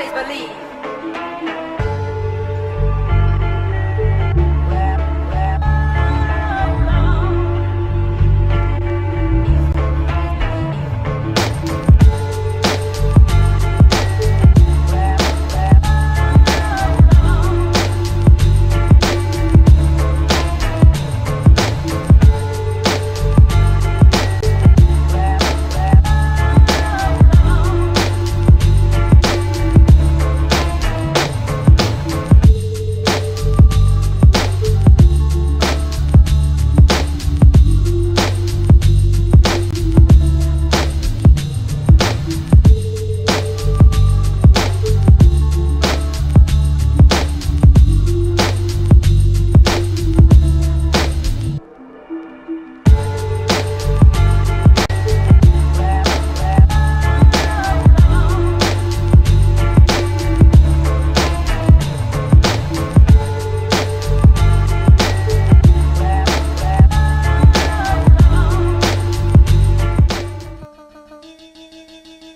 always believe.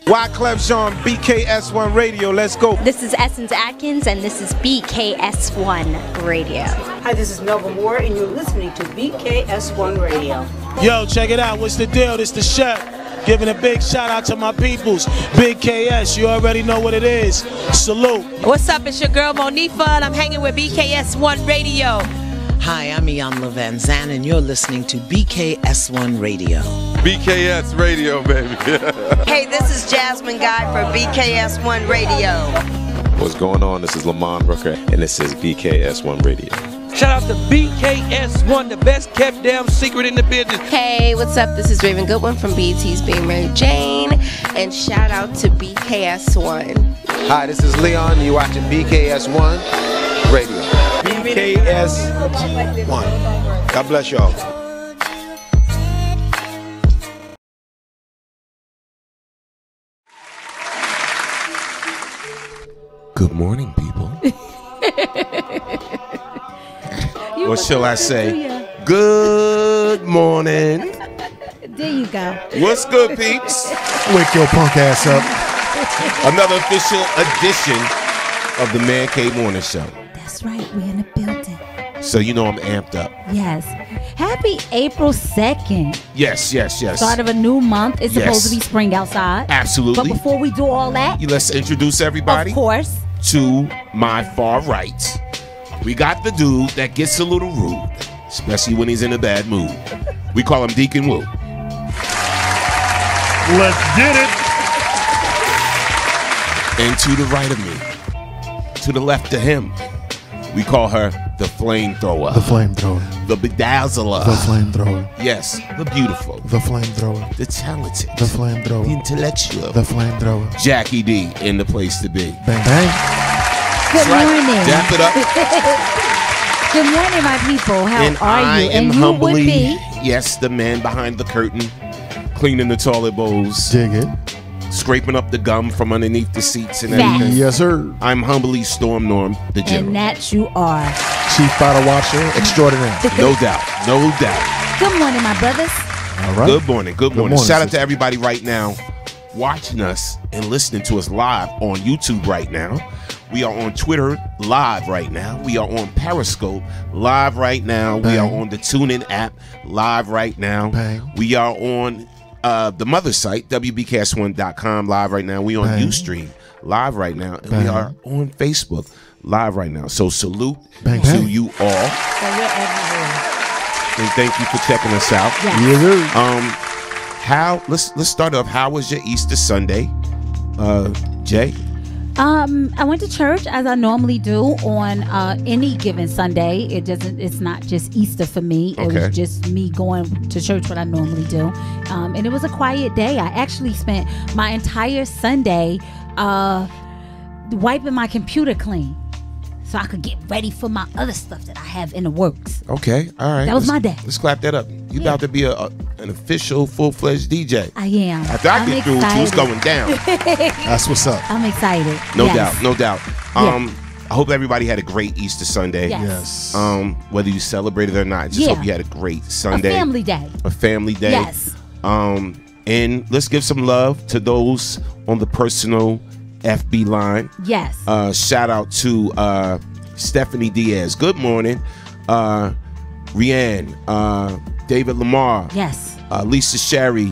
Wyclef Jean, BKS1 Radio. Let's go. This is Essence Atkins, and this is BKS1 Radio. Hi, this is Melba Moore, and you're listening to BKS1 Radio. Yo, check it out. What's the deal? This the chef. Giving a big shout out to my peoples. Big KS, you already know what it is. Salute. What's up? It's your girl Monifa, and I'm hanging with BKS1 Radio. Hi, I'm Iyanla Van Zandt, and you're listening to BKS1 Radio. BKS Radio, baby. Hey, this is Jasmine Guy for BKS1 Radio. What's going on? This is Lamont Brooker, and this is BKS1 Radio. Shout out to BKS1, the best kept damn secret in the business. Hey, what's up? This is Raven Goodwin from BET's Being Mary Jane, and shout out to BKS1. Hi, this is Leon, and you're watching BKS1 Radio. BKS1. God bless y'all. Good morning, people. Or shall I say, good morning. There you go. What's good, peeps? Wake your punk ass up. Another official edition of the Man Cave Morning Show. That's right, we're in the building. So you know I'm amped up. Yes. Happy April 2nd. Yes. Start of a new month. It's supposed to be spring outside. Absolutely. But before we do all that, let's introduce everybody. Of course. To my far right, we got the dude that gets a little rude, especially when he's in a bad mood. We call him Deacon Woo. Let's get it. And to the right of me, to the left of him, we call her the flamethrower. The flamethrower. The bedazzler. The flamethrower. Yes, the beautiful. The flamethrower. The talented. The flamethrower. The intellectual. The flamethrower. Jackie D in the place to be. Bang bang. Good morning. Dap it up. Good morning, my people. How and are you? And you humbly, would be. yes, the man behind the curtain, cleaning the toilet bowls. Dig it. Scraping up the gum from underneath the seats and everything. Yes, sir. I'm humbly Storm Norm, the general. And that you are. Chief Bottle Washer extraordinaire. No doubt. No doubt. Good morning, my brothers. All right. Good morning. Good morning. Shout out to everybody right now watching us and listening to us live on YouTube right now. We are on Twitter live right now. We are on Periscope live right now. Bang. We are on the TuneIn app live right now. Bang. We are on the mother site, WBKS1.com live right now. We on Bang. Ustream live right now. And Bang. we are on Facebook live right now. So salute Bang. to Bang. you all. So we're everywhere. And thank you for checking us out. Yes. Let's start off. How was your Easter Sunday, Jay? I went to church as I normally do on any given Sunday. It's not just Easter for me. It Okay. was just me going to church what I normally do. And it was a quiet day. I actually spent my entire Sunday wiping my computer clean so I could get ready for my other stuff that I have in the works. Okay, all right. That was my day. Let's clap that up. You about to be an official full-fledged DJ. I am. After I get through, it's going down. That's what's up. I'm excited. No Yes. doubt, no doubt. Yeah. I hope everybody had a great Easter Sunday. Yes. Whether you celebrated or not, just Yeah. hope you had a great Sunday. A family day. A family day. Yes. And let's give some love to those on the personal FB line. Yes. Shout out to Stephanie Diaz. Good morning. Rianne. David Lamar. Yes. Lisa Sherry.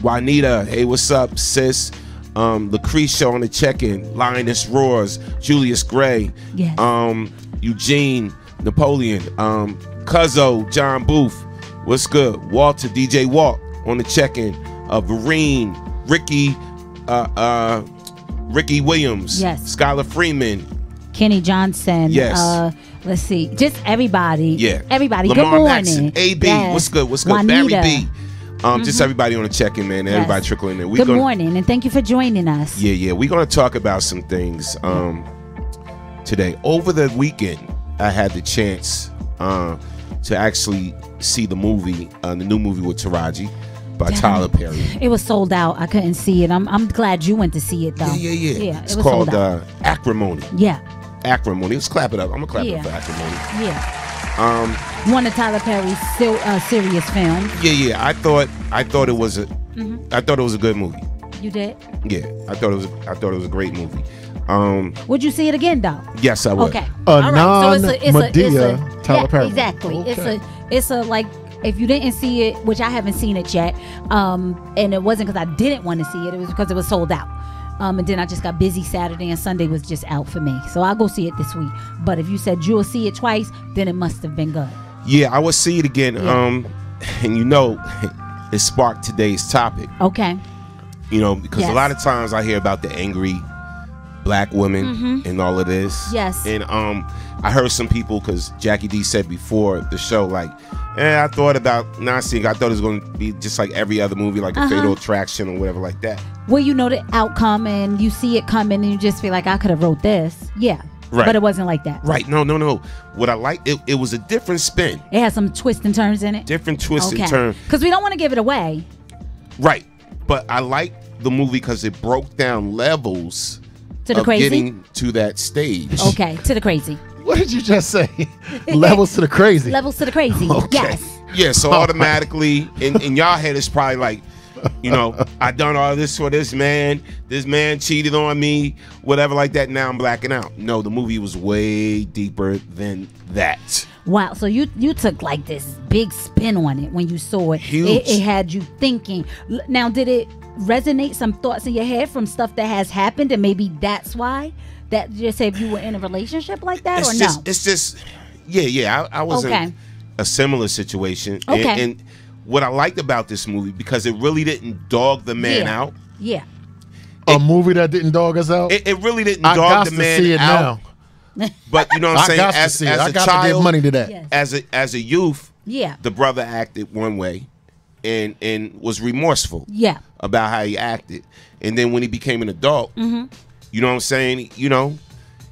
Juanita. Hey, what's up, sis? Lucretia on the check-in. Lioness Roars. Julius Gray. Yes. Eugene Napoleon. Cuzzo. John Booth. What's good? Walter. DJ Walk on the check-in. Vereen. Ricky Williams. Yes. Skylar Freeman. Kenny Johnson. Yes. Let's see. Just everybody. Yeah. Everybody. Lamar Good morning. Maxon. AB. Yes. What's good? What's good? Juanita. Barry B. Just everybody on the check-in, man. Yes. Everybody trickling in. Good morning, and thank you for joining us. Yeah. We're going to talk about some things today. Over the weekend, I had the chance to actually see the movie, the new movie with Taraji by Tyler Perry. It was sold out. I couldn't see it. I'm glad you went to see it, though. Yeah. It It's was called sold out. Acrimony. Yeah. Acrimony. Let's clap it up. I'm going to clap it up for Acrimony. Yeah. One of Tyler Perry's serious films. Yeah. I thought it was I thought it was a good movie. You did? Yeah. I thought it was a great movie. Would you see it again, though? Yes, I would. Okay. Non-Medea Tyler Perry. Exactly. Okay. It's a like, if you didn't see it, which I haven't seen it yet, and it wasn't because I didn't want to see it. It was because it was sold out. And then I just got busy Saturday, and Sunday was just out for me. So I'll go see it this week. But if you said you'll see it twice, then it must have been good. Yeah, I will see it again. Yeah. And it sparked today's topic. Okay. Because a lot of times I hear about the angry black women and all of this. Yes. And I heard some people, because Jackie D said before the show, like, I thought about not seeing. I thought it was going to be just like every other movie, like a Fatal Attraction or whatever like that. Well, you know the outcome, and you see it coming, and you just feel like, I could have wrote this. Yeah. Right. But it wasn't like that. Right. No. What I liked, it was a different spin. It had some twists and turns in it. Different twists and turns. Because we don't want to give it away. Right. But I liked the movie because it broke down levels to the of crazy? Getting to that stage. Okay, to the crazy. What did you just say? Levels to the crazy. Levels to the crazy. Okay. Yes. Yeah, so automatically in y'all head it's probably like, I done all this for this man. This man cheated on me, whatever like that. Now I'm blacking out. No, the movie was way deeper than that. Wow, so you took like this big spin on it when you saw it. Huge. It had you thinking. Now, did it resonate some thoughts in your head from stuff that has happened, and maybe that's why? That just say if you were in a relationship like that, or no? It's just, yeah. I was in a similar situation. Okay. And what I liked about this movie, because it really didn't dog the man out. Yeah. A movie that didn't dog us out? It really didn't dog the man out. See it now. But you know what I'm saying? I got to see it. I got child, to give money to that. Yes. As a youth, Yeah. the brother acted one way and was remorseful Yeah. about how he acted. And then when he became an adult, you know what I'm saying?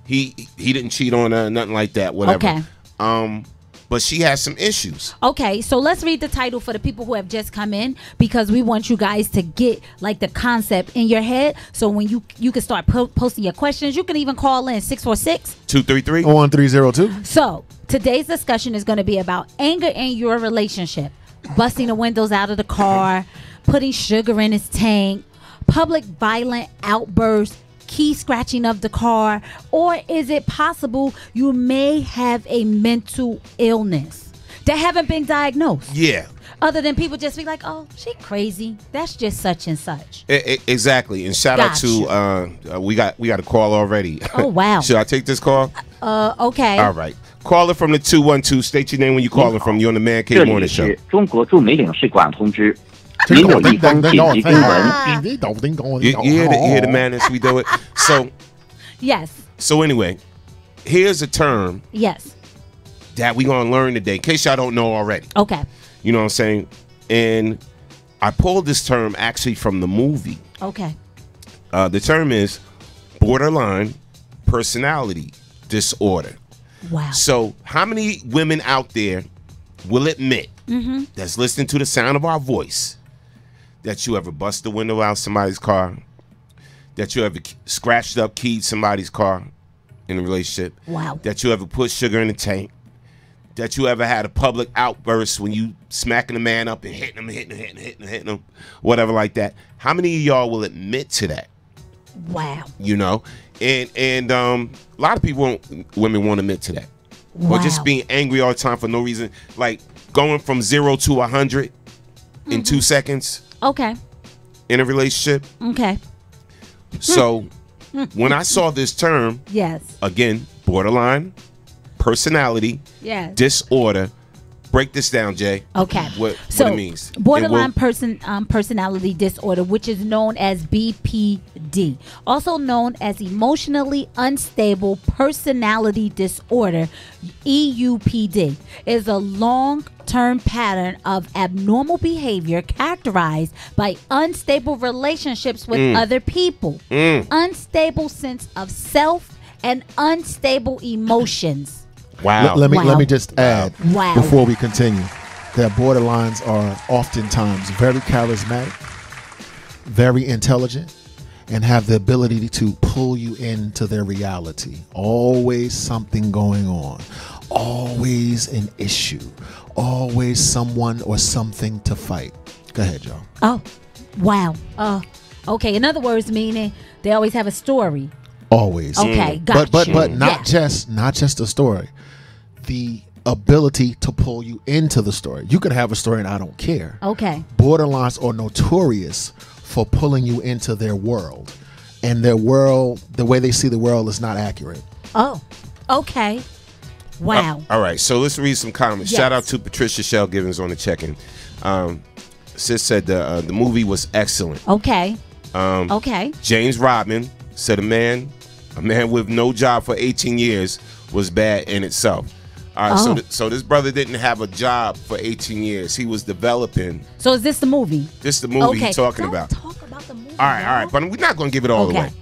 He didn't cheat on her, nothing like that, whatever. Okay. But she has some issues. Okay, so let's read the title for the people who have just come in, because we want you guys to get like the concept in your head. So when you can start posting your questions, you can even call in 646-233-1302. So today's discussion is going to be about anger in your relationship, busting the windows out of the car, putting sugar in his tank, public violent outbursts, key scratching of the car, or is it possible you may have a mental illness that haven't been diagnosed? Yeah. Other than people just be like, oh, she crazy. That's just such and such. Exactly. And shout out to we got a call already. Oh, wow. Should I take this call? Okay. All right. Caller from the 212. State your name when you calling from. You're on the Man Cave Morning Show. 中国驻美领事馆通知。您有一封紧急公文。 You hear the madness we do it. Yes. So anyway, here's a term. Yes. That we gonna learn today, in case y'all don't know already. Okay. You know what I'm saying? And I pulled this term actually from the movie. Okay. The term is borderline personality disorder. Wow. So how many women out there will admit that's listening to the sound of our voice that you ever bust the window out somebody's car, that you ever scratched up, keyed somebody's car in a relationship, wow, that you ever put sugar in the tank, that you ever had a public outburst when you smacking a man up and hitting him, whatever like that? How many of y'all will admit to that? Wow. You know, and a lot of women won't admit to that. Wow. Or just being angry all the time for no reason, like going from 0 to 100 in 2 seconds. Okay. In a relationship. Okay. So when I saw this term, yes, again, borderline personality disorder. Break this down, Jay. Okay. What it means. Borderline personality disorder, which is known as BPD, also known as emotionally unstable personality disorder, EUPD, is a long-term pattern of abnormal behavior characterized by unstable relationships with other people, unstable sense of self, and unstable emotions. Wow. Let me just add before we continue that borderlines are oftentimes very charismatic, very intelligent, and have the ability to pull you into their reality. Always something going on, always an issue, always someone or something to fight. Go ahead, Joe. Oh, wow. Okay. In other words, meaning they always have a story. Always. Okay, gotcha. But not just a story. The ability to pull you into the story. You could have a story and I don't care. Okay. Borderlines are notorious for pulling you into their world. And their world, the way they see the world is not accurate. Oh, okay. Wow. All right, so let's read some comments. Yes. Shout out to Patricia Shell Givens on the check-in. Sis said the movie was excellent. Okay. Okay. James Rodman said a man with no job for 18 years was bad in itself. All right, so this brother didn't have a job for 18 years. He was developing. So is this the movie? This is the movie he's talking about. Talk about the movie. All right, but we're not going to give it all away.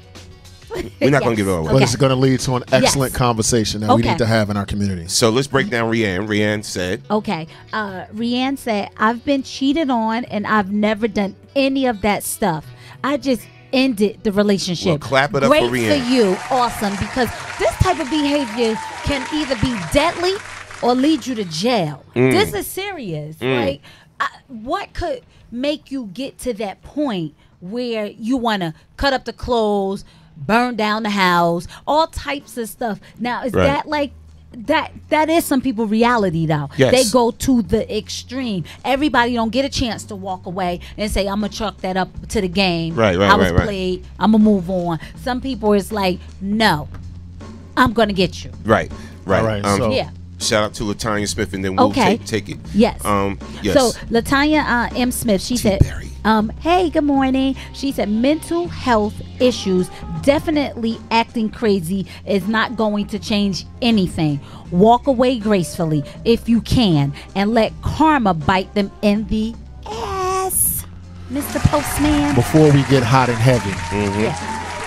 We're not going to give it all away. But it's going to lead to an excellent conversation that we need to have in our community. So let's break down Rianne. Rianne said. Okay. Rianne said, I've been cheated on and I've never done any of that stuff. I just ended the relationship. Well, clap it up Great for Rianne. for you. Awesome. Because this type of behavior can either be deadly or lead you to jail. This is serious. Like, what could make you get to that point where you want to cut up the clothes, burn down the house, all types of stuff? Now, is that like that is some people's reality though. Yes. They go to the extreme. Everybody don't get a chance to walk away and say, I'm gonna chalk that up to the game. I was played, I'm gonna move on. Some people is like, no, I'm gonna get you. Right. All right. Yeah. Shout out to Latanya Smith, and then we'll take it. Yes. Yes. So Latanya M. Smith, she said, hey, good morning. She said mental health issues, definitely acting crazy is not going to change anything. Walk away gracefully if you can and let karma bite them in the ass. Mr. Postman. Before we get hot and heavy,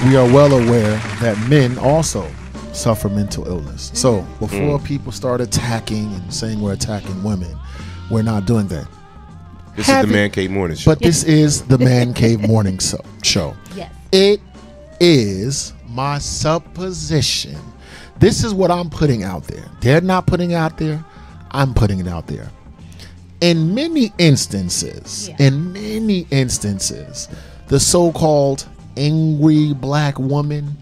we are well aware that men also suffer mental illness. So before people start attacking and saying we're attacking women, we're not doing that. This is the Man Cave Morning Show. But this is the Man Cave Morning Show. Yes. It is my supposition. This is what I'm putting out there. They're not putting out there. I'm putting it out there. In many instances, the so-called angry black woman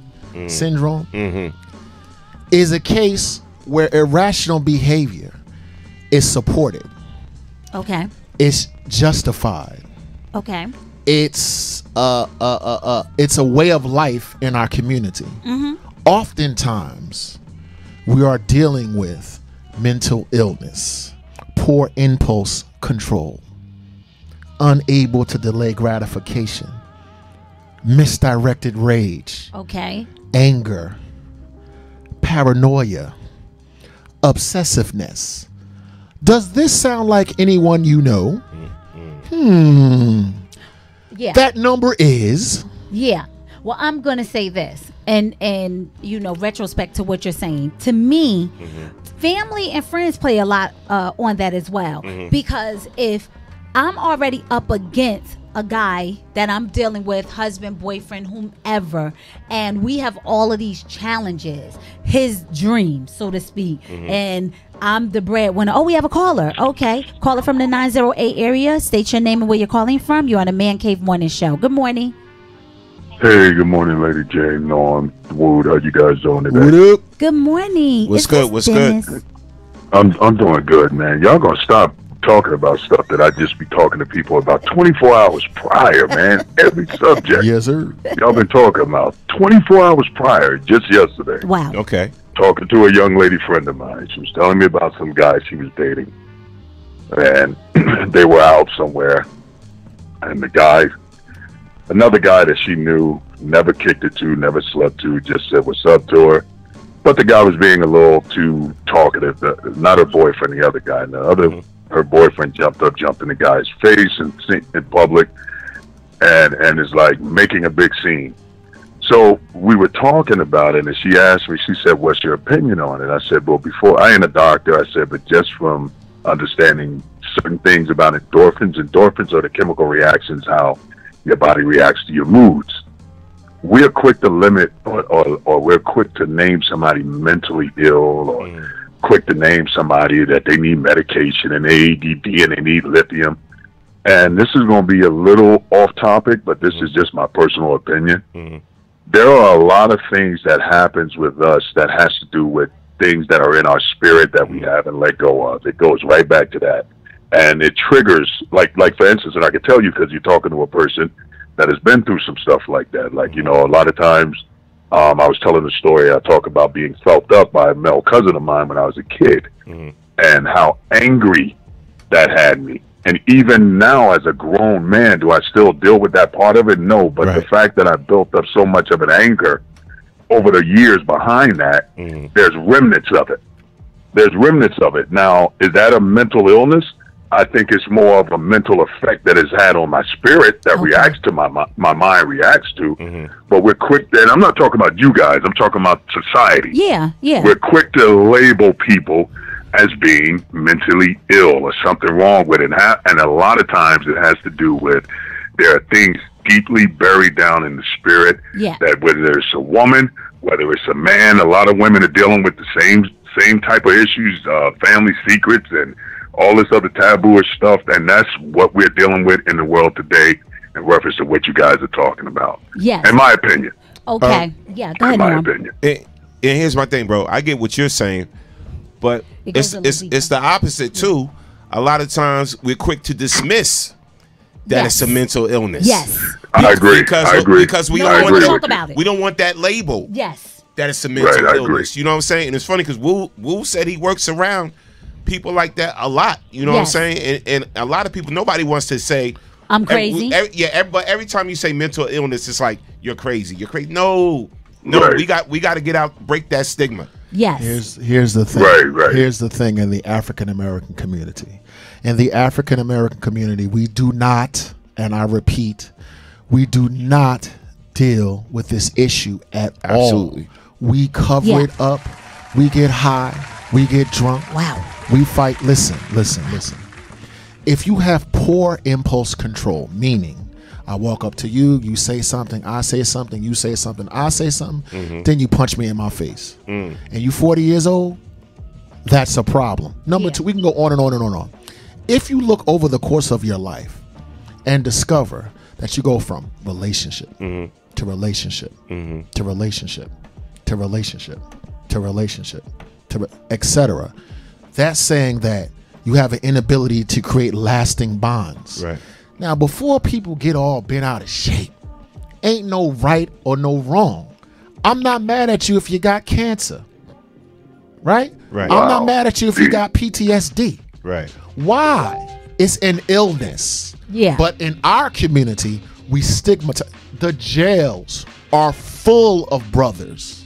syndrome is a case where irrational behavior is supported. Okay. It's justified. Okay. It's a way of life in our community. Oftentimes, we are dealing with mental illness, poor impulse control, unable to delay gratification, misdirected rage, anger, paranoia, obsessiveness. Does this sound like anyone you know? Yeah. That number is. Yeah. Well, I'm going to say this, and you know, retrospect to what you're saying. To me, family and friends play a lot on that as well. Because if I'm already up against a guy that I'm dealing with, husband, boyfriend, whomever, and we have all of these challenges, his dreams, so to speak, and I'm the breadwinner. Oh, we have a caller. Okay. Caller from the 908 area. State your name and where you're calling from. You're on the Man Cave Morning Show. Good morning. Hey, good morning, Lady J, Norm, Wood. How you guys doing today? What up? Good morning. What's good? What's Dennis? good? I'm doing good, man. Y'all gonna stop talking about stuff that I just be talking to people about 24 hours prior, man. Every subject. Yes, sir. Y'all been talking about 24 hours prior, just yesterday. Wow. Okay. Talking to a young lady friend of mine. She was telling me about some guy she was dating. And they were out somewhere. And the guy, another guy that she knew, never kicked it to, never slept to, just said what's up to her. But the guy was being a little too talkative. Not her boyfriend, the other guy. Her boyfriend jumped in the guy's face in public and is like making a big scene. So we were talking about it, and she asked me, she said, what's your opinion on it? I said, well, before, I ain't a doctor. I said, but just from understanding certain things about endorphins are the chemical reactions, how your body reacts to your moods. We're quick to limit or we're quick to name somebody mentally ill or quick to name somebody that they need medication and they ADD and they need lithium. And this is going to be a little off topic, but this is just my personal opinion. There are a lot of things that happens with us that has to do with things that are in our spirit that we haven't let go of. It goes right back to that. And it triggers, like for instance, and I can tell you because you're talking to a person that has been through some stuff like that. Like, you know, a lot of times, I was telling the story, I talk about being felt up by a male cousin of mine when I was a kid and how angry that had me. And even now as a grown man, do I still deal with that part of it? No, but the fact that I built up so much of an anger over the years behind that, there's remnants of it. There's remnants of it. Now, is that a mental illness? I think it's more of a mental effect that it's had on my spirit that reacts to my mind reacts to. But we're quick, and I'm not talking about you guys, I'm talking about society. Yeah. We're quick to label people as being mentally ill or something wrong with it. And a lot of times it has to do with there are things deeply buried down in the spirit that whether it's a woman, whether it's a man, a lot of women are dealing with the same type of issues, family secrets and all this other taboo-ish stuff, and that's what we're dealing with in the world today in reference to what you guys are talking about. Yes. In my opinion. Okay. Yeah, go ahead, In my Norm. opinion. And here's my thing, bro. I get what you're saying, but it's the opposite too. A lot of times we're quick to dismiss that it's a mental illness. Yes. I agree. Because we don't want talk about it. We don't want that label. Yes. That it's a mental illness. You know what I'm saying? And it's funny because Wu said he works around people like that a lot. You know what I'm saying? And a lot of people, nobody wants to say I'm crazy. But every time you say mental illness, it's like you're crazy. You're crazy. No, we got to get out, break that stigma. Yes. Here's the thing. Right. Here's the thing in the African American community. In the African American community, we do not, and I repeat, we do not deal with this issue at all. We cover it up. We get high. We get drunk. Wow. We fight. Listen. If you have poor impulse control, meaning I walk up to you, you say something, I say something, you say something, I say something, then you punch me in my face. And you 40 years old, that's a problem. Number two, we can go on and on and on and on. If you look over the course of your life and discover that you go from relationship to relationship to relationship to relationship to relationship to etc., that's saying that you have an inability to create lasting bonds. Right. Now, before people get all bent out of shape, ain't no right or no wrong. I'm not mad at you if you got cancer. Right? Right. I'm not mad at you if you got PTSD. Right. Why? It's an illness. Yeah. But in our community, we stigmatize. The jails are full of brothers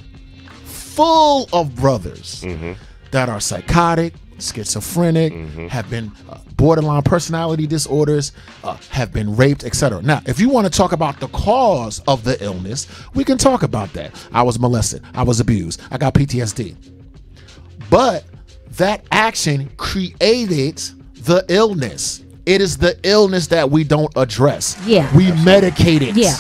that are psychotic, schizophrenic, have been borderline personality disorders, have been raped, etc. Now, if you want to talk about the cause of the illness, we can talk about that. I was molested. I was abused. I got PTSD. But that action created the illness. It is the illness that we don't address. Yeah. We medicate it. Yeah.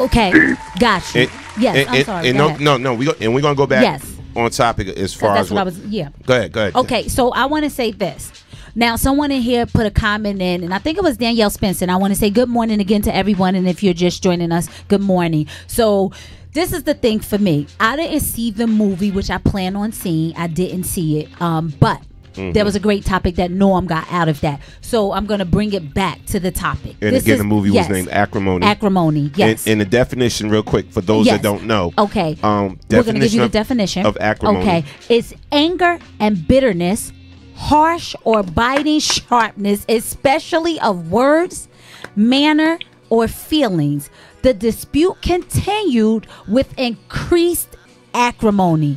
Okay. Gotcha. Yes, I'm sorry. And no. We're going to go back Yes. on topic as far that's as what I was. Yeah. Go ahead. Okay, so I want to say this. Now, someone in here put a comment in, and I think it was Danielle Spencer. And I want to say good morning again to everyone. And if you're just joining us, good morning. So this is the thing for me. I didn't see the movie, which I plan on seeing. I didn't see it. But there was a great topic that Norm got out of that. So I'm going to bring it back to the topic. And again, the movie was named Acrimony. Acrimony, yes. And the definition, real quick, for those that don't know. Okay. We're going to give you the definition of acrimony. Okay. It's anger and bitterness, harsh or biting sharpness, especially of words, manner, or feelings. The dispute continued with increased acrimony.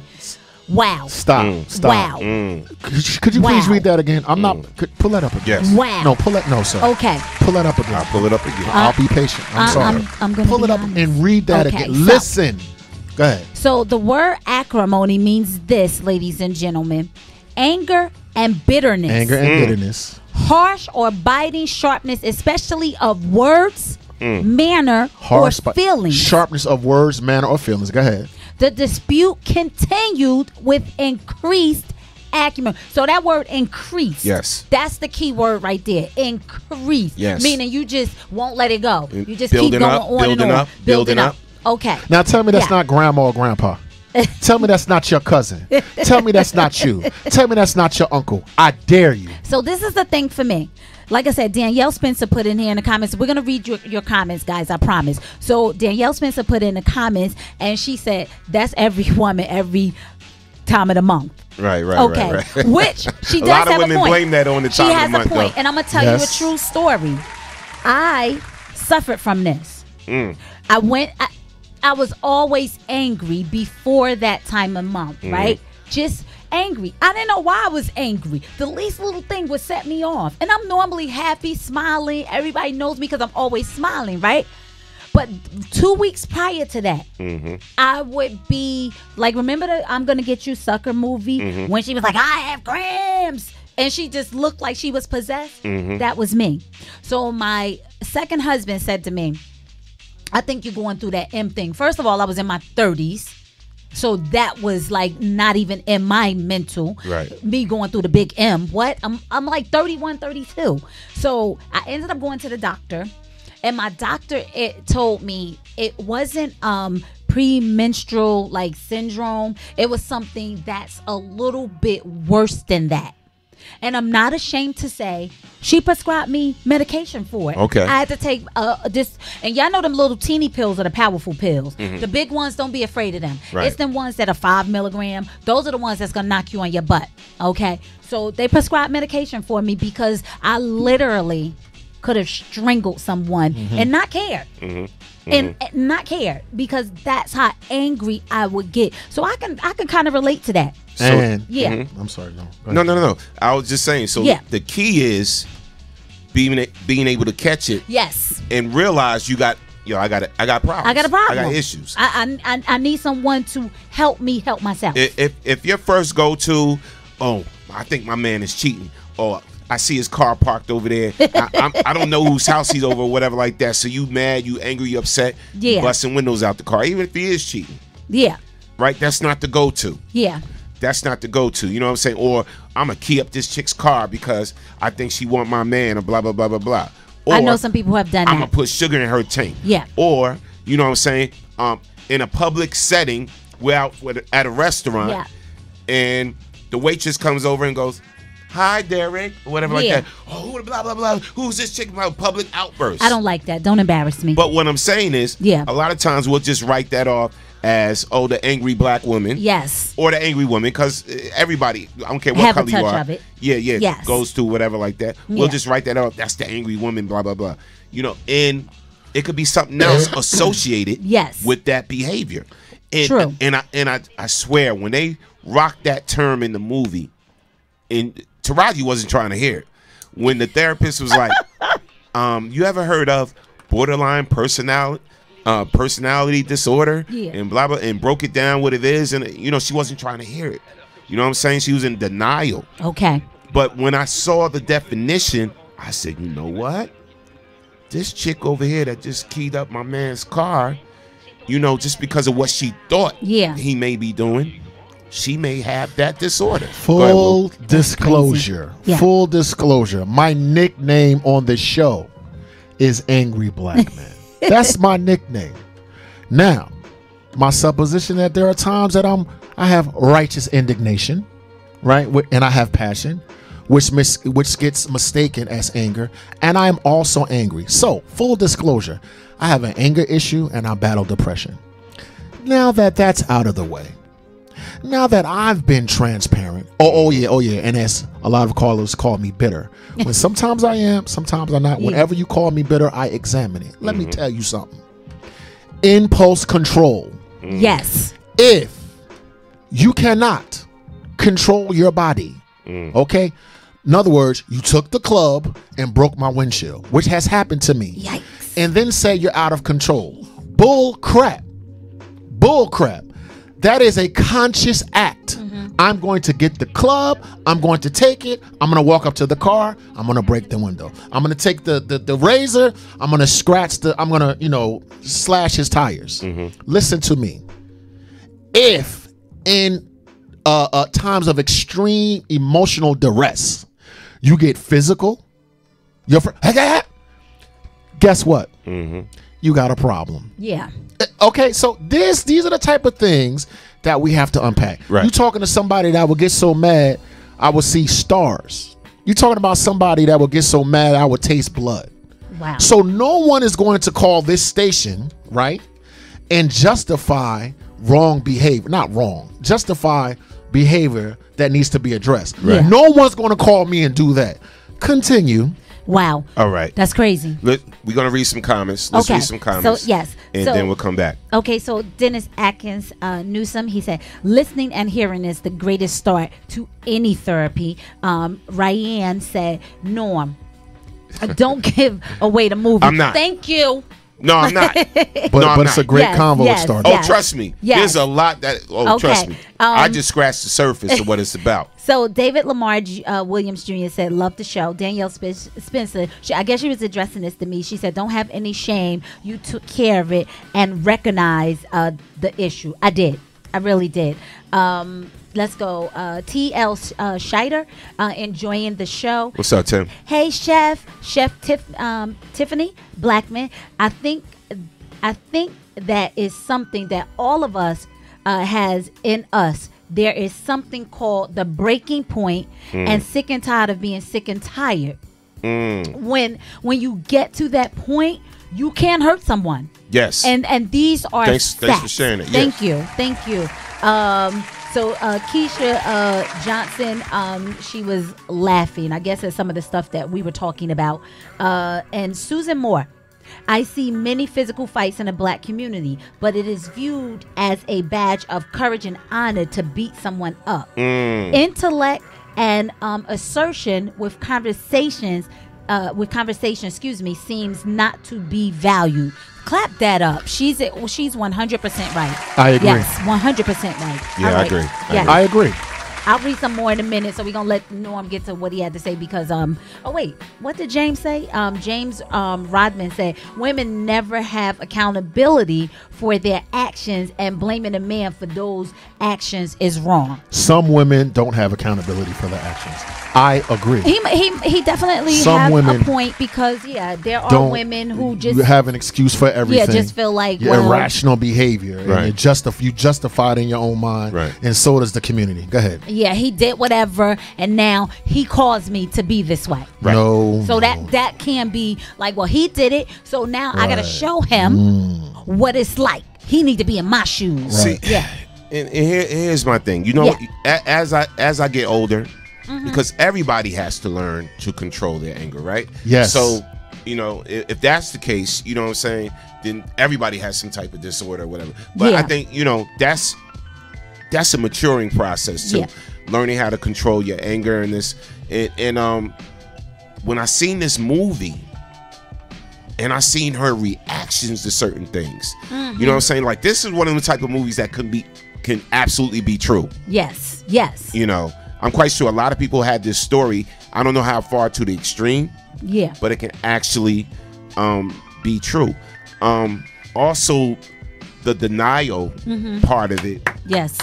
Wow. Stop. Wow. Could you please read that again? I'm not. Pull that up again. Yes. Wow. No, pull that. No, sir. Okay. Pull that up again. I'll pull it up again. I'll be patient. I'm sorry. I'm going to pull it up and read that again. Listen. Go ahead. So the word acrimony means this, ladies and gentlemen: anger and bitterness. Anger and bitterness. Harsh or biting sharpness, especially of words, manner, or feelings. Sharpness of words, manner, or feelings. Go ahead. The dispute continued with increased acumen. So that word increased. Yes. That's the key word right there. Increase. Yes. Meaning you just won't let it go. You just Building keep going up, on building and on. up, building up. Okay. Now tell me that's not grandma or grandpa. Tell me that's not your cousin. Tell me that's not you. Tell me that's not your uncle. I dare you. So this is the thing for me. Like I said, Danielle Spencer put in here in the comments. We're going to read your comments, guys. I promise. So Danielle Spencer put in the comments, and she said, that's every woman every time of the month. Right. Okay. Right. Which she does a lot of have women a point. blame that on the time of the month. She has a point. Though. And I'm going to tell you a true story. I suffered from this. I was always angry before that time of month, right? Just angry. I didn't know why I was angry. The least little thing would set me off. And I'm normally happy, smiling. Everybody knows me because I'm always smiling, right? But 2 weeks prior to that, I would be like, remember the I'm Gonna Get You Sucker movie? When she was like, I have grams. And she just looked like she was possessed. That was me. So my second husband said to me, I think you're going through that M thing. First of all, I was in my 30s. So that was like not even in my mental. Right. Me going through the big M. What? I'm like 31, 32. So I ended up going to the doctor. And my doctor told me it wasn't premenstrual like syndrome. It was something that's a little bit worse than that. And I'm not ashamed to say she prescribed me medication for it. Okay. I had to take this, and y'all know them little teeny pills are the powerful pills. The big ones, don't be afraid of them. Right. It's them ones that are 5 milligram. Those are the ones that's gonna knock you on your butt. Okay. So they prescribed medication for me because I literally could have strangled someone and not cared. And not cared because that's how angry I would get. So I can kind of relate to that. So, And Yeah. I'm sorry. No. No. I was just saying. So the key is being able to catch it. Yes. And realize you got. I got problems. I got a problem. I got issues. I need someone to help me help myself. If your first go to, I think my man is cheating, or I see his car parked over there. I don't know whose house he's over or whatever like that. So you mad, you angry, you upset. Yeah. Busting windows out the car, even if he is cheating. Yeah. Right? That's not the go-to. Yeah. That's not the go-to. You know what I'm saying? Or I'm going to key up this chick's car because I think she want my man or blah, blah, blah, blah, blah. Or I know some people who have done that. I'm going to put sugar in her tank. Yeah. Or, you know what I'm saying? In a public setting, we're out at a restaurant. Yeah. And the waitress comes over and goes, hi, Derek, or whatever like Yeah. that. Oh, blah, blah, blah. Who's this chick? Public outburst. I don't like that. Don't embarrass me. But what I'm saying is, Yeah. a lot of times we'll just write that off as, the angry black woman. Yes. Or the angry woman, because everybody, I don't care what Have a color you touch are. of it. Yeah, Yes. goes through whatever like that. We'll Yeah. just write that off. That's the angry woman, blah, blah, blah. And it could be something else associated Yes. with that behavior. And, True. And I swear, when they rocked that term in the movie, and Taraji wasn't trying to hear it. When the therapist was like, you ever heard of borderline personality disorder? Yeah. And blah, blah, and broke it down what it is. And, she wasn't trying to hear it. You know what I'm saying? She was in denial. Okay. But when I saw the definition, I said, you know what? This chick over here that just keyed up my man's car, just because of what she thought Yeah. he may be doing, she may have that disorder. Full disclosure. Yeah. Full disclosure. My nickname on the show is Angry Black Man. That's my nickname. Now, my supposition that there are times that I have righteous indignation, right? And I have passion, which gets mistaken as anger, and I am also angry. So, full disclosure, I have an anger issue and I battle depression. Now that that's out of the way, now that I've been transparent, oh yeah, and as a lot of callers call me bitter. When sometimes I am, sometimes I'm not. Yeah. Whenever you call me bitter, I examine it. Let me tell you something. Impulse control. Yes. If you cannot control your body, okay? In other words, you took the club and broke my windshield, which has happened to me. Yikes. And then say you're out of control. Bull crap. Bull crap. That is a conscious act. I'm going to get the club. I'm going to take it. I'm going to walk up to the car. I'm going to break the window. I'm going to take the razor. I'm going to scratch I'm going to, slash his tires. Listen to me. If in times of extreme emotional duress, you get physical, guess what? You got a problem. Yeah. Okay, so these are the type of things that we have to unpack. Right. You talking to somebody that will get so mad, I will see stars. You talking about somebody that will get so mad, I will taste blood. Wow. So no one is going to call this station, right, and justify wrong behavior. Not wrong. Justify behavior that needs to be addressed. Right. No one's going to call me and do that. Continue. Wow. All right. That's crazy. We're going to read some comments. Let's read some comments. So, yes. And then we'll come back. Okay, so Dennis Atkins Newsom, he said, listening and hearing is the greatest start to any therapy. Ryan said, Norm, don't give away the movie. I'm not. Thank you. No, I'm not. But it's a great convo starter. Oh, trust me. Yes. There's a lot that. Oh, trust me. I just scratched the surface of what it's about. So David Lamar Williams Jr. said, love the show. Danielle Spencer, I guess she was addressing this to me. She said, don't have any shame. You took care of it and recognize the issue. I did. I really did. Let's go. T.L. Scheider, enjoying the show. What's up, Tim? Hey, Chef Tiffany Blackman. I think that is something that all of us has in us. There is something called the breaking point, and sick and tired of being sick and tired. When you get to that point, you can hurt someone. Yes. And these are thanks for sharing it. Thank you. So Keisha Johnson, she was laughing, I guess, at some of the stuff that we were talking about. And Susan Moore, I see many physical fights in the black community, but it is viewed as a badge of courage and honor to beat someone up. Intellect and assertion with conversation, seems not to be valued. Clap that up. She's 100% right. I agree. Yes, 100% right. Yeah, I agree. Yes. I agree. I'll read some more in a minute, so we're going to let Norm get to what he had to say because, oh, wait, what did James say? James Rodman said, women never have accountability for their actions, and blaming a man for those actions is wrong. Some women don't have accountability for their actions. I agree. He definitely has a point because, there are women who just... You have an excuse for everything. Yeah, just feel like, irrational behavior. Right. And you justify it in your own mind. Right. And so does the community. Go ahead. Yeah, he did whatever, and now he caused me to be this way. Right. No. So that can be like, well, he did it, so now I got to show him what it's like. He need to be in my shoes. See, yeah. And here's my thing. You know, as I get older, because everybody has to learn to control their anger, right? Yes. So, if that's the case, you know what I'm saying, then everybody has some type of disorder or whatever. But I think, that's a maturing process too. Learning how to control your anger and this. And when I seen this movie and I seen her reactions to certain things, you know what I'm saying? Like, this is one of the type of movies that can absolutely be true. Yes. I'm quite sure a lot of people had this story. I don't know how far to the extreme. Yeah. But it can actually be true. Also, the denial part of it. Yes.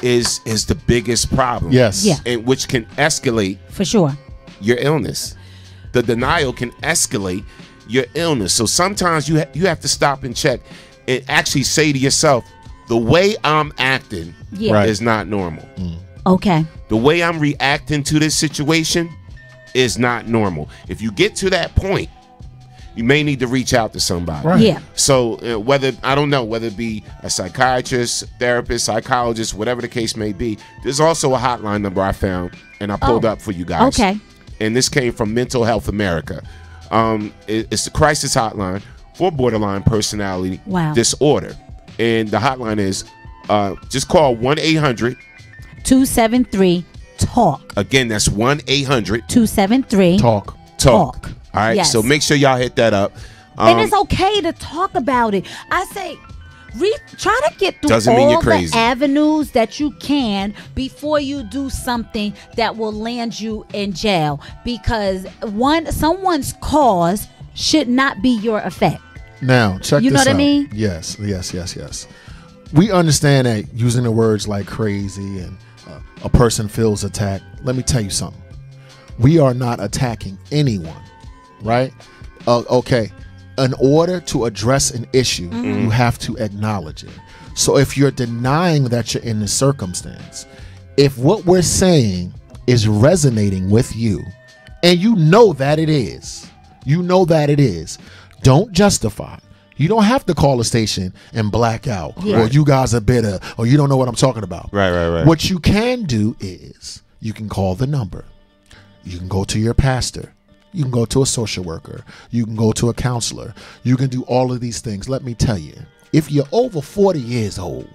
is the biggest problem. Yes. Yeah. And which can escalate For sure. your illness. The denial can escalate your illness. So sometimes you have to stop and check and actually say to yourself, the way I'm acting is not normal. Okay. The way I'm reacting to this situation is not normal. If you get to that point, you may need to reach out to somebody. Right. Yeah. So whether it be a psychiatrist, therapist, psychologist, whatever the case may be, there's also a hotline number I found and I pulled up for you guys. Okay. And this came from Mental Health America. It's the crisis hotline for borderline personality disorder. And the hotline is just call 1-800-273-TALK. Again, that's 1-800-273-TALK. All right, Yes. so make sure y'all hit that up. And it's okay to talk about it. I say, try to get through Doesn't mean you're all crazy. the avenues that you can before you do something that will land you in jail. Because someone's cause should not be your effect. Now, check You this know what I out. mean? Yes. We understand that using the words like crazy and a person feels attacked. Let me tell you something. We are not attacking anyone, right? Okay. In order to address an issue, you have to acknowledge it. So if you're denying that you're in the circumstance, if what we're saying is resonating with you, and you know that it is, don't justify. You don't have to call a station and black out, or you guys are bitter, or you don't know what I'm talking about. Right. What you can do is you can call the number. You can go to your pastor. You can go to a social worker. You can go to a counselor. You can do all of these things. Let me tell you, if you're over 40 years old,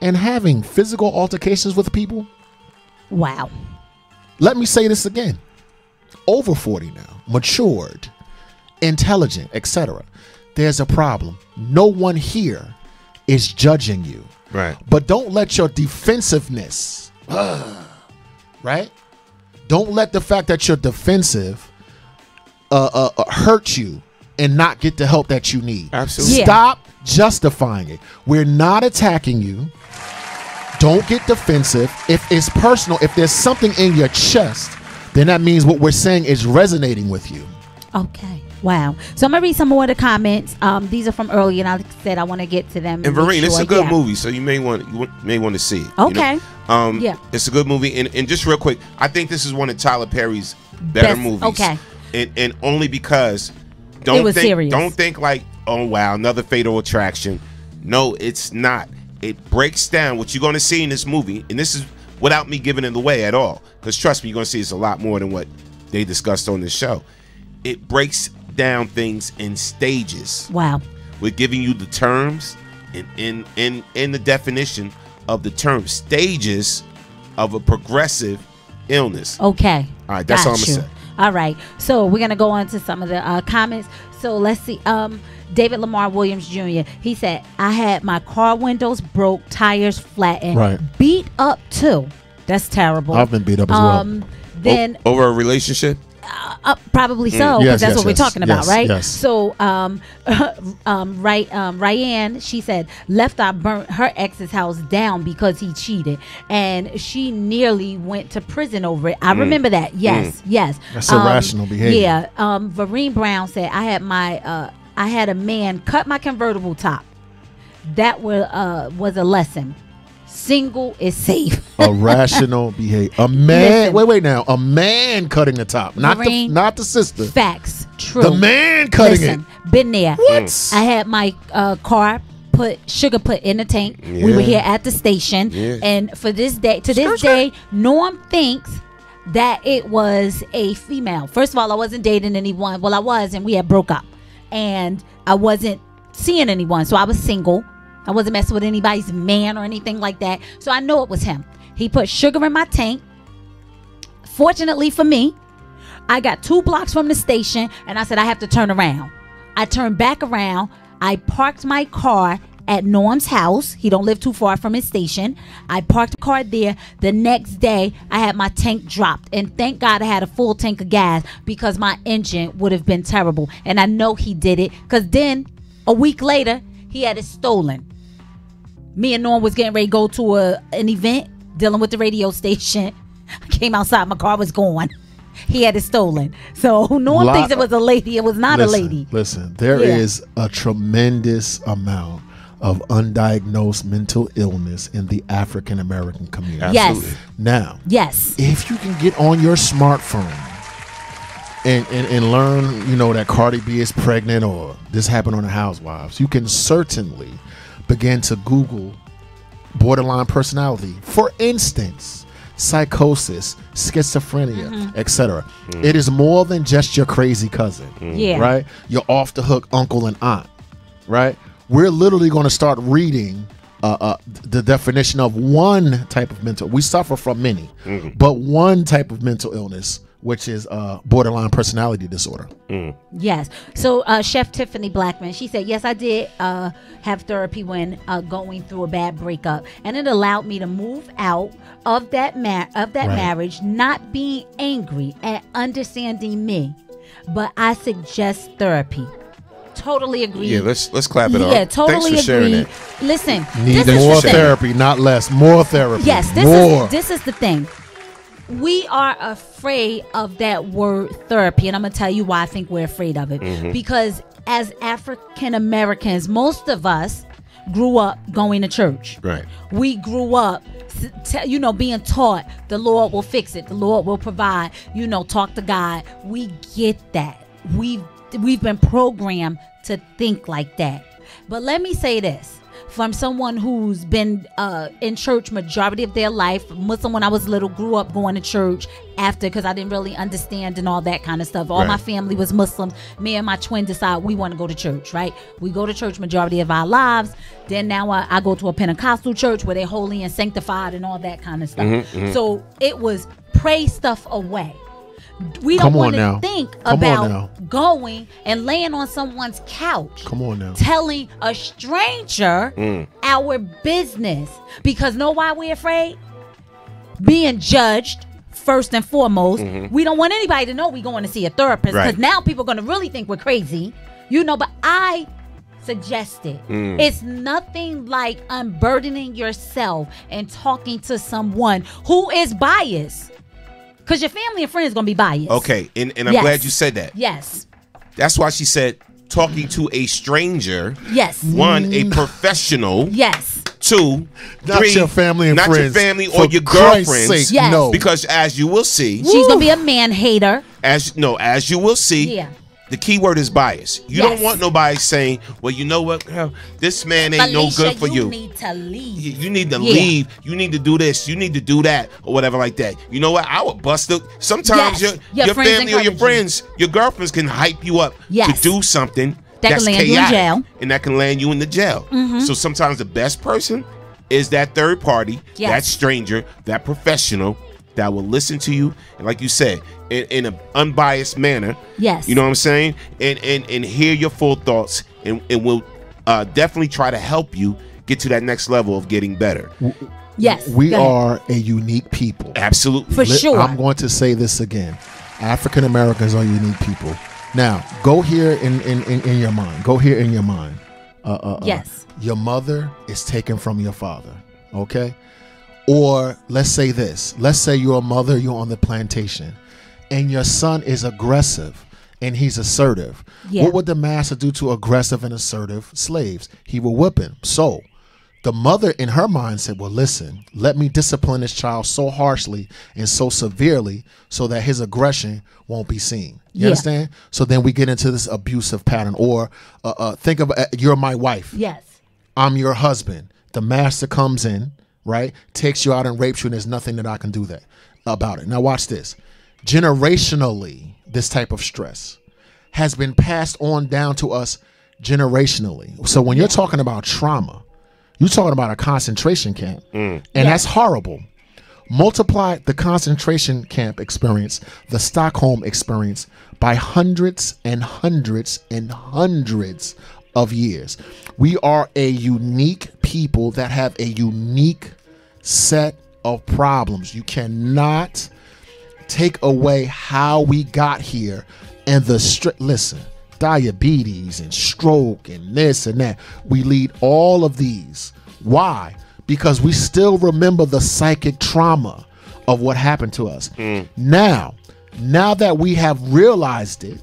and having physical altercations with people, wow. Let me say this again. Over 40 now, matured, intelligent, etc. There's a problem. No one here is judging you. Right. But don't let your defensiveness, right? Don't let the fact that you're defensive hurt you and not get the help that you need. Absolutely. Yeah. Stop justifying it. We're not attacking you. Don't get defensive. If it's personal, if there's something in your chest, then that means what we're saying is resonating with you. Okay. Wow. So I'm going to read some more of the comments. These are from earlier, and I said I want to get to them. And Vereen, it's a good movie, so you may want to see it. Okay. It's a good movie, and just real quick, I think this is one of Tyler Perry's better movies. Okay. And only because serious. Don't think like, oh wow, another Fatal Attraction. No, it's not. It breaks down what you're going to see in this movie, and this is without me giving it away at all, because trust me, you're going to see it's a lot more than what they discussed on this show. It breaks down things in stages. Wow. We're giving you the terms in the definition of the term stages of a progressive illness. Okay. All right, that's all I'm going to say. All right. So we're going to go on to some of the comments. So let's see. David Lamar Williams Jr., he said, I had my car windows broke, tires flattened, beat up too. That's terrible. I've been beat up as well. Then over a relationship? Probably so, because that's what we're talking about, right? Yes. So, Ryan, she said, burnt her ex's house down because he cheated, and she nearly went to prison over it. I remember that. Yes. That's irrational behavior. Yeah. Vereen Brown said, I had a man cut my convertible top. That was a lesson. Single is safe. Irrational behavior. A man. Listen, wait now. A man cutting the top, not the sister. Facts. True. The man cutting it. Been there. What? I had my car sugar put in the tank. Yeah. We were here at the station, and to this day, Norm thinks that it was a female. First of all, I wasn't dating anyone. Well, I was, and we had broke up, and I wasn't seeing anyone, so I was single. I wasn't messing with anybody's man or anything like that. So I know it was him. He put sugar in my tank. Fortunately for me, I got 2 blocks from the station, and I said, I have to turn around. I turned back around. I parked my car at Norm's house. He don't live too far from his station. I parked the car there. The next day, I had my tank dropped. And thank God I had a full tank of gas, because my engine would have been terrible. And I know he did it, because then A week later, he had it stolen. Me and Norm was getting ready to go to an event dealing with the radio station. I came outside, my car was gone. He had it stolen. So Norm thinks it was a lady. It was not a lady. Listen, there is a tremendous amount of undiagnosed mental illness in the African American community. Yes. Now, yes, if you can get on your smartphone and learn, you know, that Cardi B is pregnant or this happened on the Housewives, you can certainly begin to Google borderline personality. For instance, psychosis, schizophrenia, etc. It is more than just your crazy cousin. Right? You're off the hook uncle and aunt. Right? We're literally going to start reading the definition of one type of mental. We suffer from many, but one type of mental illness, which is borderline personality disorder. Yes. So Chef Tiffany Blackman, she said, yes, I did have therapy when going through a bad breakup, and it allowed me to move out of that marriage, not being angry and understanding me. But I suggest therapy. Totally agree. Yeah, let's clap it up. Yeah, totally Thanks for sharing agree. that. Listen, need more therapy, not less. More therapy. Yes, this is the thing. We are afraid of that word therapy, and I'm going to tell you why I think we're afraid of it. Because as African Americans, most of us grew up going to church. Right. We grew up, being taught the Lord will fix it, the Lord will provide, talk to God. We get that. We've been programmed to think like that. But let me say this. From someone who's been in church majority of their life, Muslim when I was little, grew up going to church after because I didn't really understand and all that kind of stuff. All my family was Muslims. Me and my twin decide we want to go to church, right? We go to church majority of our lives. Then now I go to a Pentecostal church where they're holy and sanctified and all that kind of stuff. So it was pray stuff away. We don't want to think about going and laying on someone's couch. Come on now. Telling a stranger our business. Because know why we're afraid? Being judged, first and foremost. We don't want anybody to know we're going to see a therapist. Because now people are going to really think we're crazy. But I suggested it's nothing like unburdening yourself and talking to someone who is biased. Because your family and friends are going to be biased. Okay, and I'm glad you said that. Yes. That's why she said talking to a stranger. Yes. 1, a professional. Yes. 2, not 3, your family and not friends. Not your family or your girlfriends. Sake, yes. No. Because as you will see. She's going to be a man hater. As you will see. The key word is bias. You don't want nobody saying, well, you know what, girl, this man ain't no good for you. You need to leave. You need to leave. You need to do this. You need to do that or whatever like that. You know what? I would bust it. Sometimes your family or your friends, your girlfriends can hype you up to do something that's can land chaotic, you in jail. And that can land you in the jail. So sometimes the best person is that third party, that stranger, that professional that will listen to you, and like you said, in an unbiased manner. Yes. You know what I'm saying? And hear your full thoughts, and will definitely try to help you get to that next level of getting better. Yes. We are a unique people. Absolutely. For sure. I'm going to say this again. African Americans are unique people. Now, go here in your mind. Go here in your mind. Yes. Your mother is taken from your father. Okay? Or let's say this. Let's say you're a mother, you're on the plantation, and your son is aggressive and he's assertive. What would the master do to aggressive and assertive slaves? He will whip him. So the mother in her mind said, well, listen, let me discipline this child so harshly and so severely so that his aggression won't be seen. You understand? So then we get into this abusive pattern. Or think of you're my wife. Yes. I'm your husband. The master comes in, right, takes you out and rapes you, and there's nothing that I can do about it. Now watch this. Generationally, this type of stress has been passed on down to us generationally. So when you're talking about trauma, you're talking about a concentration camp, and that's horrible. Multiply the concentration camp experience, the Stockholm experience, by hundreds and hundreds and hundreds of years. We are a unique people that have a unique set of problems. You cannot take away how we got here and listen, diabetes and stroke and this and that. We lead all of these. Why? Because we still remember the psychic trauma of what happened to us. Now that we have realized it,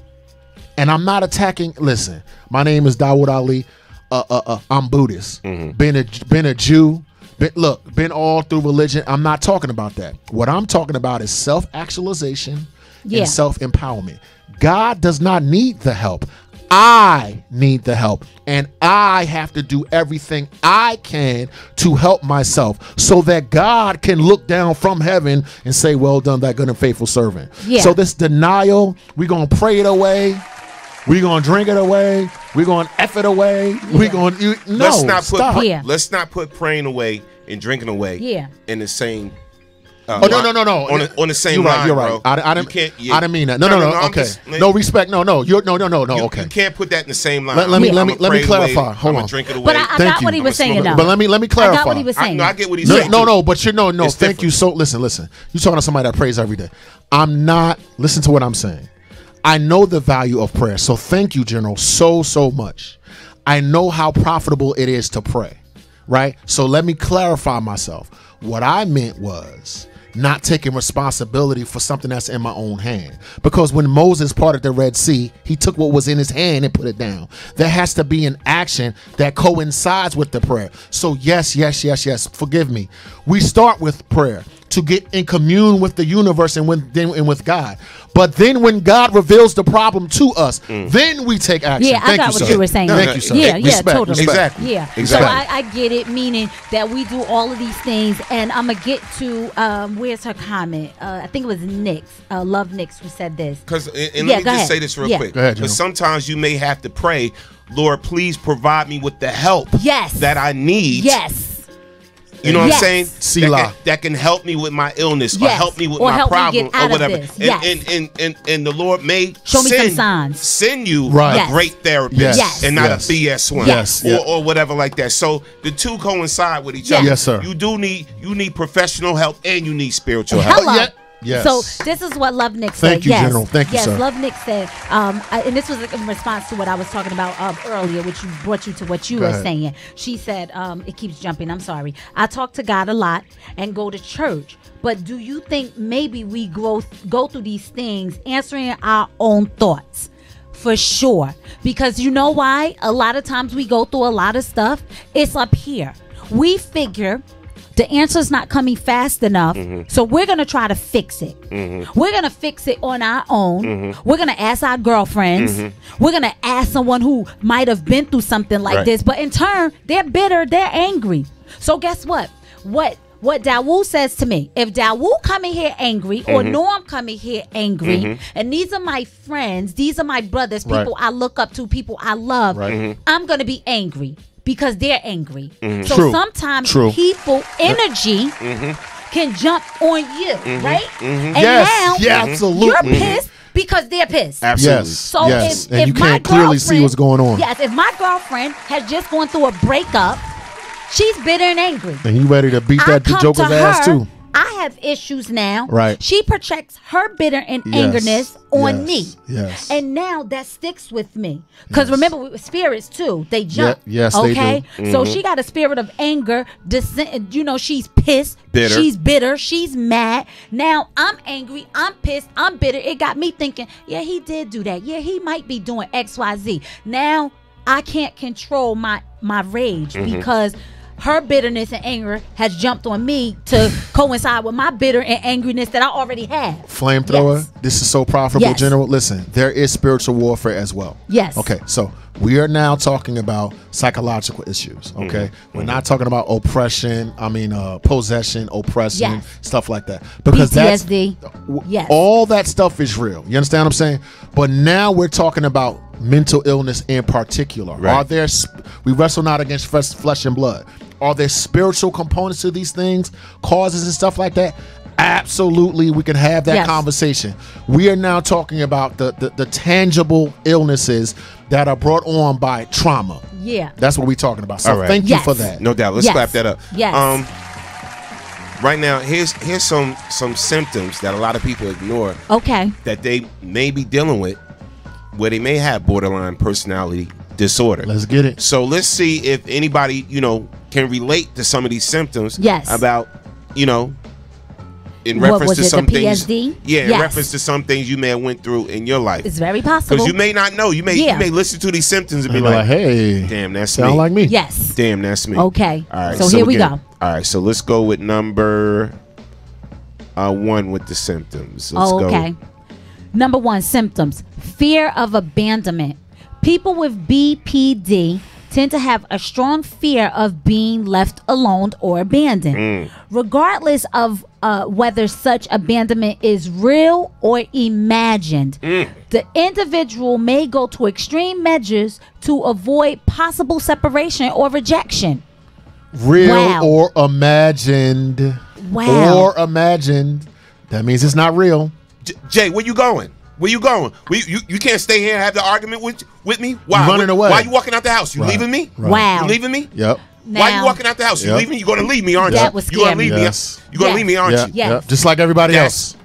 and I'm not attacking, listen, my name is Dawood Ali. I'm Buddhist. Been a Jew. Been all through religion. I'm not talking about that. What I'm talking about is self-actualization and self-empowerment. God does not need the help. I need the help, and I have to do everything I can to help myself so that God can look down from heaven and say, well done, thy good and faithful servant. So this denial, we're going to pray it away. We're going to drink it away. We're going to F it away. We're going to... No, let's not put praying away and drinking away in the same... No. On the same line, you're right. bro. I didn't mean that. No. Okay. No respect. No. Okay. You can't put that in the same line. Let me clarify. Hold on. Drink it away. But I got what he was saying, though. But let me clarify. I got what he was saying. I get what he's saying. No. But thank you. So listen. You're talking to somebody that prays every day. I'm not. Listen to what I'm saying. I know the value of prayer. So thank you, General, so much. I know how profitable it is to pray. Right. So let me clarify myself. What I meant was not taking responsibility for something that's in my own hand. Because when Moses parted the Red Sea, he took what was in his hand and put it down. There has to be an action that coincides with the prayer. So yes, forgive me. We start with prayer to get in commune with the universe and with God. But then when God reveals the problem to us, then we take action. Yeah, I got what you were saying. Thank you, sir. Yeah, totally. Exactly. Yeah. Exactly. So I get it, meaning that we do all of these things, and I'm going to get to, where's her comment? I think it was Nix, Love Nix, who said this. Let me just say this real quick. Because sometimes you may have to pray, Lord, please provide me with the help that I need. You know what I'm saying? That can help me with my illness or help me with my problem or whatever. And the Lord may show me some signs. Send you a great therapist and not a BS one or whatever like that. So the two coincide with each other. Yes, sir. You need professional help and you need spiritual help. Hello. Yes. So this is what Love Nick said. Thank you, General. Thank you, sir. Love Nick said, and this was in response to what I was talking about earlier, which brought you to what you were saying. She said, it keeps jumping. I'm sorry. I talk to God a lot and go to church. But do you think maybe we go through these things answering our own thoughts? For sure. Because you know why? A lot of times we go through a lot of stuff. It's up here. We figure the answer's not coming fast enough, so we're going to try to fix it. We're going to fix it on our own. We're going to ask our girlfriends. We're going to ask someone who might have been through something like this, but in turn, they're bitter, they're angry. So guess what? What Dawood says to me, if Dawood come in here angry or Norm come in here angry, and these are my friends, these are my brothers, people I look up to, people I love, I'm going to be angry. Because they're angry. So sometimes people energy can jump on you, right? And now absolutely. You're pissed because they're pissed. Absolutely. So and you can't clearly see what's going on. Yes, if my girlfriend has just gone through a breakup, she's bitter and angry. And you ready to beat that joker's ass too. I have issues now. Right. She projects her bitter and angerness on me. Yes. And now that sticks with me. Because remember, we were spirits too. They jump. Yes, okay? they do. So she got a spirit of anger. You know, she's pissed. Bitter. She's bitter. She's mad. Now I'm angry. I'm pissed. I'm bitter. It got me thinking, yeah, he did do that. Yeah, he might be doing XYZ. Now I can't control my rage because her bitterness and anger has jumped on me to coincide with my bitter and angriness that I already have. Flamethrower, this is so profitable, General. Listen, there is spiritual warfare as well. Yes. Okay, so we are now talking about psychological issues, okay? We're not talking about oppression, possession, oppression, stuff like that. Because PTSD. All that stuff is real. You understand what I'm saying? But now we're talking about mental illness in particular. Right. We wrestle not against flesh and blood. Are there spiritual components to these things, causes and stuff like that? Absolutely, we can have that conversation. We are now talking about the tangible illnesses that are brought on by trauma. Yeah. That's what we're talking about. So thank you for that. No doubt. Let's clap that up. Yes. Right now, here's some symptoms that a lot of people ignore. Okay. That they may be dealing with where they may have borderline personality disorder. Let's get it. So let's see if anybody, can relate to some of these symptoms. Yes. About, in reference to some things. PSD? Yeah, in Yes. reference to some things you may have went through in your life. It's very possible. Because you may not know. You may listen to these symptoms and be like, hey, damn, that's sound me. like me. Yes. Damn, that's me. Okay. All right. So here we again, go. All right. So let's go with number 1 with the symptoms. Let's Okay. Number 1, symptoms. Fear of abandonment. People with BPD tend to have a strong fear of being left alone or abandoned, regardless of whether such abandonment is real or imagined. The individual may go to extreme measures to avoid possible separation or rejection. Real Wow. or imagined. Wow. Or imagined. That means it's not real. Jay, where you going? Where you going? You can't stay here and have the argument with me? Why? You running away. Why are you walking out the house? You Right. leaving me? Right. Wow. You leaving me? Yep. Why are Now- you walking out the house? You Yep. leaving? You're going to leave me, aren't you? That would You're going scare to leave me. me. Yes. You're going to leave me, aren't Yeah. you? Yes. Yep. Just like everybody else.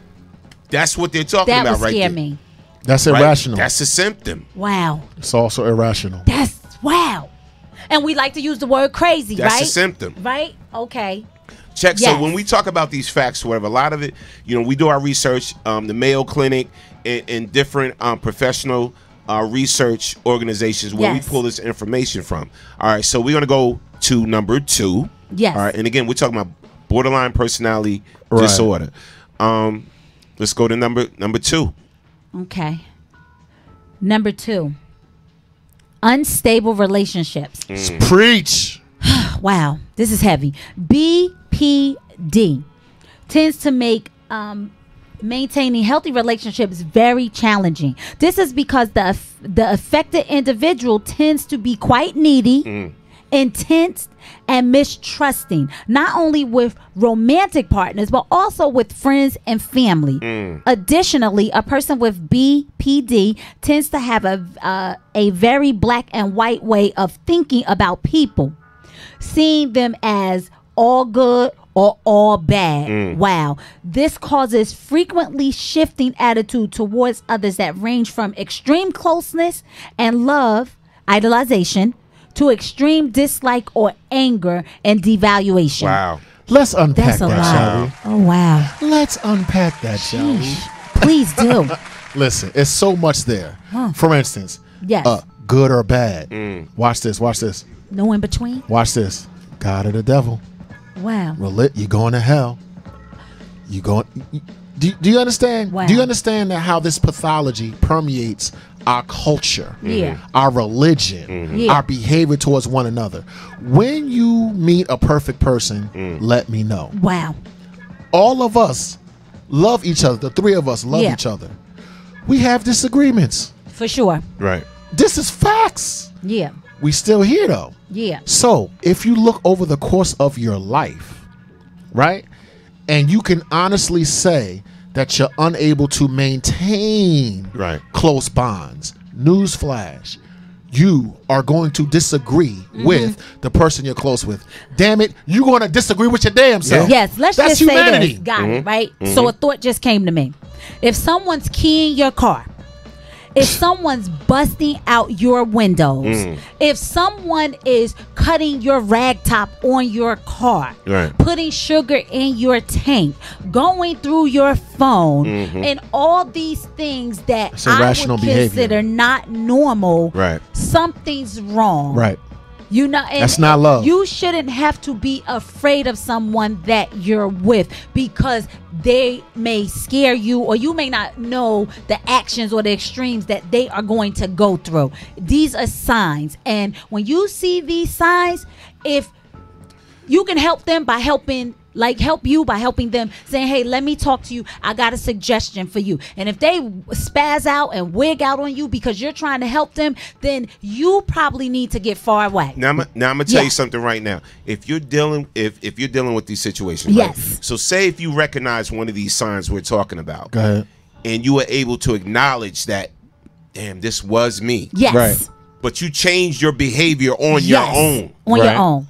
That's what they're talking That about would right scare there. me. That's Right? irrational. That's a symptom. Wow. It's also irrational. That's wow. And we like to use the word crazy, That's right? a symptom. Right? Okay. Check. Yes. So when we talk about these facts, whatever, a lot of it, we do our research. The Mayo Clinic and different professional research organizations where Yes. we pull this information from. All right. So we're gonna go to number 2. Yes. All right. And again, we're talking about borderline personality Right. disorder. Let's go to number 2. Okay. Number 2. Unstable relationships. Preach. Wow, this is heavy. BPD tends to make maintaining healthy relationships very challenging. This is because the affected individual tends to be quite needy, intense, and mistrusting, not only with romantic partners, but also with friends and family. Additionally, a person with BPD tends to have a very black and white way of thinking about people, seeing them as all good or all bad. Wow. This causes frequently shifting attitude towards others that range from extreme closeness and love, idolization, to extreme dislike or anger and devaluation. Wow. Let's unpack That's a that, lot. shall we? Oh, wow. Let's unpack that, shall we? Please do. Listen, it's so much there. For instance, Yes. good or bad. Watch this. Watch this. No in between. Watch this. God or the devil. Wow. You going to hell. You going. Do you understand? Wow. Do you understand that how this pathology permeates our culture, Yeah. our religion, Yeah. our behavior towards one another? When you meet a perfect person, let me know. Wow. All of us love each other. The 3 of us love Yeah. each other. We have disagreements. For sure. Right. This is facts. Yeah. We still here though. Yeah. So if you look over the course of your life, right, and you can honestly say that you're unable to maintain close bonds, newsflash, you are going to disagree with the person you're close with. Damn it, you're going to disagree with your damn self. Yes, let's That's just humanity. say this. Got it, right? So a thought just came to me. If someone's keying your car, if someone's busting out your windows, if someone is cutting your rag top on your car, putting sugar in your tank, going through your phone, and all these things that It's I irrational would behavior. consider not normal, Right. something's wrong. Right. You know, and That's not love. You shouldn't have to be afraid of someone that you're with because they may scare you, or you may not know the actions or the extremes that they are going to go through. These are signs, and when you see these signs, if you can help them by helping them, saying, hey, let me talk to you, I got a suggestion for you. And if they spaz out and wig out on you because you're trying to help them, then you probably need to get far away. Now I'm gonna tell you something right now. If you're dealing with these situations, Yes. right? So say if you recognize one of these signs we're talking about, Go ahead. and you were able to acknowledge that, damn, this was me. Yes. Right. But you changed your behavior on your own. On Right. your own.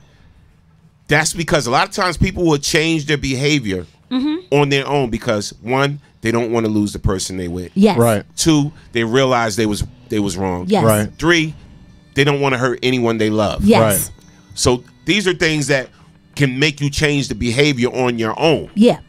That's because a lot of times people will change their behavior on their own because 1, they don't want to lose the person they with. Yes. Right. 2, they realize they was they was wrong. Yes. Right. 3, they don't want to hurt anyone they love. Yes. Right. So these are things that can make you change the behavior on your own. Yeah.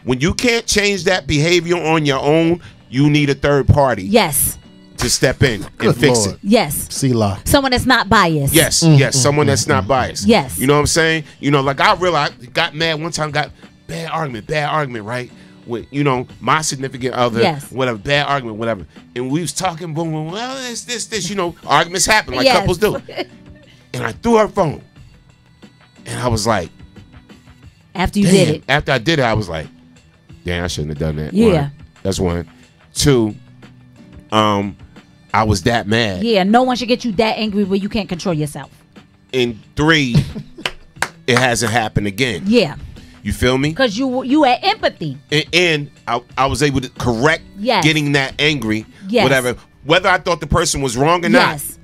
When you can't change that behavior on your own, you need a third party. Yes. To step in and fix it. Yes. Selah. Someone that's not biased. Yes, yes, someone that's not biased. Yes. You know what I'm saying? You know, like I realized, got mad one time, got bad argument, right? With, you know, my significant other, Yes. whatever, bad argument, whatever. And we was talking, boom, boom, well, this, you know, arguments happen like Yes. couples do. And I threw her phone. And I was like, After you damn. did it. After I did it, I was like, damn, I shouldn't have done that. Yeah. One. That's one. 2, I was that mad. Yeah, no one should get you that angry where you can't control yourself. And 3, it hasn't happened again. Yeah. You feel me? Because you had empathy. And I was able to correct Yes. getting that angry, Yes. whatever. Whether I thought the person was wrong or Yes. not,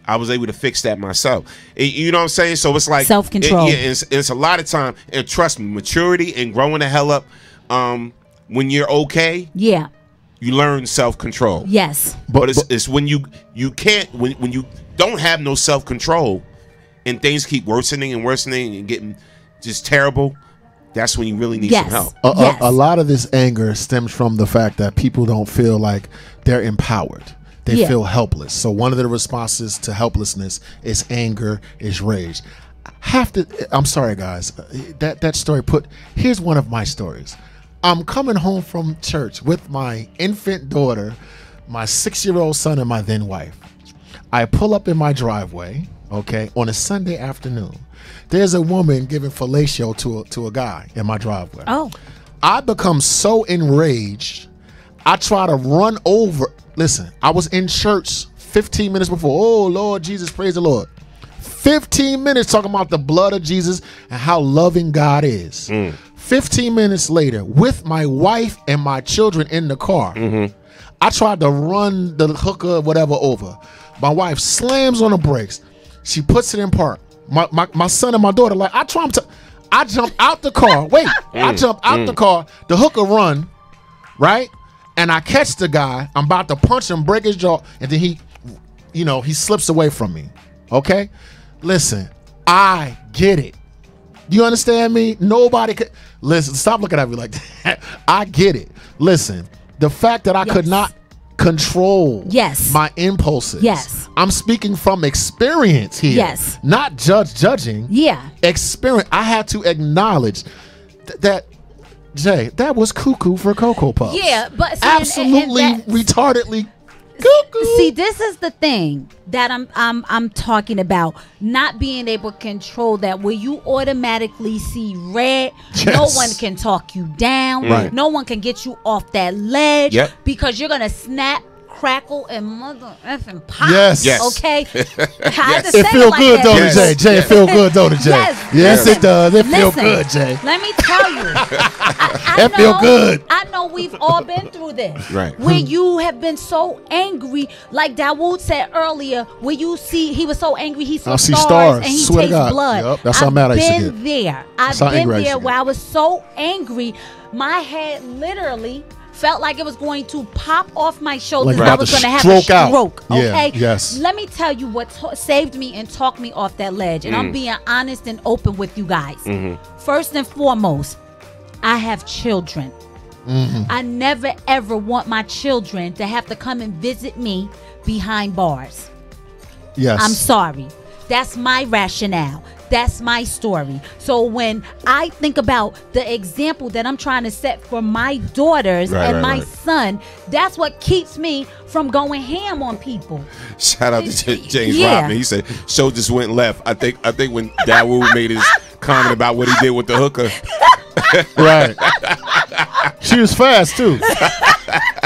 I was able to fix that myself. And you know what I'm saying? So it's like self-control. It's a lot of time. And trust me, maturity and growing the hell up. When you're okay, Yeah. you learn self-control. Yes. But it's when you can't when you don't have no self-control and things keep worsening and worsening and getting just terrible. That's when you really need some help. A lot of this anger stems from the fact that people don't feel like they're empowered. They feel helpless. So one of the responses to helplessness is anger, is rage. I'm sorry, guys. That story here's one of my stories. I'm coming home from church with my infant daughter, my 6-year-old son, and my then wife. I pull up in my driveway, okay, on a Sunday afternoon. There's a woman giving fellatio to a guy in my driveway. Oh. I become so enraged, I try to run over. Listen, I was in church 15 minutes before. Oh, Lord Jesus, praise the Lord. 15 minutes talking about the blood of Jesus and how loving God is. 15 minutes later, with my wife and my children in the car, I tried to run the hooker, whatever, over. My wife slams on the brakes. She puts it in park. My son and my daughter, like, I jump out the car. Wait, I jump out the car. The hooker run, right? And I catch the guy. I'm about to punch him, break his jaw, and then he slips away from me. Okay? Listen, I get it. You understand me? Nobody could listen. Stop looking at me like that. I get it. Listen, the fact that I could not control my impulses. Yes. I'm speaking from experience here. Yes. Not judging. Yeah. Experience. I had to acknowledge that, Jay, that was cuckoo for Cocoa Puffs. Yeah, but see, absolutely and retardedly cuckoo. See, this is the thing that I'm talking about. Not being able to control that, where you automatically see red. No one can talk you down. Right. No one can get you off that ledge. Yep. Because you're gonna snap, crackle, and mother effing pop. Yes. Okay. It feel good, don't it, Jay? Jay, it feel good, don't it, Jay? Yes, it does. It feel good, Jay. Let me tell you. It feel good. I know we've all been through this. Right. Where you have been so angry, like Dawood said earlier, where you see he was so angry he saw stars and he Swear to tastes God. blood. Yep, that's how mad I used to get. I've been there. I've been there where I was so angry, my head literally felt like it was going to pop off my shoulders. Like I was going to have a stroke. Okay. Yeah, yes. Let me tell you what saved me and talked me off that ledge. And I'm being honest and open with you guys. First and foremost, I have children. I never ever want my children to have to come and visit me behind bars. Yes. I'm sorry. That's my rationale. That's my story. So when I think about the example that I'm trying to set for my daughters and my son, that's what keeps me from going ham on people. Shout out to James Rodman. He said, show just went left. I think when Dawood made his comment about what he did with the hooker. Right. She was fast too.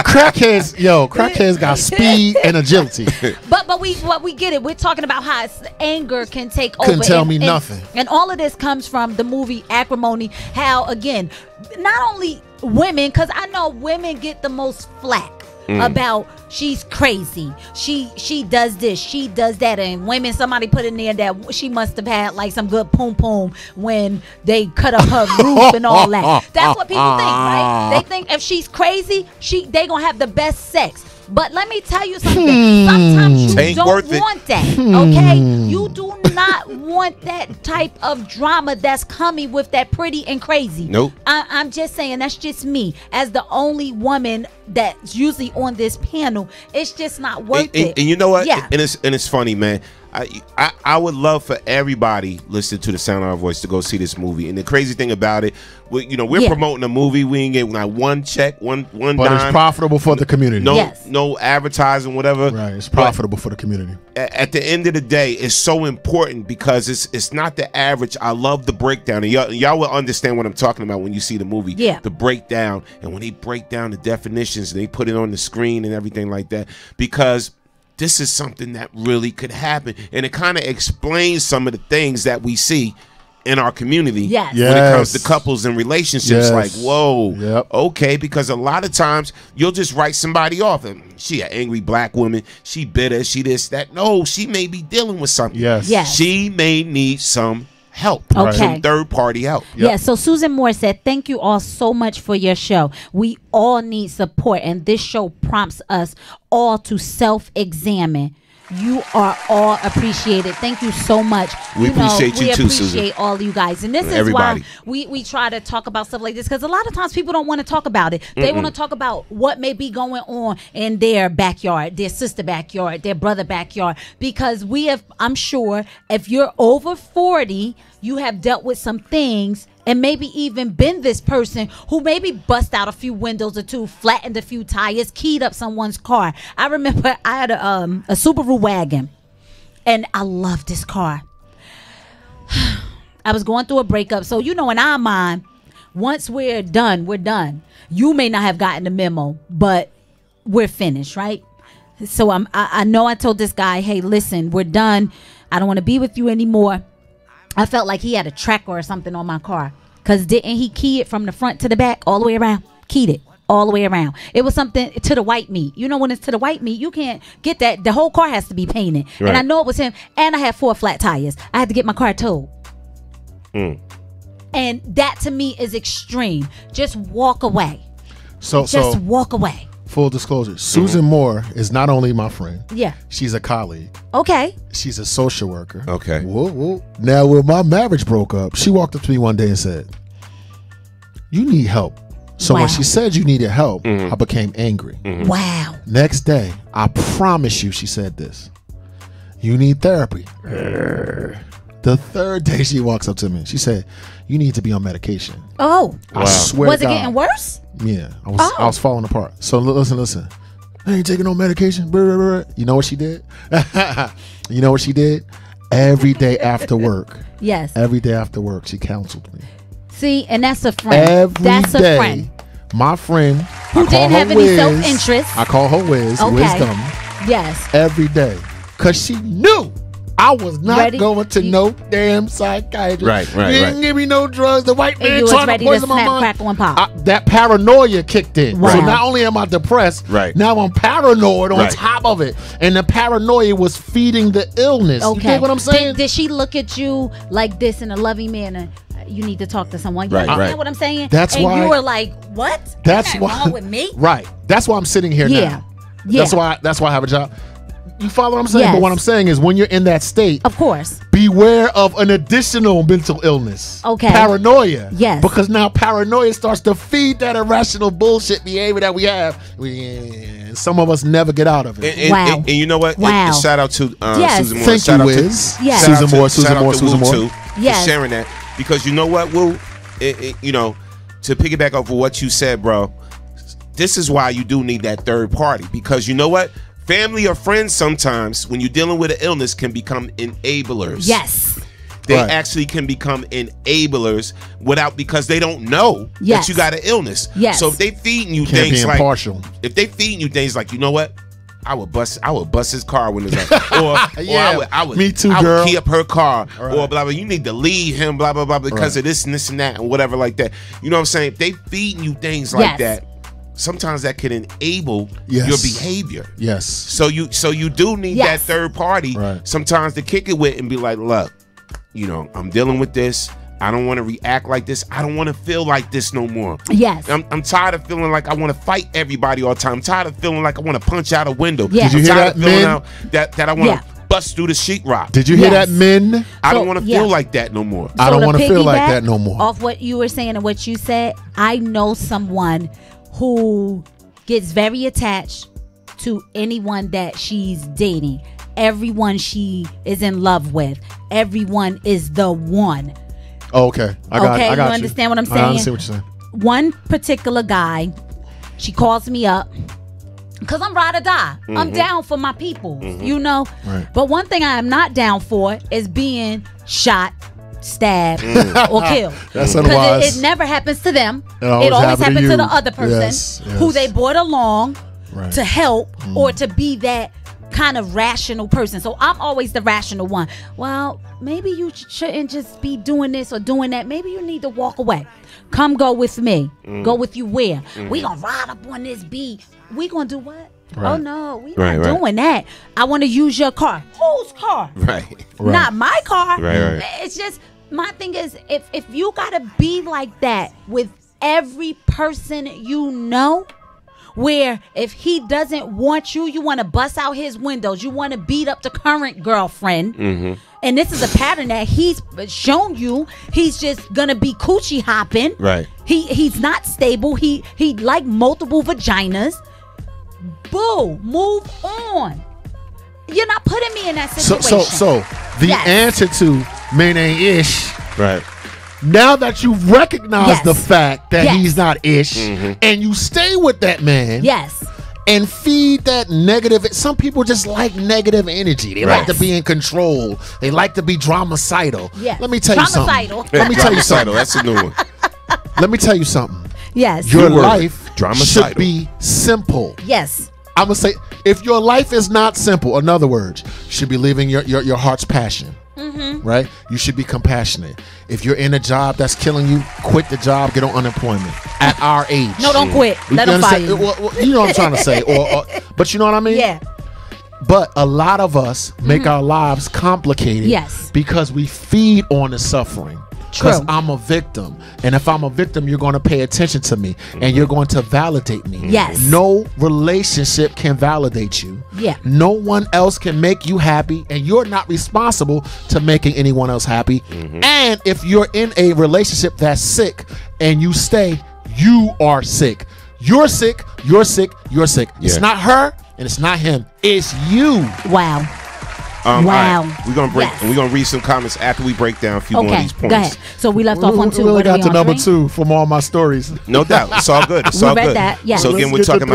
Crackheads got speed and agility. But we get it. We're talking about how anger can take over. Couldn't tell me nothing. And all of this comes from the movie Acrimony. How, again, not only women, because I know women get the most flack about she's crazy, she does this, she does that, and women, somebody put in there that she must have had like some good poom poom when they cut up her roof and all that. That's what people think, right? They think if she's crazy, they gonna have the best sex. But let me tell you something. Sometimes you Ain't don't worth it. want that. Okay? You do not want that type of drama that's coming with that pretty and crazy. Nope. I'm just saying, that's just me. As the only woman that's usually on this panel, it's just not worth it. And you know what? Yeah. And it's funny, man. I would love for everybody listening to the Sound of Our Voice to go see this movie. And the crazy thing about it, we're promoting a movie. We ain't getting like one check, one But dime. it's profitable for the community. No advertising, whatever. Right, it's profitable for the community. At the end of the day, it's so important because it's not the average. I love the breakdown, and y'all will understand what I'm talking about when you see the movie. Yeah. The breakdown, and when they break down the definitions, and they put it on the screen and everything like that, because this is something that really could happen, and it kind of explains some of the things that we see in our community when it comes to couples and relationships. Like, whoa, okay, because a lot of times you'll just write somebody off, and she an angry black woman, she bitter, she this, that. No, she may be dealing with something. Yes. She may need some help, Okay. some third-party help. Yeah, so Susan Moore said, thank you all so much for your show. We all need support, and this show prompts us all to self-examine. You are all appreciated. Thank you so much. We appreciate you too, Susan. We appreciate all of you guys. And this is why we try to talk about stuff like this, because a lot of times people don't want to talk about it. They want to talk about what may be going on in their backyard, their sister backyard, their brother backyard, because I'm sure if you're over 40, you have dealt with some things and maybe even been this person who maybe bust out a few windows or two, flattened a few tires, keyed up someone's car. I remember I had a Subaru wagon, and I loved this car. I was going through a breakup, so in our mind, once we're done, we're done. You may not have gotten the memo, but we're finished, right? So I know I told this guy, hey, listen, we're done. I don't want to be with you anymore. I felt like he had a tracker or something on my car, because didn't he key it from the front to the back all the way around? Keyed it all the way around. It was something to the white meat. When it's to the white meat, you can't get that. The whole car has to be painted. Right. And I know it was him. And I had 4 flat tires. I had to get my car towed. And that to me is extreme. Just walk away. So walk away. Full disclosure, Susan Moore is not only my friend. Yeah. She's a colleague. Okay. She's a social worker. Okay. Whoa. Now, when my marriage broke up, she walked up to me one day and said, you need help. So when she said you needed help, I became angry. Wow. Next day, I promise you, she said this. You need therapy. The third day she walks up to me, she said, you need to be on medication. Oh. I swear Was to it God. getting worse? Yeah. I was falling apart. So listen. I ain't taking no medication. You know what she did? Every day after work. Yes. Every day after work, she counseled me. See, and that's a friend. That's a friend. My friend, who didn't have any self-interest. I call her Wisdom. Yes. Every day. Because she knew I was not going to no damn psychiatrist. Right. You didn't give me no drugs. The white man you trying was ready to poison to my snap, mind. crackle, and pop. That paranoia kicked in. Wow. So not only am I depressed, now I'm paranoid on top of it. And the paranoia was feeding the illness. Okay. You get what I'm saying? Did she look at you like this in a loving manner? You need to talk to someone. You understand what I'm saying? That's and why you were like, what? That's why why wrong with me? Right. That's why I'm sitting here now. Yeah. That's why I have a job. You follow what I'm saying? Yes. But what I'm saying is when you're in that state, of course, beware of an additional mental illness. Okay. Paranoia. Yes. Because now paranoia starts to feed that irrational bullshit behavior that we have. And some of us never get out of it. And you know what? Wow. Shout out to Susan Moore. Thank you, Wiz. Yes. Susan Moore too, yes. for sharing that. Because you know what, Woo? To piggyback off of what you said, bro, this is why you do need that third party. Because you know what? Family or friends sometimes, when you're dealing with an illness, can become enablers. Yes. They actually can become enablers because they don't know that you got an illness. Yes. So if they feeding you Can't things be like, impartial. if they feeding you things like, you know what? I would bust his car windows up. Or I would me too, I girl. would key up her car. Right. Or blah blah. You need to leave him, blah blah blah, because of this and this and that and whatever like that. You know what I'm saying? If they feeding you things like that, sometimes that can enable your behavior. Yes. So you do need that third party sometimes to kick it with and be like, look, I'm dealing with this. I don't want to react like this. I don't want to feel like this no more. Yes. I'm tired of feeling like I want to fight everybody all the time. I'm tired of feeling like I want to punch out a window. Yes. Did you hear that, men? That I want to bust through the sheetrock. Did you hear that, men? I don't want to feel like that no more. I don't want to feel like that no more. Off what you were saying and what you said, I know someone who gets very attached to anyone that she's dating. Everyone she is in love with. Everyone is the one. Oh, okay. I got you. You Understand what I'm saying? I understand what you're saying. One particular guy, she calls me up because I'm ride or die. I'm down for my people, you know? Right. But one thing I am not down for is being shot, stabbed, or killed. That's unwise. Because it never happens to them. It always happens to the other person who they brought along to help or to be that kind of rational person. So I'm always the rational one. Well, maybe you shouldn't just be doing this or doing that. Maybe you need to walk away. Come go with me. Go with you where? We gonna ride up on this beat. We gonna do what? Right. Oh no, we not doing that. I want to use your car. Whose car? Right. Not my car. Right. It's just, my thing is, if you gotta be like that with every person you know, where if he doesn't want you, you want to bust out his windows, you want to beat up the current girlfriend, and this is a pattern that he's shown you. He's just gonna be coochie hopping. Right. He's not stable. He like multiple vaginas. Boo, move on. You're not putting me in that situation. So the answer to men ain't ish. Right. Now that you recognize the fact that he's not ish, and you stay with that man, and feed that negative. Some people just like negative energy. They like to be in control. They like to be dramacidal. Let me tell you something. Let me tell you something. That's a new one. Let me tell you something. Yes. Your life should be simple. Yes. I'm gonna say, if your life is not simple, in other words, you should be living your heart's passion. Right? You should be compassionate. If you're in a job that's killing you, quit the job, get on unemployment at our age. No, don't quit. Let them fire you. You know what I'm trying to say. But you know what I mean? Yeah. But a lot of us make our lives complicated because we feed on the suffering. Because I'm a victim. And if I'm a victim, you're going to pay attention to me and you're going to validate me. Yes. No relationship can validate you. Yeah. No one else can make you happy, and you're not responsible to making anyone else happy. And if you're in a relationship that's sick and you stay, you are sick. You're sick, you're sick, you're sick. It's not her and it's not him. It's you. Wow. Wow. All right. We're gonna read some comments after we break down a few more of these points. Go ahead. So we left off on 2. We really got to number 2 from all my stories. No doubt. It's all good. It's all good. That. Yeah. So again, we're talking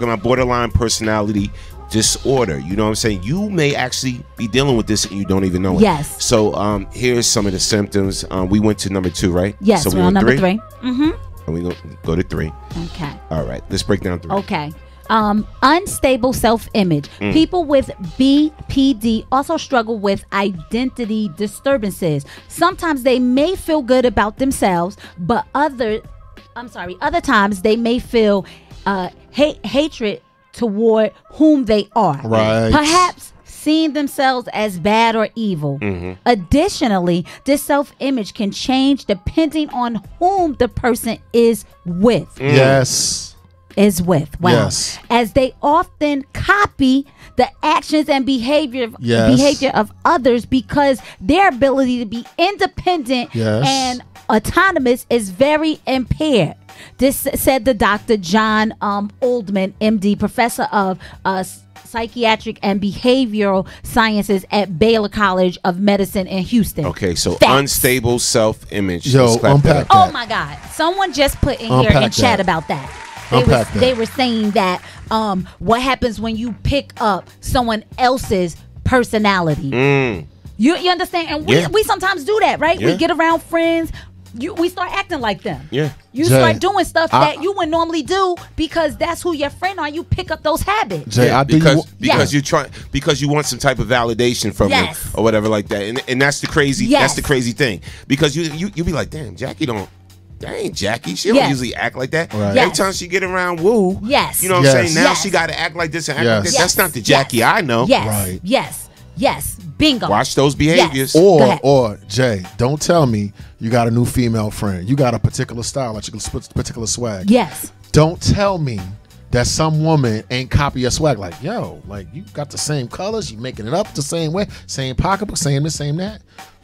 about borderline personality disorder. You know what I'm saying? You may actually be dealing with this and you don't even know it. Yes. So here's some of the symptoms. We went to number 2, right? Yes, so we're on number 3. And we go to 3. Okay. All right. Let's break down 3. Okay. Unstable self-image. People with BPD also struggle with identity disturbances. Sometimes they may feel good about themselves, but other times they may feel hatred toward whom they are. Right. Perhaps seeing themselves as bad or evil. Additionally, this self-image can change depending on whom the person is with. Is with. Wow. Yes. As they often copy the actions and behavior of others because their ability to be independent and autonomous is very impaired. This said the Dr. John Oldman, MD, professor of psychiatric and behavioral sciences at Baylor College of Medicine in Houston. Okay, so unstable self-image. Yo, unpack that. Oh my God. Someone just put in here in chat about that. They were saying that what happens when you pick up someone else's personality. You understand? And we sometimes do that, right? We get around friends. We start acting like them. You start doing stuff that you would normally do because that's who your friend are. You pick up those habits. Because you want some type of validation from them or whatever like that. And that's the crazy thing. Because you be like, damn, Jackie that ain't Jackie. She don't usually act like that. Right. Every time she get around you know what I'm saying? Now she got to act like this and act like that. That's not the Jackie I know. Yes. Yes, bingo. Watch those behaviors. Yes. Or Jay, don't tell me you got a new female friend. You got a particular style, a particular swag. Yes. Don't tell me that some woman ain't copy your swag. Like, yo, like you got the same colors, you making it up the same way, same pocketbook, same this, same that.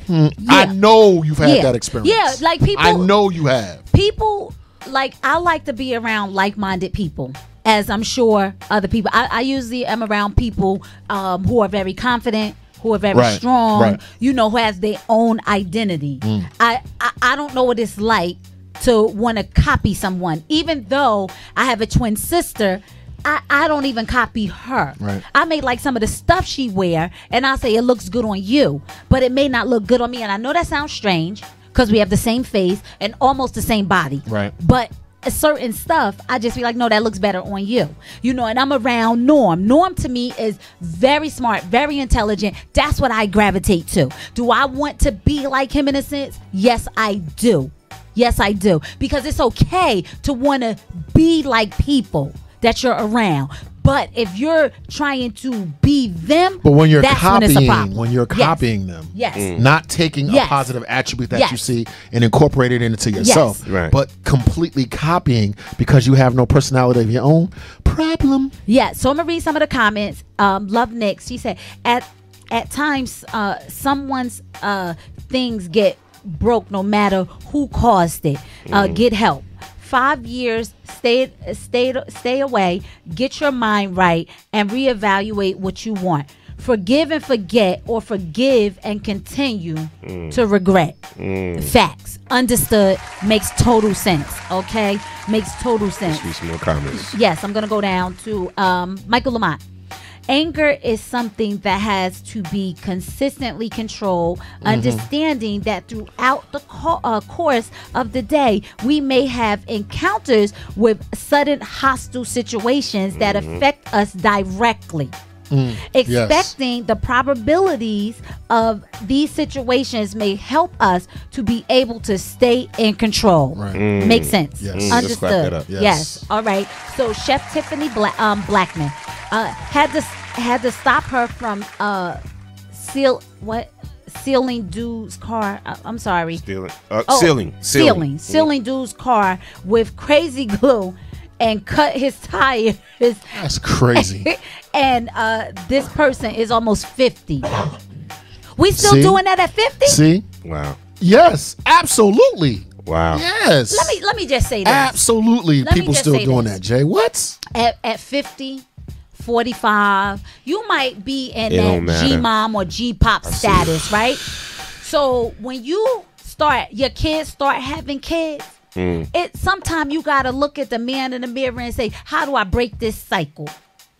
Yeah. I know you've had that experience. Yeah, like people. I know you have. People, like, I like to be around like-minded people, as I'm sure other people. I usually am around people who are very confident, who are very strong, you know, who has their own identity. I don't know what it's like to want to copy someone. Even though I have a twin sister, I don't even copy her. I may like some of the stuff she wear, and I say it looks good on you, but it may not look good on me. And I know that sounds strange because we have the same face and almost the same body. But certain stuff, I just be like, no, that looks better on you. You know, and I'm around Norm. Norm to me is very smart, very intelligent. That's what I gravitate to. Do I want to be like him in a sense? Yes, I do. Yes, I do. Because it's okay to want to be like people that you're around. But if you're trying to be them, but when you're that's copying, when it's a problem. when you're copying them, not taking a positive attribute that you see and incorporate it into yourself, but completely copying because you have no personality of your own, problem. Yeah, so I'm gonna read some of the comments. Love Nick, she said, at times someone's things get broke no matter who caused it. Get help. 5 years, stay away, get your mind right, and reevaluate what you want. Forgive and forget, or forgive and continue to regret. Facts. Understood. Makes total sense. Okay? Makes total sense. Let's read some more comments. Yes, I'm going to go down to Michael Lamont. Anger is something that has to be consistently controlled, understanding that throughout the course of the day, we may have encounters with sudden hostile situations that affect us directly. Expecting the probabilities of these situations may help us to be able to stay in control. Makes sense. Understood. Yes. All right. So Chef Tiffany Blackman had to stop her from sealing dude's car. I'm sorry. Sealing dude's car with crazy glue and cut his tires. That's crazy. And this person is almost 50. We still doing that at 50? See? Wow. Yes, absolutely. Wow. Yes. Let me just say this. Absolutely. People still doing that, Jay. What? At 50, 45, you might be in that G-mom or G-pop status, right? So when your kids start having kids, sometimes you gotta look at the man in the mirror and say, how do I break this cycle?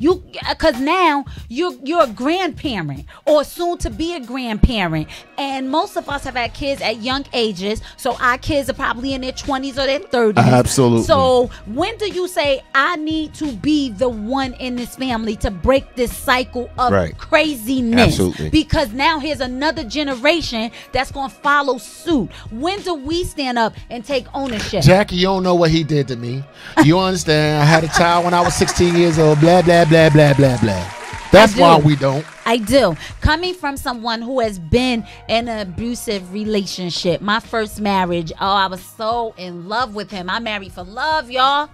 Because now you're a grandparent or soon to be a grandparent, and most of us have had kids at young ages, so our kids are probably in their 20s or their 30s. Absolutely. So when do you say, I need to be the one in this family to break this cycle of craziness? Absolutely. Because now here's another generation that's going to follow suit. When do we stand up and take ownership? Jackie, you don't know what he did to me. You understand? I had a child when I was 16 years old, blah, blah, blah, blah, blah, blah. That's why we don't. I do. Coming from someone who has been in an abusive relationship, my first marriage, I was so in love with him. I married for love, y'all.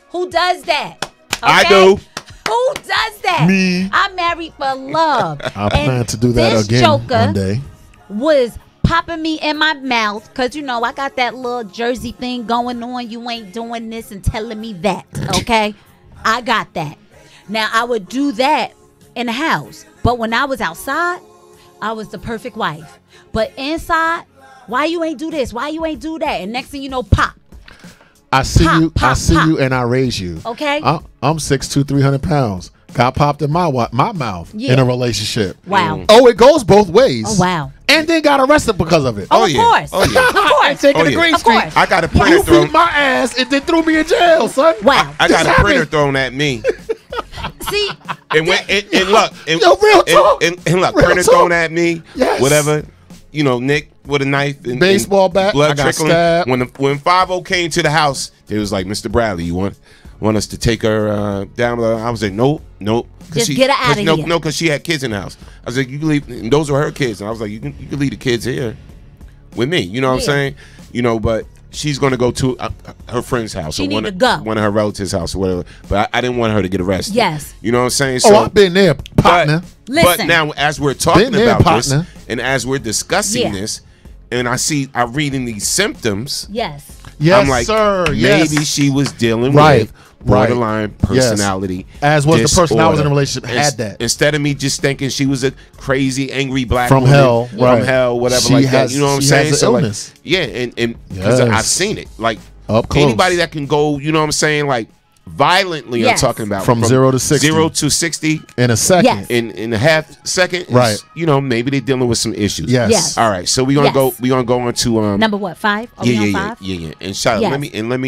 Who does that? Okay? I do. Who does that? Me. I married for love. I plan to do that again one day. Was popping me in my mouth because, I got that little Jersey thing going on. You ain't doing this and telling me that, okay? I got that. Now, I would do that in the house, but when I was outside, I was the perfect wife. But inside, why you ain't do this? Why you ain't do that? And next thing you know, pop. I see you, and I raise you. Okay. I'm 6'2", 300 pounds. Got popped in my mouth in a relationship. Wow. Oh, it goes both ways. Oh, wow. And then got arrested because of it. Of course. Oh, yeah. Of course. Taking the Green Street. I got a printer thrown. You beat my ass and then threw me in jail, son. Wow. I got a printer thrown at me. See, and look, real talk. And look, printer thrown at me. Yes. Whatever. Nick with a knife and baseball bat. Blood trickling. When 5-0 came to the house, they was like, Mr. Bradley, you want us to take her down? I was like, nope. Just get her out of here. No, because she had kids in the house. I was like, you can leave, and those were her kids. And I was like, you can leave the kids here with me. You know what I'm saying? You know, but she's going to go to her friend's house. She or need to go. One of her relatives' house or whatever. But I didn't want her to get arrested. Yes. You know what I'm saying? So, I've been there, partner. But now, as we're talking about this, and as we're discussing this, and I'm reading these symptoms. Yes. Yes, I'm like, sir. Maybe she was dealing with borderline personality. As was the person I was in a relationship had that. Instead of me just thinking she was a crazy, angry black from woman hell, from hell, whatever like that. You know what I'm saying? So illness. Like, yeah, and because I've seen it, like up close. Anybody that can go, you know what I'm saying, like violently. I'm talking about from 0 to 60, 0 to 60 in a second, in a half second. Right. You know, maybe they're dealing with some issues. Yes. All right. So we're gonna go. We're gonna go on to number what? 5? Are we on 5? Yeah. And shout out. Let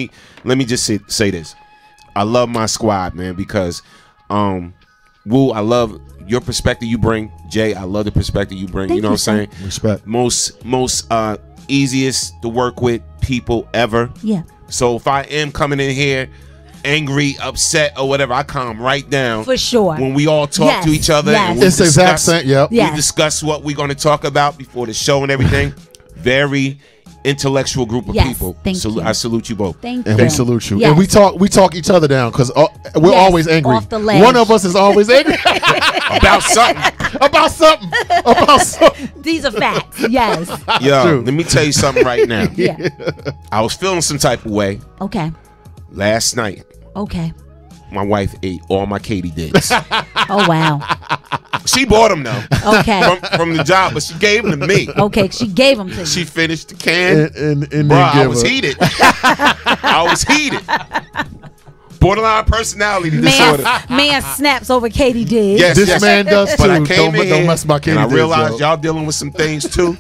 me just say this. I love my squad, man, because Woo, I love your perspective you bring. Jay, I love the perspective you bring. Thank you know what I'm saying? Respect. Most easiest to work with people ever. Yeah. So if I am coming in here angry, upset, or whatever, I calm right down. For sure. When we all talk to each other. Yes. And we it's the exact same. Yep. We discuss what we're going to talk about before the show and everything. Very intellectual group of people. I salute you both. Thank you. And we salute you. Yes. And we talk each other down because we're always angry. Off the ledge. One of us is always angry about something. About something. These are facts. Yes. Yo, let me tell you something right now. Yeah. I was feeling some type of way. Okay. Last night. Okay. My wife ate all my Katydids. Oh wow. She bought them though. Okay. From the job, but she gave them to me. Okay, she gave them to you. She finished the can. And bro, I was heated. I was heated. Borderline personality disorder. Man snaps over Katydid. Yes, this man does too. But I came in don't mess my and I Katydids, realized y'all dealing with some things too,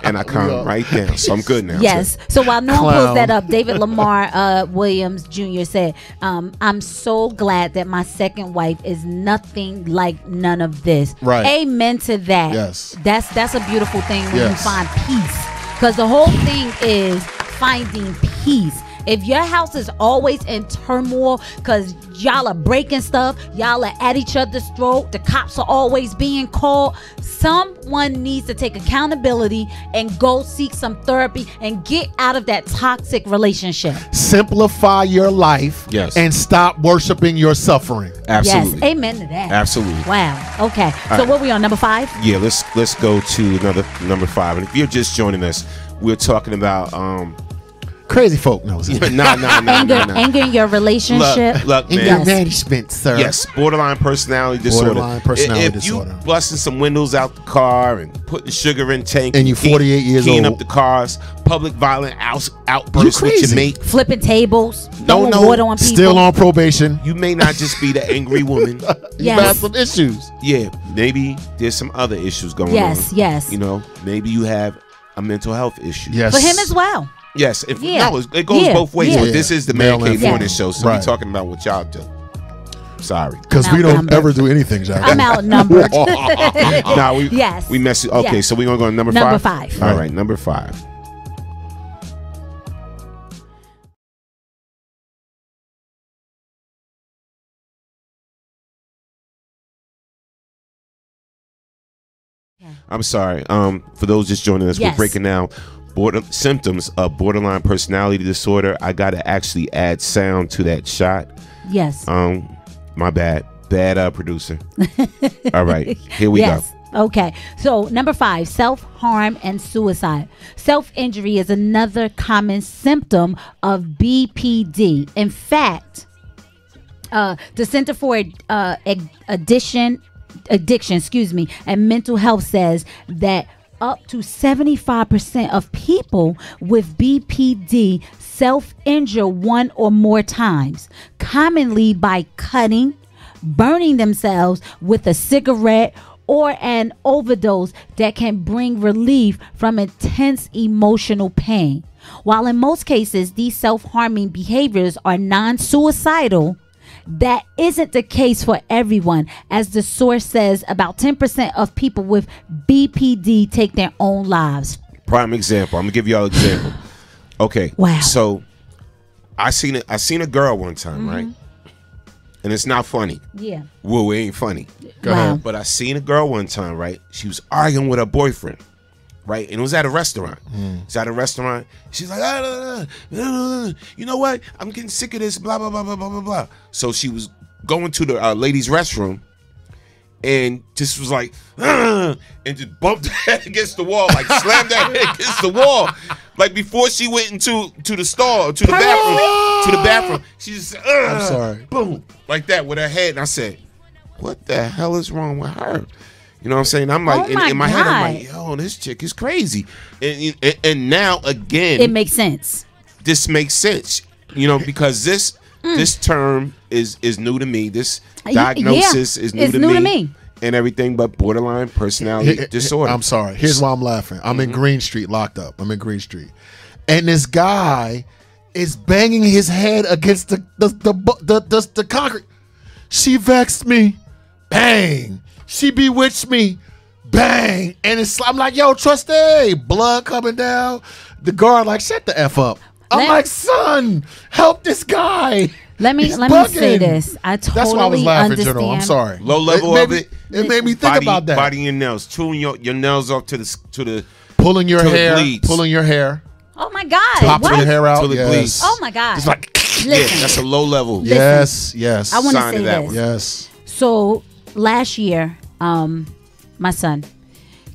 and I calmed right down. So I'm good now. Yes. So while Norm pulls that up, David Lamar Williams Jr. said, "I'm so glad that my second wife is nothing like none of this." Right. Amen to that. Yes. That's a beautiful thing when you find peace, because the whole thing is finding peace. If your house is always in turmoil because y'all are breaking stuff, y'all are at each other's throat, the cops are always being called, someone needs to take accountability and go seek some therapy and get out of that toxic relationship. Simplify your life and stop worshiping your suffering. Absolutely. Yes, amen to that. Absolutely. Wow. Okay. All So right. what we on, number 5? Yeah, let's go to another number 5. And if you're just joining us, we're talking about crazy folk knows it. Anger in your relationship. Look, man. In your management, sir. Yes, borderline personality disorder. Borderline personality disorder. If you busting some windows out the car and putting sugar in tank and you 48 years keying old, up the cars, public violent outbursts with your mate, flipping tables, no, throwing water on people, still on probation. You may not just be the angry woman. You have some issues. Yeah, maybe there's some other issues going on. Yes. You know, maybe you have a mental health issue. Yes. For him as well. Yes, it goes both ways. But this is the Man Cave Morning Show, so we're talking about what y'all do. Sorry, because we don't ever do anything, Jack. I'm outnumbered. Nah, we mess it. Okay, so we're gonna go to number 5. Number 5. All right, number 5. I'm sorry. For those just joining us, we're breaking down symptoms of borderline personality disorder. I got to actually add sound to that shot. Yes. My bad producer. All right, here we go. Okay, so number 5, self-harm and suicide. Self-injury is another common symptom of BPD. In fact, the Center for Addiction, and Mental Health says that up to 75% of people with BPD self-injure one or more times, commonly by cutting, burning themselves with a cigarette, or an overdose that can bring relief from intense emotional pain. While in most cases these self-harming behaviors are non-suicidal, that isn't the case for everyone. As the source says, about 10% of people with BPD take their own lives. Prime example. I'm gonna give y'all an example. Okay. Wow. So I seen a girl one time, right? and it's not funny. Yeah. Well, it ain't funny. Go ahead. But I seen a girl one time, right? She was arguing with her boyfriend, right? And it was at a restaurant. It's at a restaurant. She's like, you know what? I'm getting sick of this, blah, blah, blah, blah, blah, blah, blah. So she was going to the ladies' restroom and just was like, and just bumped her head against the wall, like slammed that head against the wall. Like before she went into the stall, to the bathroom, she just I'm sorry. Boom, like that with her head. And I said, what the hell is wrong with her? You know what I'm saying? I'm like, in my head, I'm like, yo, this chick is crazy. And now again, it makes sense. This makes sense, you know, because this term is new to me. This diagnosis is new to me. And everything, but borderline personality disorder. I'm sorry. Here's why I'm laughing. I'm in Green Street, locked up. I'm in Green Street, and this guy is banging his head against the concrete. She vexed me, bang. She bewitched me, bang. And I'm like, yo, trustee, blood coming down. The guard like, shut the F up. I'm like, son, help this guy. Let me say this. I totally That's why I was laughing, understand. General. I'm sorry. Low level of it. It made me think about that. Biting your nails, chewing your nails off to the pulling your hair, bleeds. pulling your hair. Oh my God! Popping your hair out till it bleeds. Oh my God! It's like, yeah, that's a low level. Yes. I want to say that this. one. Yes. So last year, my son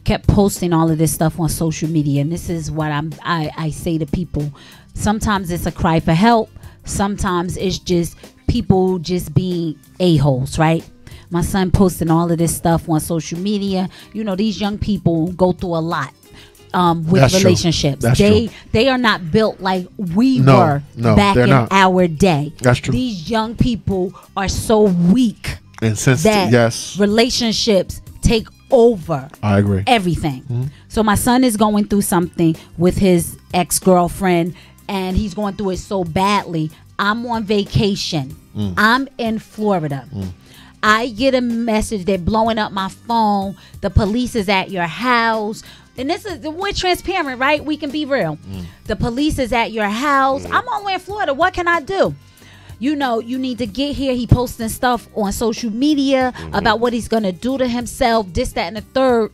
kept posting all of this stuff on social media, and this is what I say to people. Sometimes it's a cry for help. Sometimes it's just people just being a-holes, right? My son posting all of this stuff on social media. You know, these young people go through a lot with That's relationships. True. They are not built like we were back in our day. That's true. These young people are so weak and sensitive. that Yes. relationships take over. I agree. Everything. Mm-hmm. So my son is going through something with his ex-girlfriend, and he's going through it so badly. I'm on vacation. I'm in Florida. I get a message. They're blowing up my phone. The police is at your house. And we're transparent, right? We can be real. The police is at your house. I'm all the way in Florida. What can I do? You know, you need to get here. He posting stuff on social media about what he's going to do to himself, this, that, and the third.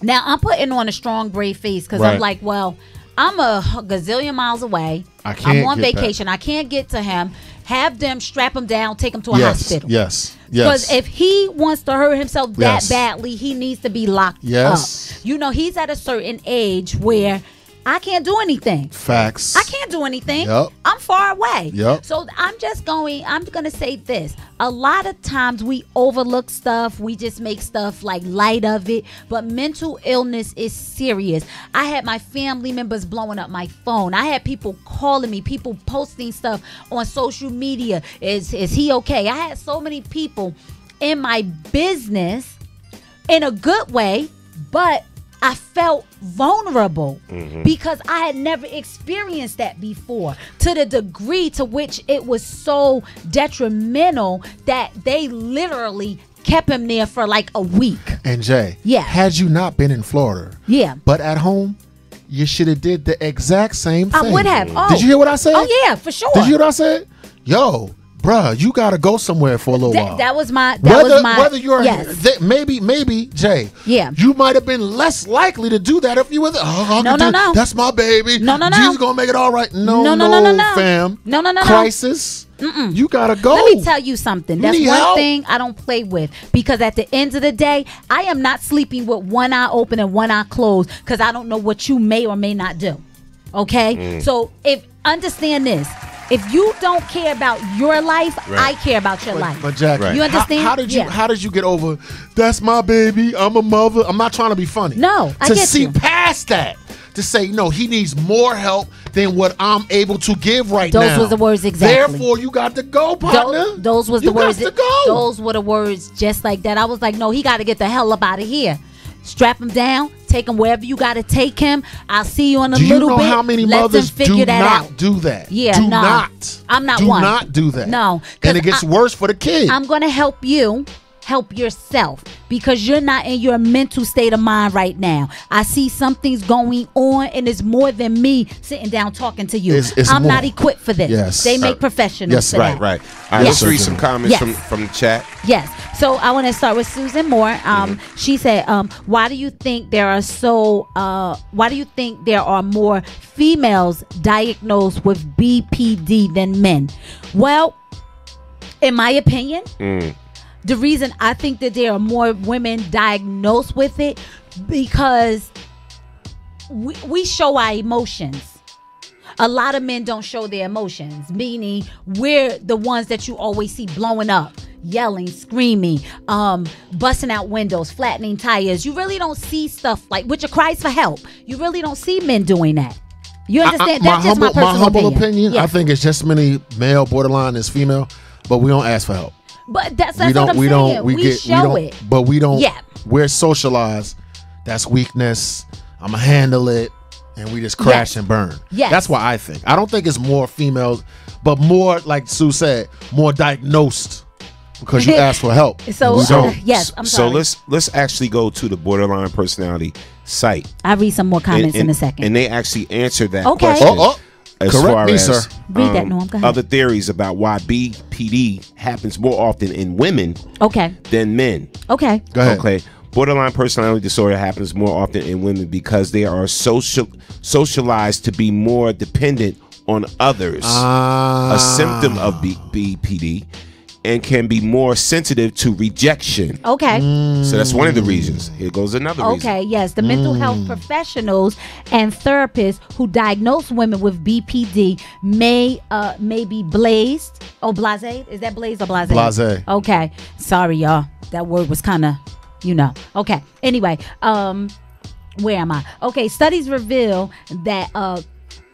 Now, I'm putting on a strong, brave face because I'm like, well, I'm a gazillion miles away. I'm on vacation. I can't get to him. Have them strap him down, take him to a hospital. Yes. Because if he wants to hurt himself that badly, he needs to be locked up. You know, he's at a certain age where I can't do anything. Facts. I can't do anything. Yep. I'm far away. Yep. So I'm going to say this. A lot of times we overlook stuff. We just make stuff like light of it. But mental illness is serious. I had my family members blowing up my phone. I had people calling me, people posting stuff on social media. Is he okay? I had so many people in my business in a good way, but I felt vulnerable because I had never experienced that before, to the degree to which it was so detrimental that they literally kept him there for like a week. And Jay, had you not been in Florida, but at home, you should have did the exact same thing. I would have. Oh. Did you hear what I said? Oh yeah, for sure. Did you hear what I said? Yo, bruh, you gotta go somewhere for a little while. That was my. Whether you're maybe Jay. Yeah. You might have been less likely to do that if you were. No. That's my baby. No. Jesus gonna make it all right. No, fam. No. Crisis. You gotta go. Let me tell you something. That's one thing I don't play with, because at the end of the day, I am not sleeping with one eye open and one eye closed because I don't know what you may or may not do. Okay, so understand this. If you don't care about your life, I care about your life. But Jackie, you understand? How did you get over? That's my baby. I'm a mother. I'm not trying to be funny. No, I to get see you. past that. To say no, he needs more help than what I'm able to give right now. Those were the words exactly. Therefore, you got to go, partner. Those was the words. You got to go. Those were the words, just like that. I was like, no, he got to get the hell up out of here. Strap him down. Take him wherever you got to take him. I'll see you in a little bit. Do you know how many mothers do not do that? Yeah, do not. I'm not do one. Do not do that. No, and it gets worse for the kid. I'm going to help you help yourself because you're not in your mental state of mind right now. I see something's going on and it's more than me sitting down talking to you. I'm not equipped for this. Yes. They make professionals for that. Right. All right, let's read some comments from the chat. Yes. So I want to start with Susan Moore. She said, why do you think there are more females diagnosed with BPD than men? Well, in my opinion, the reason I think that there are more women diagnosed with it because we show our emotions. A lot of men don't show their emotions, meaning we're the ones that you always see blowing up, yelling, screaming, busting out windows, flattening tires. You really don't see stuff like with your cries for help. You really don't see men doing that. You understand? That's just my personal humble opinion. Yeah. I think it's just as many male borderline as female, but we don't ask for help. But that's what I'm saying. We show it. But we don't. Yeah. We're socialized. That's weakness. I'm going to handle it. And we just crash and burn. Yes. That's why I think. I don't think it's more females, but more, like Sue said, more diagnosed because you ask for help. So, yes, I'm sorry. So let's actually go to the Borderline Personality site. I'll read some more comments in a second. And they actually answered that question. As correct far me, as sir. Read that, Norm. Go ahead. Other theories about why BPD happens more often in women than men. Okay. Go ahead. Okay. Borderline personality disorder happens more often in women because they are socialized to be more dependent on others. A symptom of BPD and can be more sensitive to rejection. Okay. So that's one of the reasons. Here goes another reason. Okay, yes. The mental health professionals and therapists who diagnose women with BPD may be blazed. Oh, blasé? Is that blazed or blasé? Blasé. Okay. Sorry, y'all. That word was kind of, Okay. Anyway, where am I? Okay. Studies reveal that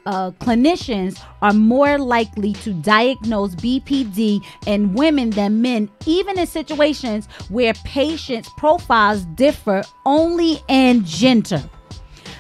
clinicians are more likely to diagnose BPD in women than men, even in situations where patients' profiles differ only in gender.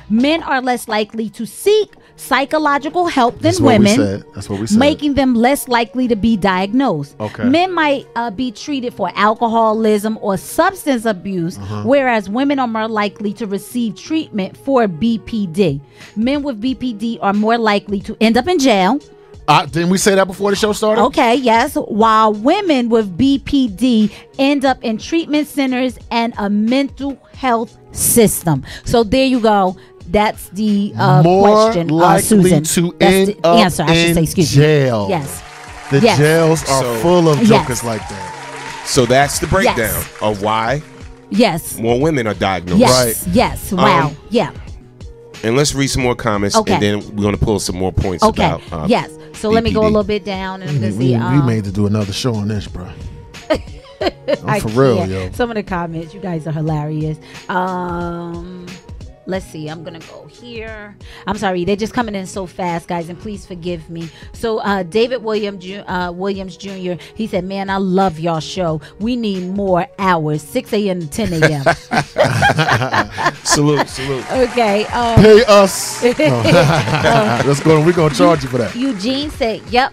Men are less likely to seek psychological help than women. That's what we said. Making them less likely to be diagnosed. Okay. Men might be treated for alcoholism or substance abuse, whereas women are more likely to receive treatment for BPD. Men with BPD are more likely to end up in jail. Didn't we say that before the show started? Okay, yes. While women with BPD end up in treatment centers and a mental health system. So there you go. That's the question, Susan. To That's end the answer, I should say. Excuse jail. me. Yes. The jails are full of jokers like that. So that's the breakdown of why more women are diagnosed. Yes. Right. Yes. Wow. Yeah. And let's read some more comments, and then we're going to pull some more points about yes. So let me go a little bit down, and I'm going to see. We made to do another show on this, bro. For real, yo. Some of the comments, you guys are hilarious. Let's see. I'm going to go here. I'm sorry. They're just coming in so fast, guys, and please forgive me. So David Williams Jr., he said, man, I love y'all show. We need more hours, 6 a.m. to 10 a.m. Salute. Okay. Pay us. Let's go. We're going to charge you for that. Eugene said, yep,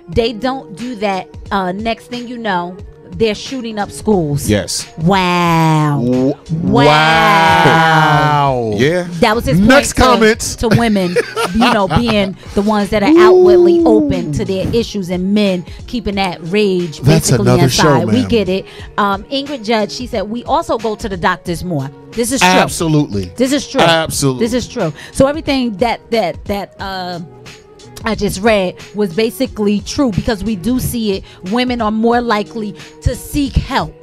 they don't do that. Next thing you know, they're shooting up schools. Yes. Wow. Yeah. That was his next point to women, being the ones that are outwardly open to their issues, and men keeping that rage basically inside. We get it. Ingrid Judge, she said, we also go to the doctors more. This is true. Absolutely. This is true. Absolutely. This is true. So everything that I just read was basically true, because we do see it. Women are more likely to seek help.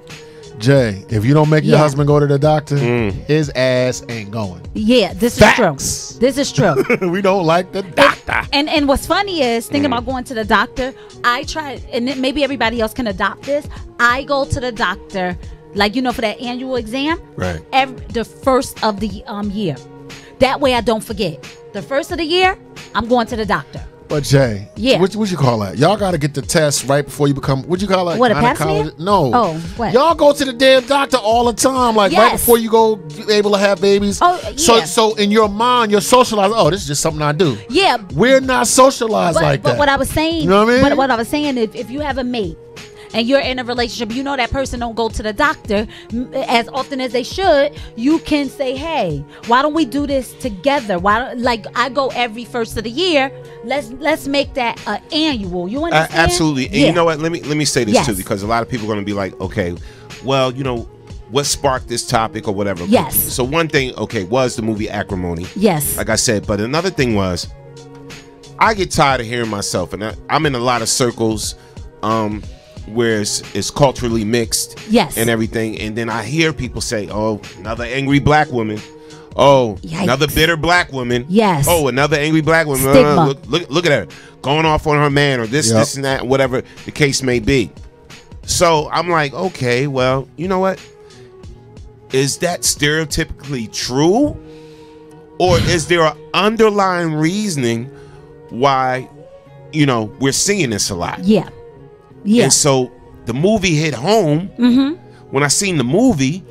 Jay, if you don't make your husband go to the doctor, his ass ain't going. Yeah, this is true. This is true. We don't like the doctor. And what's funny is, thinking about going to the doctor, I try, and maybe everybody else can adopt this. I go to the doctor, for that annual exam, right? The first of the year. That way I don't forget. The first of the year, I'm going to the doctor. But Jay, what you call that? Y'all got to get the test right before you become. What you call that? What, a pap smear? No. Oh, what? Y'all go to the damn doctor all the time, right before you go able to have babies. Oh, yeah. So in your mind, you're socialized. Oh, this is just something I do. Yeah. We're not socialized like that. But what I was saying, you know what I mean? But what I was saying is, if you have a mate and you're in a relationship, you know that person don't go to the doctor as often as they should, you can say, hey, why don't we do this together? Why don't, like, I go every first of the year, let's make that annual. You understand? Absolutely. And you know what, let me say this too, because a lot of people are going to be like, okay, well, you know, what sparked this topic or whatever. Yes. So one thing, okay, was the movie Acrimony. Yes. Like I said, but another thing was, I get tired of hearing myself, and I'm in a lot of circles where it's culturally mixed, yes, and everything, and then I hear people say, oh, another angry black woman, oh, yikes, another bitter black woman, yes, oh, another angry black woman, look at her going off on her man, or this and that, whatever the case may be. So I'm like, okay, well, you know what, is that stereotypically true, or is there an underlying reasoning why, you know, we're seeing this a lot? Yeah. Yeah. And so the movie hit home when I seen the movie,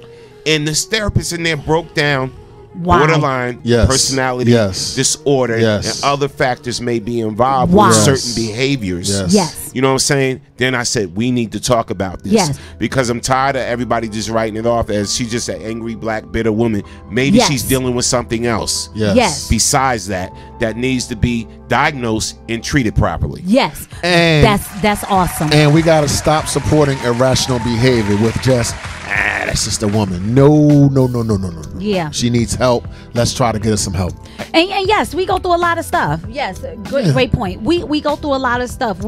and this therapist in there broke down borderline personality disorder and other factors may be involved with certain behaviors. Yes. You know what I'm saying? Then I said, we need to talk about this because I'm tired of everybody just writing it off as she's just an angry black bitter woman. Maybe she's dealing with something else. Yes. Besides that needs to be diagnosed and treated properly. Yes. And that's awesome. And we got to stop supporting irrational behavior with just that's just a woman. No. Yeah. She needs help. Let's try to get her some help. And yes, we go through a lot of stuff. Yes, great point. We go through a lot of stuff.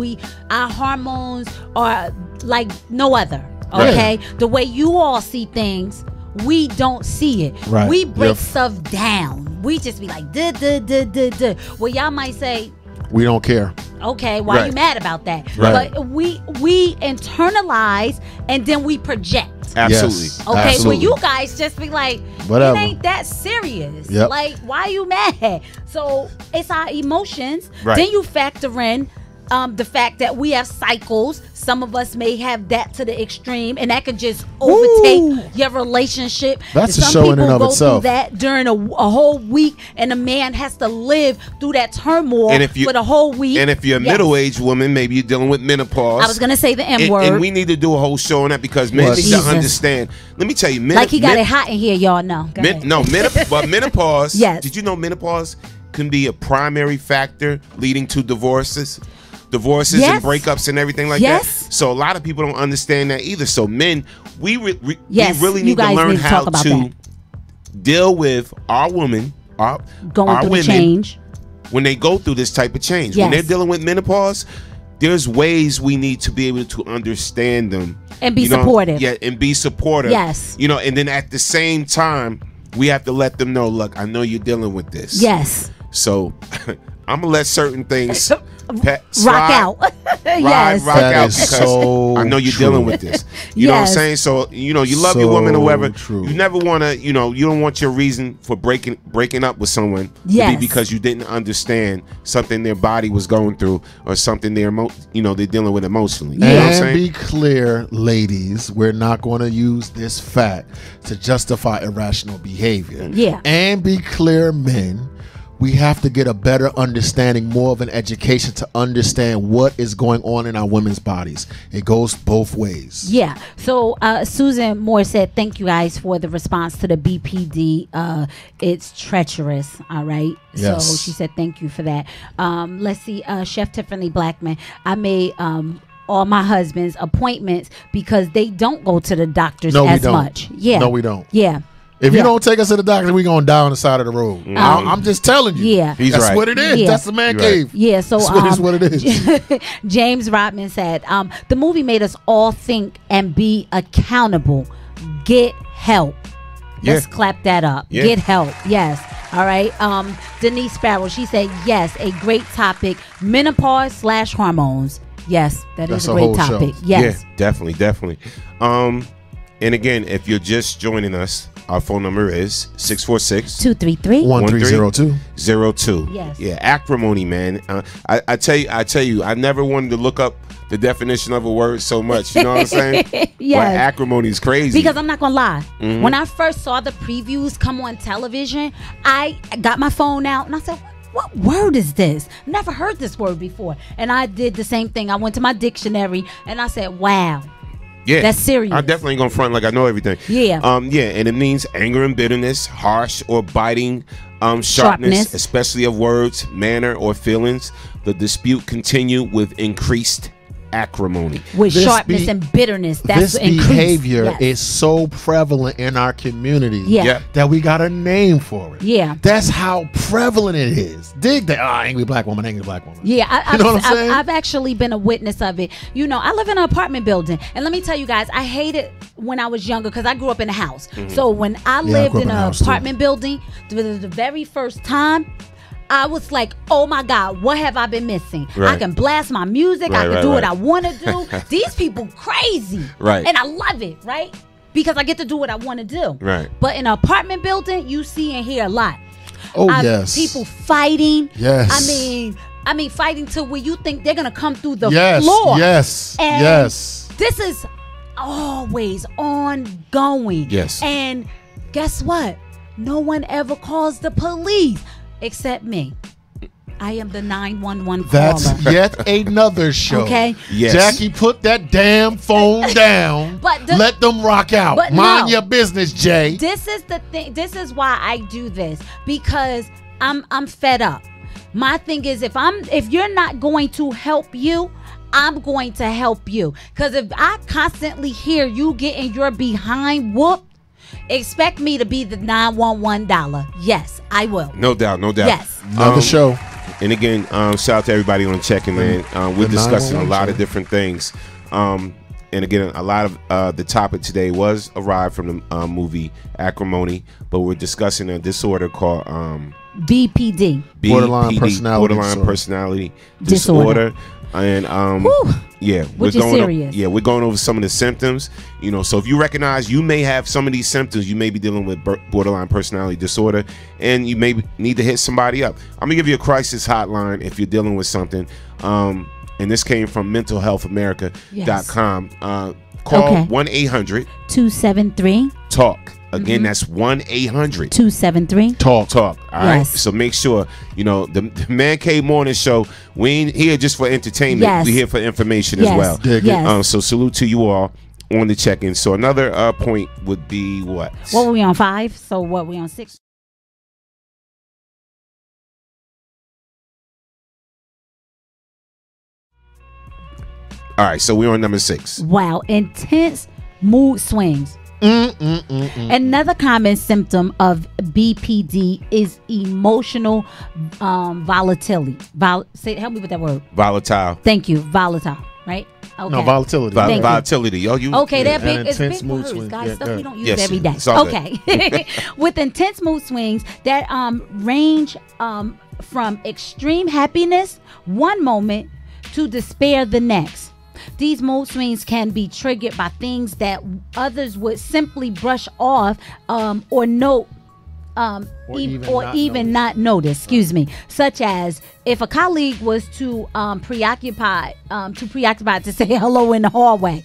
Our hormones are like no other. Okay, the way you all see things, we don't see it. Right. We break stuff down. We just be like, duh. Well, y'all might say, we don't care. Okay, why are you mad about that? Right. But we internalize and then we project. Absolutely. Yes. Okay, Absolutely. so you guys just be like, whatever. It ain't that serious. Yep. Like, why are you mad? So it's our emotions. Right. Then you factor in the fact that we have cycles. Some of us may have that to the extreme, and that could just overtake your relationship. That's a Some show in and people of go itself. through that during a whole week, and a man has to live through that turmoil for the whole week. And if you're a middle-aged woman, maybe you're dealing with menopause. I was gonna say the M word. And we need to do a whole show on that because men need to understand. Let me tell you, like he got it hot in here, y'all know. But menopause. Yes. Did you know menopause can be a primary factor leading to divorces and breakups and everything like that? So a lot of people don't understand that either. So men, we really need to learn how to deal with our women, our women, change when they go through this type of change. When they're dealing with menopause, there's ways we need to be able to understand them and be supportive. Yeah, and be supportive. Yes. You know, and then at the same time, we have to let them know, look, I know you're dealing with this. Yes. So I'm gonna let certain things rock out. Yes. Rock out because I know you're dealing with this. You know what I'm saying? So, you know, you love your woman or whatever. You never want to, you know, you don't want your reason for breaking up with someone to be because you didn't understand something their body was going through or something they're dealing with emotionally. You know what I'm saying? Be clear, ladies, we're not going to use this fact to justify irrational behavior. Yeah. And be clear, men, we have to get a better understanding, more of an education to understand what is going on in our women's bodies. It goes both ways. Yeah. So Susan Moore said, thank you guys for the response to the BPD. It's treacherous. All right. Yes. So she said, thank you for that. Let's see. Chef Tiffany Blackman, I made all my husband's appointments because they don't go to the doctors as much. Yeah. No, we don't. Yeah. If you don't take us to the doctor, we're going to die on the side of the road. I'm just telling you. Yeah. That's what it is. Yeah. That's the man cave. Yeah, so that's what it is. James Rodman said, the movie made us all think and be accountable. Get help. Let's clap that up. Yeah. Get help. Yes. All right. Denise Sparrow, she said, yes, a great topic. Menopause / hormones. Yes, that's a great topic. Show. Yes. Yeah, definitely. And again, if you're just joining us, our phone number is 646-233-1302. Yes. Yeah, acrimony, man. I tell you, I never wanted to look up the definition of a word so much. You know what I'm saying? Yes. But acrimony is crazy. Because I'm not gonna lie, when I first saw the previews come on television, I got my phone out and I said, what word is this? Never heard this word before. And I did the same thing. I went to my dictionary and I said, wow. Yeah, that's serious. I definitely gonna front like I know everything. Yeah. Yeah, and it means anger and bitterness, harsh or biting sharpness, especially of words, manner, or feelings. The dispute continue with increased acrimony. With sharpness and bitterness. That's this behavior is so prevalent in our community that we got a name for it. Yeah. That's how prevalent it is. Dig that. Angry black woman, angry black woman. Yeah, you know what I'm saying? I've actually been a witness of it. You know, I live in an apartment building. And let me tell you guys, I hated when I was younger because I grew up in a house. So when I lived in an apartment building, the very first time, I was like, oh my God, what have I been missing? I can blast my music. I can do what I want to do. These people crazy. Right. And I love it, right? Because I get to do what I want to do. Right. But in an apartment building, you see and hear a lot. Oh, yes. People fighting. Yes. I mean, fighting to where you think they're going to come through the yes, floor. Yes, and yes. This is always ongoing. Yes. And guess what? No one ever calls the police. Except me. I am the 911 caller. That's yet another show. Okay. Yes. Jackie, put that damn phone down. Let them rock out. Mind your business, Jay. This is the thing. This is why I do this, because I'm fed up. My thing is, if you're not going to help you, I'm going to help you. Because if I constantly hear you getting your behind whooped, expect me to be the 911 dollar. Yes, I will. No doubt, no doubt. Yes. Another show. And again, shout out to everybody on checking in. We're discussing a lot of different things. And again, a lot of the topic today was arrived from the movie Acrimony, but we're discussing a disorder called BPD. Borderline personality disorder. And yeah, we're going over some of the symptoms. You know, so if you recognize you may have some of these symptoms, you may be dealing with borderline personality disorder, and you may need to hit somebody up. I'm gonna give you a crisis hotline if you're dealing with something. And this came from mentalhealthamerica.com. Call 1-800-273-TALK. Again, that's 1-800-273-TALK. All right. So make sure, you know, the Man Cave Morning Show, we ain't here just for entertainment. Yes. We're here for information as well. Yes. So salute to you all on the check-in. So another point would be what? What were we on 5? So what we on 6? All right. So we're on number 6. Wow. Intense mood swings. Another common symptom of BPD is emotional volatility. Help me with that word. Volatile. Thank you. Volatile. Right? Okay. No, volatility. Volatility. Okay, they're big. It's big words, guys. Stuff we don't use every day. Okay. With intense mood swings that range from extreme happiness one moment to despair the next. These mood swings can be triggered by things that others would simply brush off or note even not notice. Excuse me. Such as if a colleague was too preoccupied to say hello in the hallway.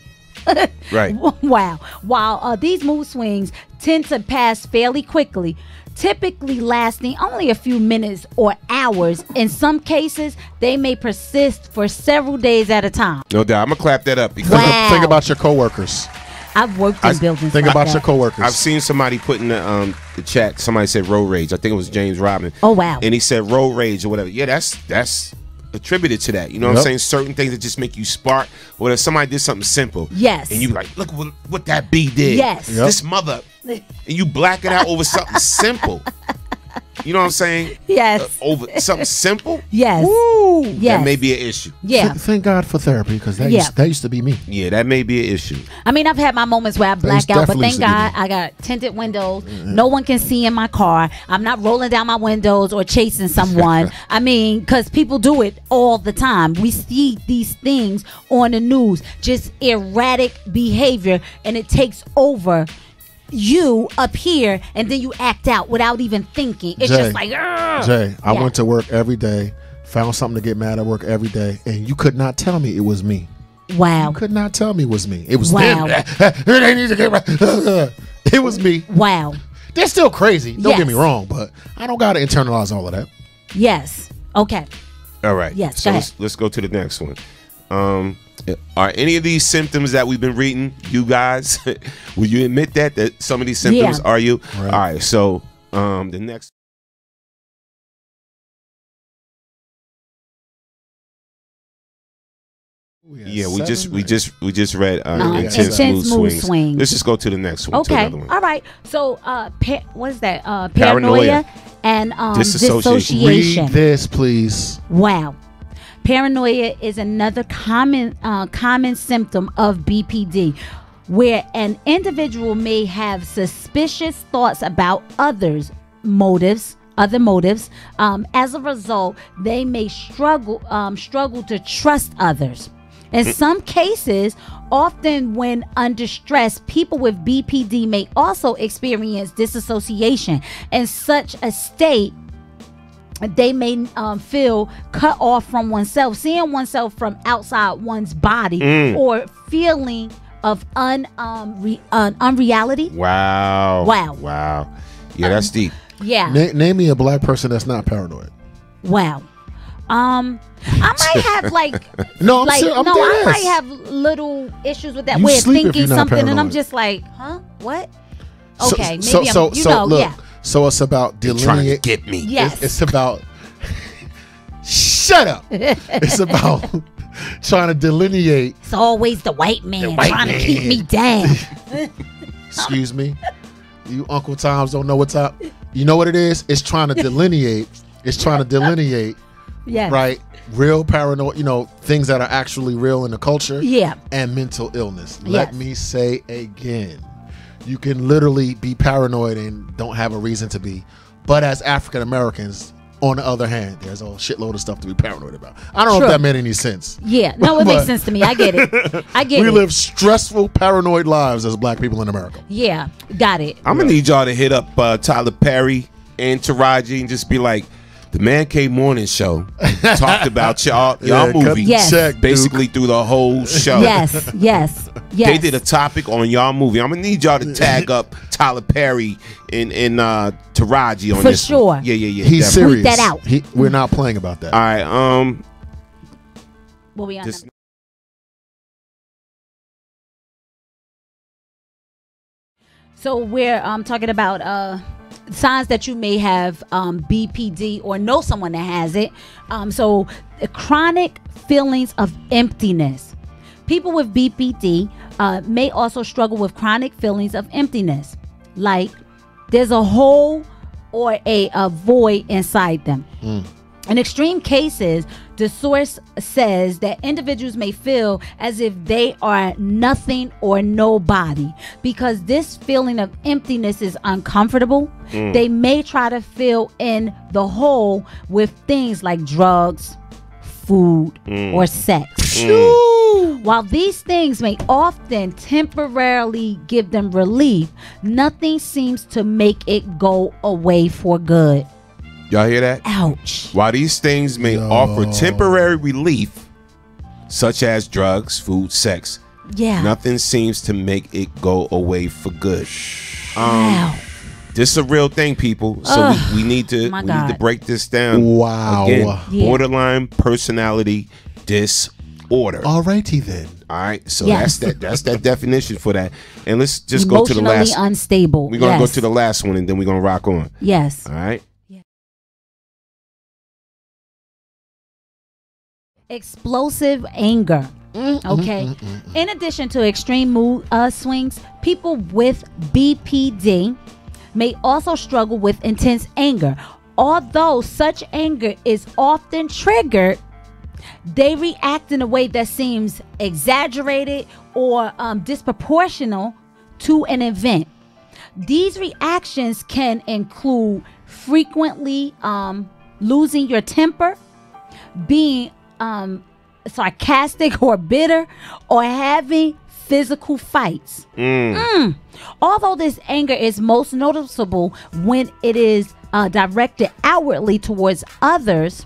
Right. Wow. While these mood swings tend to pass fairly quickly, typically lasting only a few minutes or hours. In some cases, they may persist for several days at a time. No doubt. I'm going to clap that up. Because think about your coworkers. I've worked in buildings. Think about your coworkers. I've seen somebody put in the chat, somebody said road rage. I think it was James Robin. Oh, wow. And he said road rage or whatever. Yeah, that's attributed to that. You know what I'm saying? Certain things that just make you spark. Or if somebody did something simple. Yes. And you be like, look what that B did. Yes. This mother. And you black it out over something simple. You know what I'm saying? Yes. Over something simple? Yes. Woo. Yes. That may be an issue. Yeah. Thank God for therapy, because that used to be me. Yeah, that may be an issue. I mean, I've had my moments where I black out, but thank God I got tinted windows. No one can see in my car. I'm not rolling down my windows or chasing someone. I mean, because people do it all the time. We see these things on the news, just erratic behavior, and it takes over you up here, and then you act out without even thinking. It's just like, Jay, I went to work every day, found something to get mad at work every day, and you could not tell me it was me. Wow. You could not tell me it was me. It was them. They need to get it was me. Wow. They're still crazy. Don't get me wrong, but I don't got to internalize all of that. Yes. Okay. All right. Yes. So let's go to the next one. Are any of these symptoms that we've been reading, you guys, will you admit that some of these symptoms are you? Right. All right. So the next. Yeah, we just read intense mood swings. Let's just go to the next one. Okay, all right. So, what is that? Paranoia and dissociation. Read this, please. Wow, paranoia is another common symptom of BPD, where an individual may have suspicious thoughts about other motives. As a result, they may struggle to trust others. In some cases, often when under stress, people with BPD may also experience disassociation. In such a state, they may feel cut off from oneself, seeing oneself from outside one's body, or feeling of unreality. Wow. Yeah, that's deep. Yeah. Name me a black person that's not paranoid. Wow. I might have I might have little issues with that way of thinking something, paranoid. And I'm just like, huh? What? Okay, so it's about delineate. Trying to get me. Yes. It's about. Shut up. It's about trying to delineate. It's always the white man trying to keep me down. Excuse me. You Uncle Toms don't know what's up. You know what it is? It's trying to delineate. Yes. Right. Real paranoid, things that are actually real in the culture. Yeah. And mental illness. Let me say again. You can literally be paranoid and don't have a reason to be. But as African Americans, on the other hand, there's a shitload of stuff to be paranoid about. I don't know if that made any sense. Yeah. No, it makes sense to me. I get it. We live stressful, paranoid lives as black people in America. Yeah. Got it. I'm going to need y'all to hit up Tyler Perry and Taraji and just be like, the Man Cave Morning Show talked about y'all movie basically through the whole show. Yes. They did a topic on y'all movie. I'm gonna need y'all to tag up Tyler Perry and Taraji on this. For sure. One. Yeah. He's serious. Tweet that out. We're not playing about that. All right. What we on? So we're talking about signs that you may have BPD or know someone that has it. So chronic feelings of emptiness. People with BPD may also struggle with chronic feelings of emptiness. Like there's a hole or a void inside them. In extreme cases, the source says that individuals may feel as if they are nothing or nobody. Because this feeling of emptiness is uncomfortable, they may try to fill in the hole with things like drugs, food, or sex. While these things may often temporarily give them relief, nothing seems to make it go away for good. Y'all hear that? Ouch. While these things may offer temporary relief, such as drugs, food, sex, nothing seems to make it go away for good. Wow. This is a real thing, people. So we need to break this down. Wow. Again, borderline personality disorder. Alrighty then. All right. So that's that definition for that. And let's just go to the last. Emotionally unstable. We're gonna go to the last one, and then we're gonna rock on. Yes. All right. Explosive anger. Okay. In addition to extreme mood swings, people with BPD may also struggle with intense anger. Although such anger is often triggered, they react in a way that seems exaggerated or disproportional to an event. These reactions can include frequently losing your temper, being sarcastic or bitter, or having physical fights. Although this anger is most noticeable when it is directed outwardly towards others,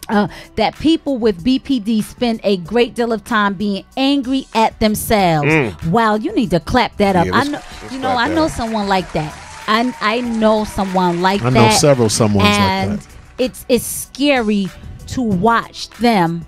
that people with BPD spend a great deal of time being angry at themselves. Wow, you need to clap that up. I know someone like that. I know someone like that. I know several someones like that. it's scary to watch them,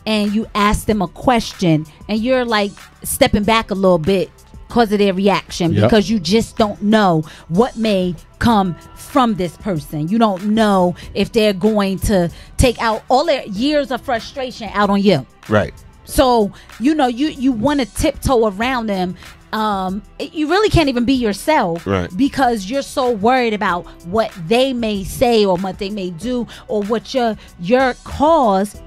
and you ask them a question and you're like stepping back a little bit because of their reaction, because you just don't know what may come from this person. You don't know if they're going to take out all their years of frustration out on you. Right. So, you know, you want to tiptoe around them. You really can't even be yourself, right, because you're so worried about what they may say or what they may do, or what your cause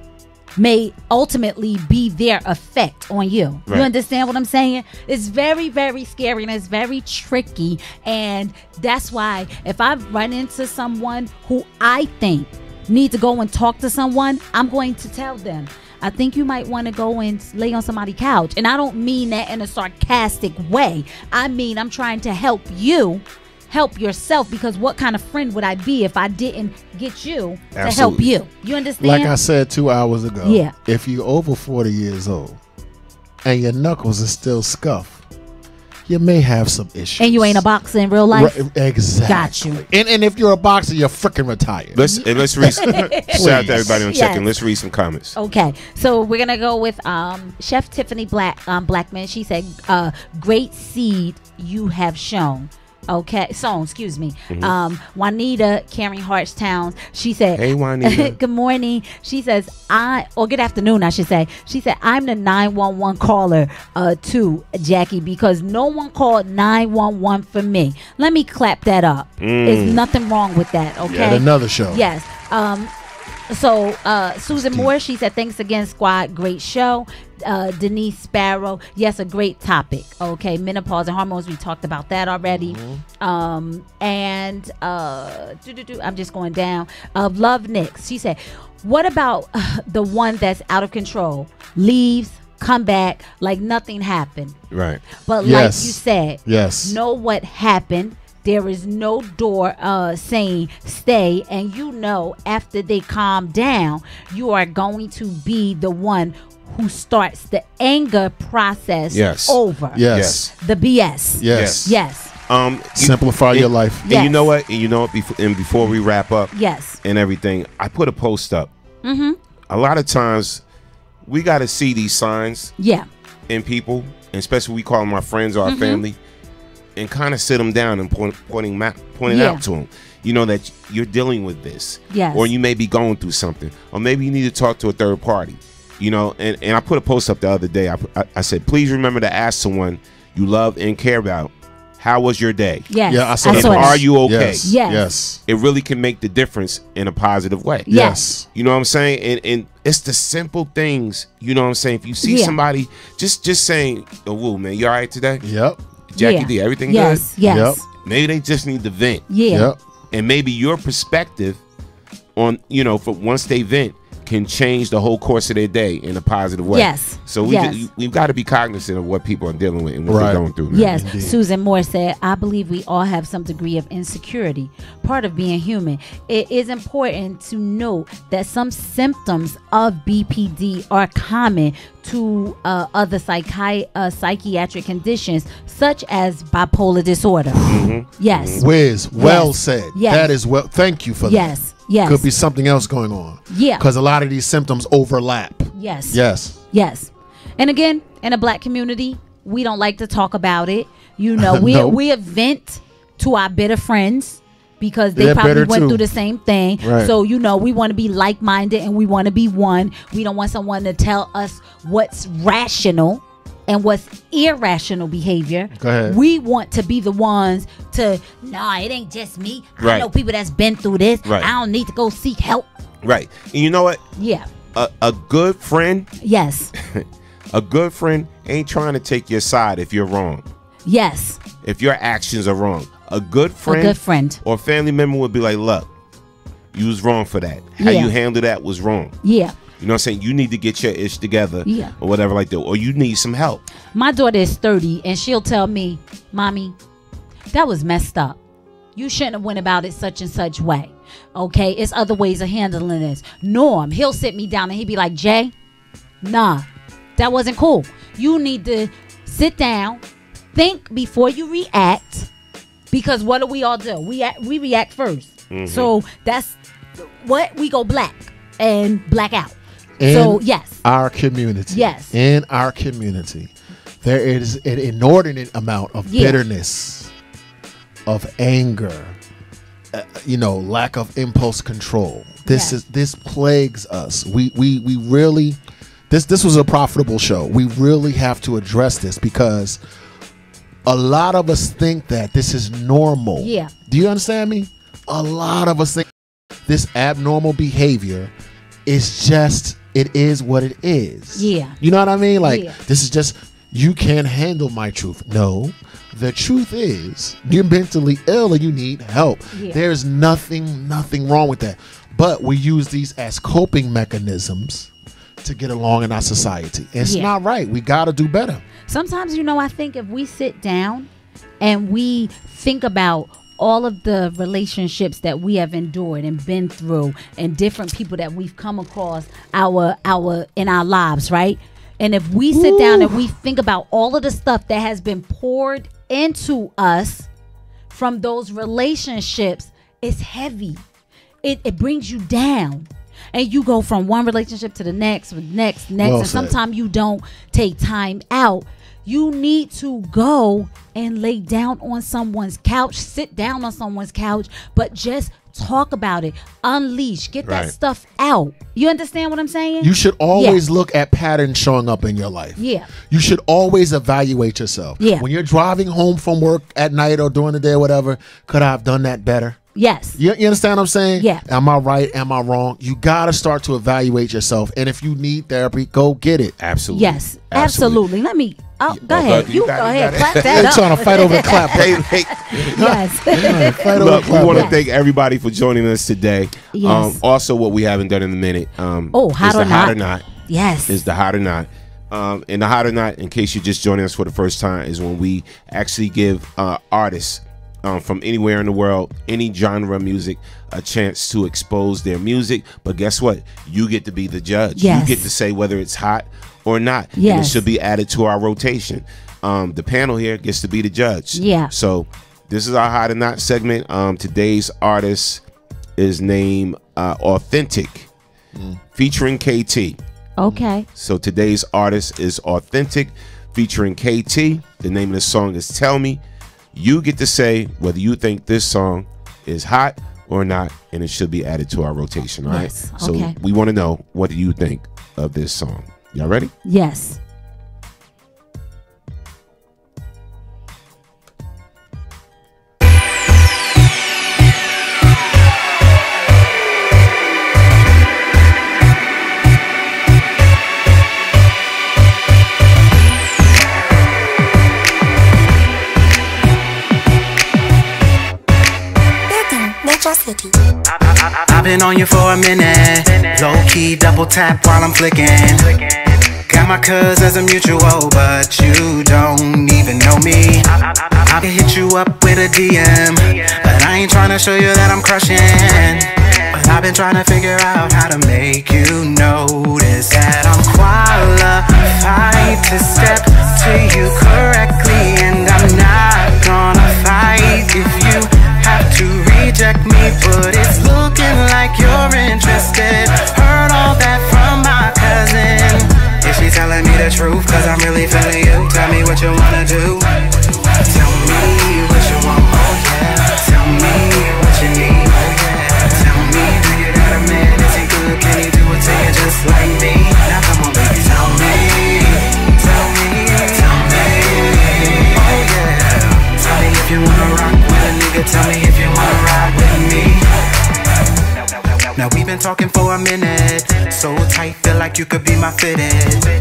may ultimately be their effect on you. Right. You understand what I'm saying? It's very, very scary, and it's very tricky. And that's why if I run into someone who I think need to go and talk to someone, I'm going to tell them, I think you might want to go and lay on somebody's couch. And I don't mean that in a sarcastic way. I mean, I'm trying to help you help yourself, because what kind of friend would I be if I didn't get you to help you? You understand? Like I said 2 hours ago, yeah, if you're over 40 years old and your knuckles are still scuffed, you may have some issues. And you ain't a boxer in real life? Exactly. Got you. And if you're a boxer, you're freaking retired. Let's read. Shout out to everybody on check-in. Let's read some comments. Okay, so we're gonna go with Chef Tiffany Blackman. She said, "Great seed you have shown." Okay, so excuse me. Juanita Caring Hearts Towns. She said, "Hey, Juanita. Good morning." She says, good afternoon, I should say. She said, "I'm the 911 caller too, Jackie, because no one called 911 for me." Let me clap that up. There's nothing wrong with that. Okay. Yet another show. Yes. So Susan Moore, she said, "Thanks again, squad. Great show." Denise Sparrow, yes, a great topic. Okay, menopause and hormones, we talked about that already. I'm just going down. Love Nix, she said, "What about the one that's out of control, leaves, come back like nothing happened?" Right. But like you said, know what happened. There is no door saying stay, and you know after they calm down, you are going to be the one who starts the anger process over. Yes. The BS. Yes. Yes. Simplify your life. And you know what? Before we wrap up, yes, and everything, I put a post up. A lot of times, we got to see these signs. In people, and especially we call them our friends or our family, and kind of sit them down and pointing out to them. You know that you're dealing with this, or you may be going through something, or maybe you need to talk to a third party. You know, and I put a post up the other day. I said, please remember to ask someone you love and care about, how was your day? Yes. Yeah, I saw that. Are you okay? Yes. It really can make the difference in a positive way. Yes. You know what I'm saying? And it's the simple things, you know what I'm saying? If you see somebody just saying, "Oh, whoa, man, you all right today?" Yep. Jackie D, everything good? Yes. Yep. Maybe they just need to vent. Yep. And maybe your perspective on, for once they vent, can change the whole course of their day in a positive way. Yes. So we've got to be cognizant of what people are dealing with and what they're going through. Man. Yes. Indeed. Susan Moore said, "I believe we all have some degree of insecurity, part of being human. It is important to note that some symptoms of BPD are common to other psychiatric conditions, such as bipolar disorder." Yes. Wiz, said. Yes. That is well. Thank you for that. Yes. Yes. Could be something else going on. Yeah. Because a lot of these symptoms overlap. Yes. Yes. Yes. And again, in a black community, we don't like to talk about it. You know, we vent to our bitter friends because they probably went through the same thing. Right. So, we want to be like-minded and we want to be one. We don't want someone to tell us what's rational and what's irrational behavior. Go ahead. We want to be the ones to, it ain't just me. I know people that's been through this. Right. I don't need to go seek help. Right. And you know what? Yeah. A good friend. Yes. A good friend ain't trying to take your side if you're wrong. Yes. If your actions are wrong. A good friend or family member would be like, look, you was wrong for that. How you handled that was wrong. Yeah. You know what I'm saying? You need to get your ish together or whatever like that. Or you need some help. My daughter is 30 and she'll tell me, "Mommy, that was messed up. You shouldn't have went about it such and such way. Okay, it's other ways of handling this." Norm, he'll sit me down and he'll be like, "Jay, nah, that wasn't cool. You need to sit down, think before you react, because what do we all do? We react first. So that's we go black and black out. In so yes, our community. Yes, in our community, there is an inordinate amount of bitterness, of anger, lack of impulse control. This plagues us. We really. This was a profitable show. We really have to address this because a lot of us think that this is normal. Yeah. Do you understand me? A lot of us think this abnormal behavior is just, it is what it is. Yeah. You know what I mean? Like, this is just, you can't handle my truth. No. The truth is, you're mentally ill and you need help. Yeah. There's nothing wrong with that. But we use these as coping mechanisms to get along in our society. It's not right. We got to do better. Sometimes, I think if we sit down and we think about all of the relationships that we have endured and been through and different people that we've come across in our lives, right? And if we sit down and we think about all of the stuff that has been poured into us from those relationships, it's heavy. It brings you down. And you go from one relationship to the next, and sometimes you don't take time out. You need to go and lay down on someone's couch, sit down on someone's couch, but just talk about it. Unleash, get that stuff out. You understand what I'm saying? You should always look at patterns showing up in your life. Yeah. You should always evaluate yourself. Yeah. When you're driving home from work at night or during the day or whatever, could I have done that better? Yes. You understand what I'm saying? Yeah. Am I right? Am I wrong? You got to start to evaluate yourself. And if you need therapy, go get it. Absolutely. Yes. Absolutely. Let me. Go ahead. You go ahead. Clap that They're up. trying to fight over the clap. Yes. Look, we want to thank everybody for joining us today. Yes. Also, what we haven't done in a minute. Hot or not. Yes. Is the hot or not. And the hot or not, in case you're just joining us for the first time, is when we actually give artists from anywhere in the world, any genre of music, a chance to expose their music. But guess what? You get to be the judge. Yes. You get to say whether it's hot or not. Yes. And it should be added to our rotation. The panel here gets to be the judge. Yeah. So this is our hot or not segment. Today's artist is named Authentic, featuring KT. Okay. So today's artist is Authentic, featuring KT. The name of the song is Tell Me. You get to say whether you think this song is hot or not, and it should be added to our rotation. All right. So we want to know, what do you think of this song? Y'all ready? Yes. I've been on you for a minute. Low key double tap while I'm flicking. Got my cuz as a mutual, but you don't even know me. I can hit you up with a DM, but I ain't trying to show you that I'm crushing. But I've been trying to figure out how to make you notice that I'm qualified to step to you correctly. And I'm not gonna fight if you have to reject me, but it's looking like you're interested. Heard all that from my cousin. Is she telling me the truth? Cause I'm really feeling you. Tell me what you wanna do. Tell me what you want, oh yeah. Tell me what you need, oh yeah. Tell me, do you got a man? Is he good? Can he do it to you just like me? Now come on baby, tell me. Tell me, tell me, oh yeah. Tell me if you wanna rock with a nigga. Tell me if you wanna ride with me. Now we've been talking for a minute, so tight, feel like you could be my fitted.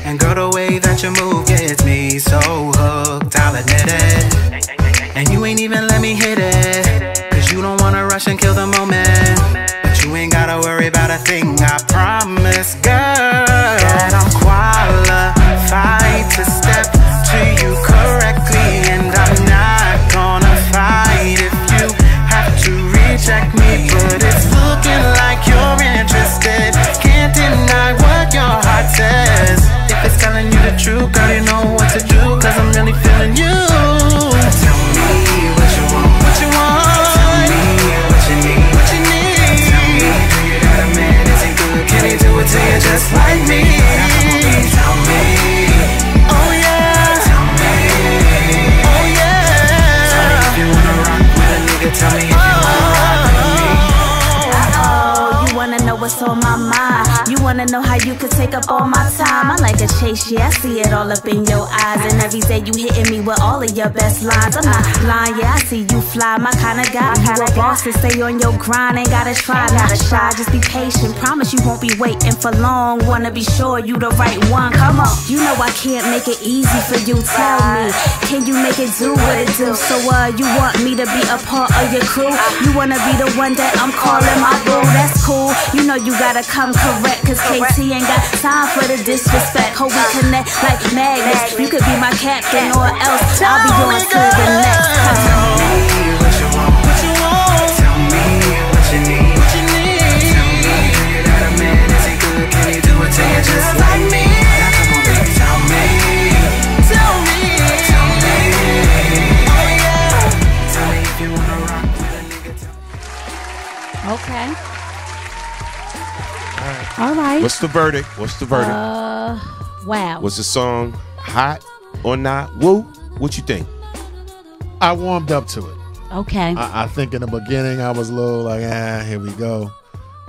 And girl, the way that you move gets me so hooked, I'll admit it. And you ain't even let me hit it, cause you don't wanna rush and kill the moment. But you ain't gotta worry about a thing, I promise, girl, that I'm qualified to step to you correctly. And I'm not gonna fight if you have to reject me, but it's looking like you're interested. Can't deny what your heart says. If it's telling you the truth, girl, you know what to do, cause I'm really feeling you. Tell me what you want, what you want. Tell me what you need, what you need. what's on my mind. You wanna know how you could take up all my time. I like a chase, yeah, I see it all up in your eyes. And every day you hitting me with all of your best lines. I'm not lying, yeah, I see you fly, my kind of guy. You a boss to stay on your grind, ain't gotta try, not shy, just be patient. Promise you won't be waiting for long. Wanna be sure you the right one, come on. You know I can't make it easy for you, tell me. Can you make it do what it do? So you want me to be a part of your crew? You wanna be the one that I'm calling my boo? That's cool, you know you gotta come correct. Cause KT ain't got time for the disrespect. Hope we connect like magnets. You could be my captain or else I'll be going to the next. Tell me what you want, what you want. Tell me what you need, what you need. Tell me you got a man, is he good? Can he do it to you just like me? Now come on baby, tell me, tell me, tell me. Oh yeah, tell me if you wanna rock with a nigga. Okay. All right. What's the verdict? What's the verdict? Wow. Was the song hot or not? Woo? What you think? I warmed up to it. Okay. I think in the beginning I was a little like, here we go.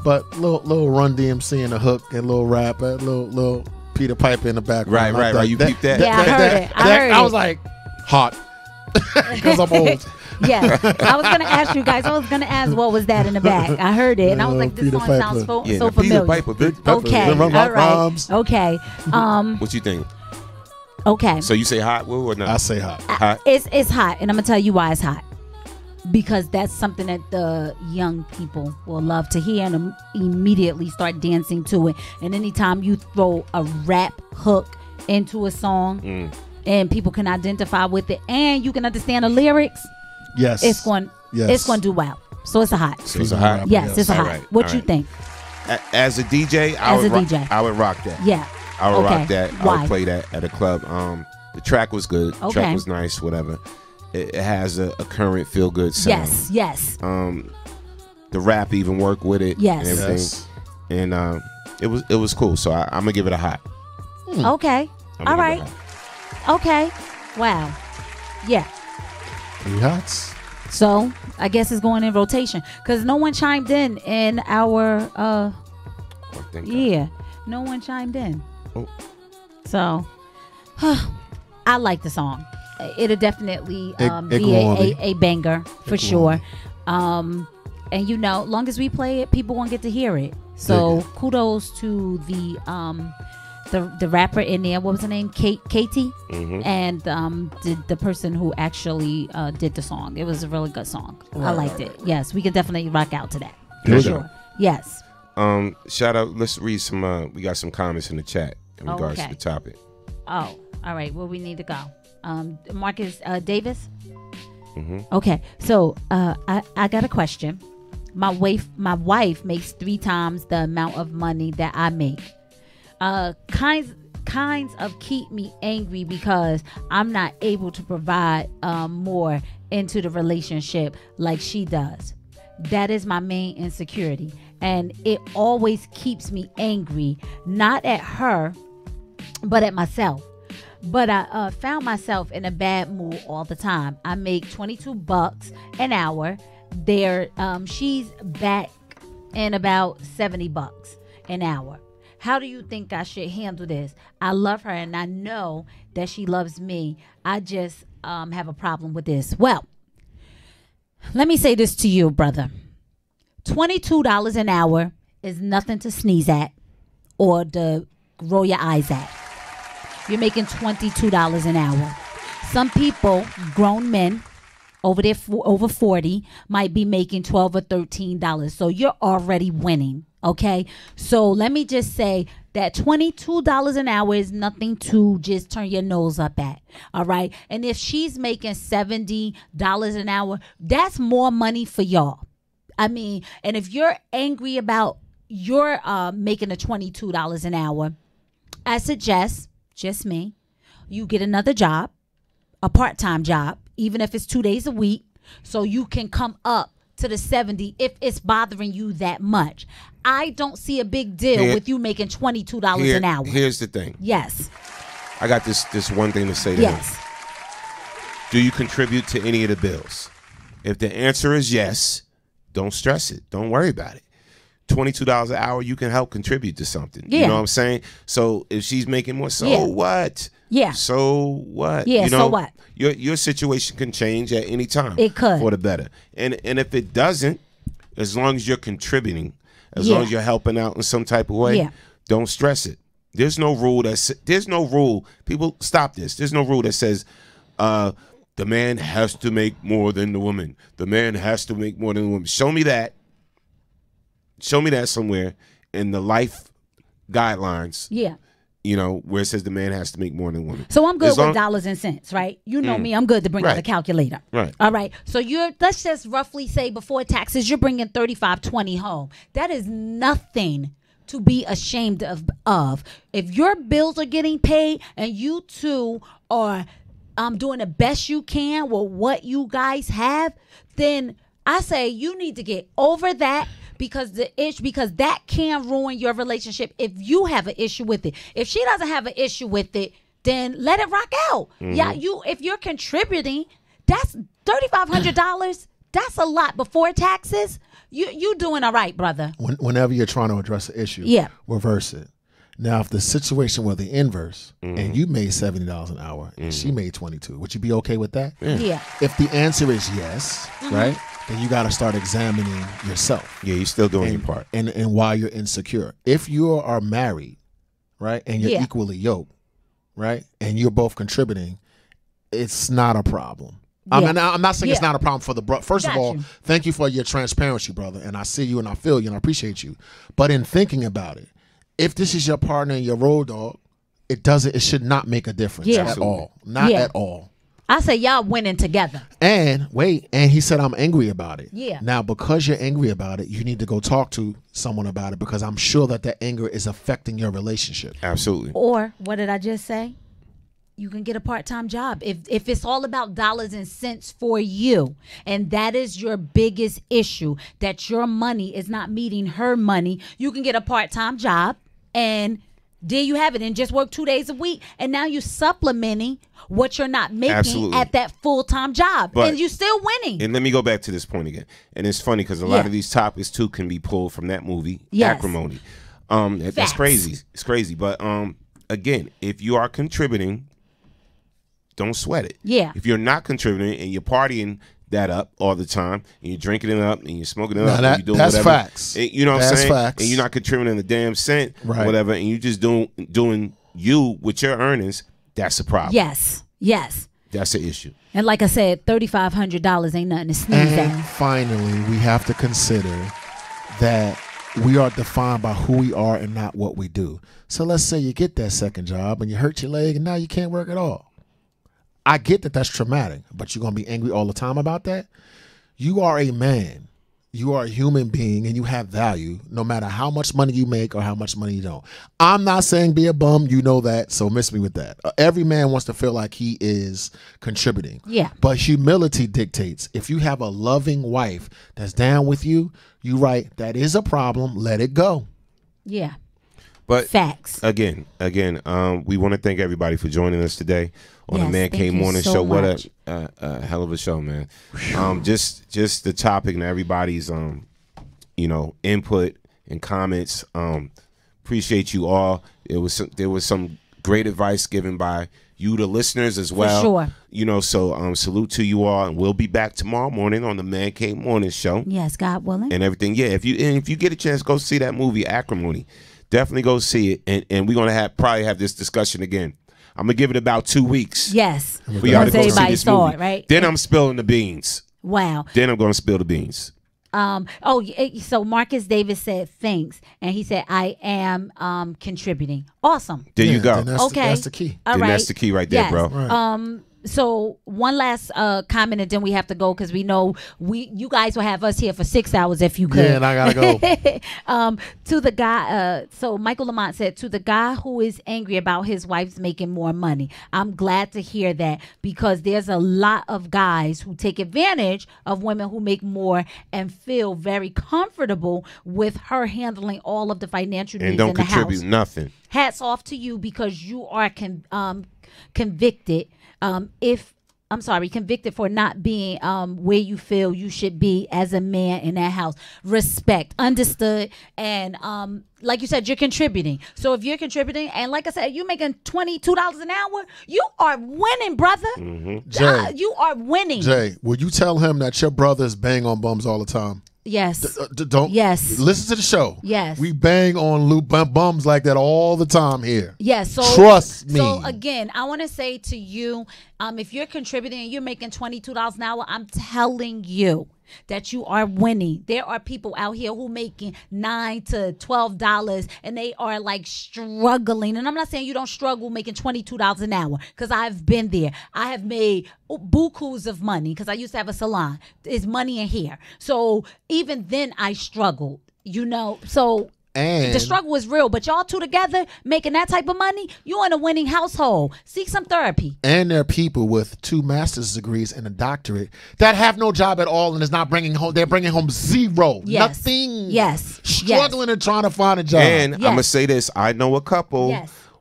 But little Run DMC in the hook and little rap, little Peter Piper in the background. Right. You peeped that? Yeah, I heard it. I was like, hot. Because I'm old. Yeah, I was gonna ask you guys. I was gonna ask what was that in the back. I heard it, and I was like, "This song sounds so familiar." Peter Piper, Big Pepper. Okay, all right. Okay. What you think? Okay. So you say hot, Woo, or not? I say hot. Hot. It's hot, and I'm gonna tell you why it's hot. Because that's something that the young people will love to hear and immediately start dancing to it. And anytime you throw a rap hook into a song, and people can identify with it, and you can understand the lyrics. Yes, it's going to do well. So it's a hot. So it's a hot. Yes, it's a hot. Right, what you think? As a DJ, I would rock that. Yeah, I would rock that. Why? I would play that at a club. The track was good. The track was nice. Whatever. It has a current feel good sound. Yes. The rap even worked with it. Yes. And everything. And it was cool. So I'm gonna give it a hot. Okay. All right. Okay. Wow. Yeah. 3 hots. So I guess it's going in rotation because no one chimed in our no one chimed in. So I like the song. It'll definitely be a banger for sure. And you know, long as we play it, people won't get to hear it. So kudos to the rapper in there. What was her name? Katie. And the person who actually did the song. It was a really good song. I liked it. Yes, we can definitely rock out to that. For sure. Yes. Shout out. Let's read some. We got some comments in the chat in regards to the topic. Oh, all right. Where we need to go? Marcus Davis. Okay. So I got a question. My wife makes 3 times the amount of money that I make. Kinds of keep me angry because I'm not able to provide more into the relationship like she does. That is my main insecurity, and it always keeps me angry, not at her but at myself. But I found myself in a bad mood all the time. I make $22 an hour. She's back in about $70 an hour. How do you think I should handle this? I love her and I know that she loves me. I just have a problem with this. Well, let me say this to you, brother. $22 an hour is nothing to sneeze at or to roll your eyes at. You're making $22 an hour. Some people, grown men, over 40, might be making $12 or $13. So you're already winning. Okay, so let me just say that $22 an hour is nothing to just turn your nose up at. All right, and if she's making $70 an hour, that's more money for y'all. I mean, and if you're angry about your making the $22 an hour, I suggest, just me, you get another job, a part-time job, even if it's 2 days a week, so you can come up to the 70 if it's bothering you that much. I don't see a big deal with you making $22 an hour. Here's the thing. Yes. I got this one thing to say to him. Do you contribute to any of the bills? If the answer is yes, don't stress it. Don't worry about it. $22 an hour, you can help contribute to something. Yeah. You know what I'm saying? So if she's making more, so what? Yeah. So what? Yeah, you know, so what? Your situation can change at any time. It could. For the better. And if it doesn't, as long as you're contributing, as long as you're helping out in some type of way, don't stress it. There's no rule people stop this. There's no rule that says the man has to make more than the woman. The man has to make more than the woman. Show me that somewhere in the life guidelines. Yeah. You know, where it says the man has to make more than the woman. So I'm good with dollars and cents, right? You know me, I'm good to bring out a calculator. Right. All right. So let's just roughly say before taxes, you're bringing $35.20 home. That is nothing to be ashamed of. If your bills are getting paid and you two are doing the best you can with what you guys have, then I say you need to get over that, because that can ruin your relationship if you have an issue with it. If she doesn't have an issue with it, then let it rock out. Mm-hmm. Yeah, if you're contributing, that's $3,500. That's a lot before taxes. You doing all right, brother. Whenever you're trying to address an issue, reverse it. Now, if the situation were the inverse, and you made $70 an hour and she made $22, would you be okay with that? Yeah. If the answer is yes, right, then you got to start examining yourself. Yeah, you're still doing your part. And why you're insecure. If you are married, right, and you're equally yoked, right, and you're both contributing, it's not a problem. I mean, I'm not saying it's not a problem for the brother. First of all, thank you for your transparency, brother, and I see you and I feel you and I appreciate you. But in thinking about it, if this is your partner and your road dog, it should not make a difference at all. Not at all. I say y'all winning together. And he said I'm angry about it. Yeah. Now, because you're angry about it, you need to go talk to someone about it, because I'm sure that anger is affecting your relationship. Absolutely. Or what did I just say? You can get a part-time job. If it's all about dollars and cents for you, and that is your biggest issue, that your money is not meeting her money, you can get a part-time job, and there you have it, and just work 2 days a week, and now you're supplementing what you're not making at that full-time job, and you're still winning. And let me go back to this point again. And it's funny because a lot of these topics too can be pulled from that movie, Acrimony. That's crazy. It's crazy. But again, if you are contributing, don't sweat it. Yeah. If you're not contributing and you're partying that up all the time, and you're drinking it up, and you're smoking it up, and you're doing that's whatever. Facts. And, you know what I'm saying? Facts. And you're not contributing a damn cent, whatever, and you just doing you with your earnings, that's a problem. Yes. That's an issue. And like I said, $3,500 ain't nothing to sneeze at. And finally, we have to consider that we are defined by who we are and not what we do. So let's say you get that second job and you hurt your leg and now you can't work at all. I get that that's traumatic, but you're going to be angry all the time about that? You are a man. You are a human being, and you have value no matter how much money you make or how much money you don't. I'm not saying be a bum. You know that, so miss me with that. Every man wants to feel like he is contributing. Yeah. But humility dictates. If you have a loving wife that's down with you, you right, that is a problem. Let it go. Yeah. But facts. Again, we want to thank everybody for joining us today on the Man Cave Morning Show. Much. What a hell of a show, man. Just the topic and everybody's input and comments. Appreciate you all. There was some great advice given by you, the listeners, as well. For sure. So salute to you all, and we'll be back tomorrow morning on the Man Cave Morning Show. Yes, God willing. And everything. Yeah, if you get a chance, go see that movie Acrimony. Definitely go see it, and we're gonna probably have this discussion again. I'm gonna give it about 2 weeks. Yes, we ought to go see this movie. Right? Then I'm spilling the beans. Wow. Then I'm gonna spill the beans. So Marcus Davis said thanks, and he said I am contributing. Awesome. There you go. That's the key. All right. That's the key right there, bro. Right. So one last comment, and then we have to go because we know you guys will have us here for 6 hours if you could. Yeah, and I gotta go. To the guy, so Michael Lamont said, to the guy who is angry about his wife's making more money, I'm glad to hear that, because there's a lot of guys who take advantage of women who make more and feel very comfortable with her handling all of the financial needs and don't in the contribute house. Nothing. Hats off to you, because you are convicted. If convicted for not being where you feel you should be as a man in that house. Respect, understood, and like you said, you're contributing. So if you're contributing, and like I said, you're making $22 an hour, you are winning, brother. Jay, you are winning. Jay, will you tell him that your brothers bang on bums all the time? Yes. Don't. Yes. Listen to the show. Yes. We bang on bums like that all the time here. Yes. So trust me. So again, I want to say to you, if you're contributing and you're making $22 an hour, I'm telling you that you are winning. There are people out here who making $9 to $12 and they are like struggling. And I'm not saying you don't struggle making $22 an hour, because I've been there. I have made bukus of money because I used to have a salon. It's money in here. So even then I struggled, so and the struggle is real, but y'all two together making that type of money, you in a winning household. Seek some therapy. And there are people with 2 master's degrees and a doctorate that have no job at all and is not bringing home. They're bringing home zero, nothing. Yes, struggling and trying to find a job. And I'm gonna say this: I know a couple.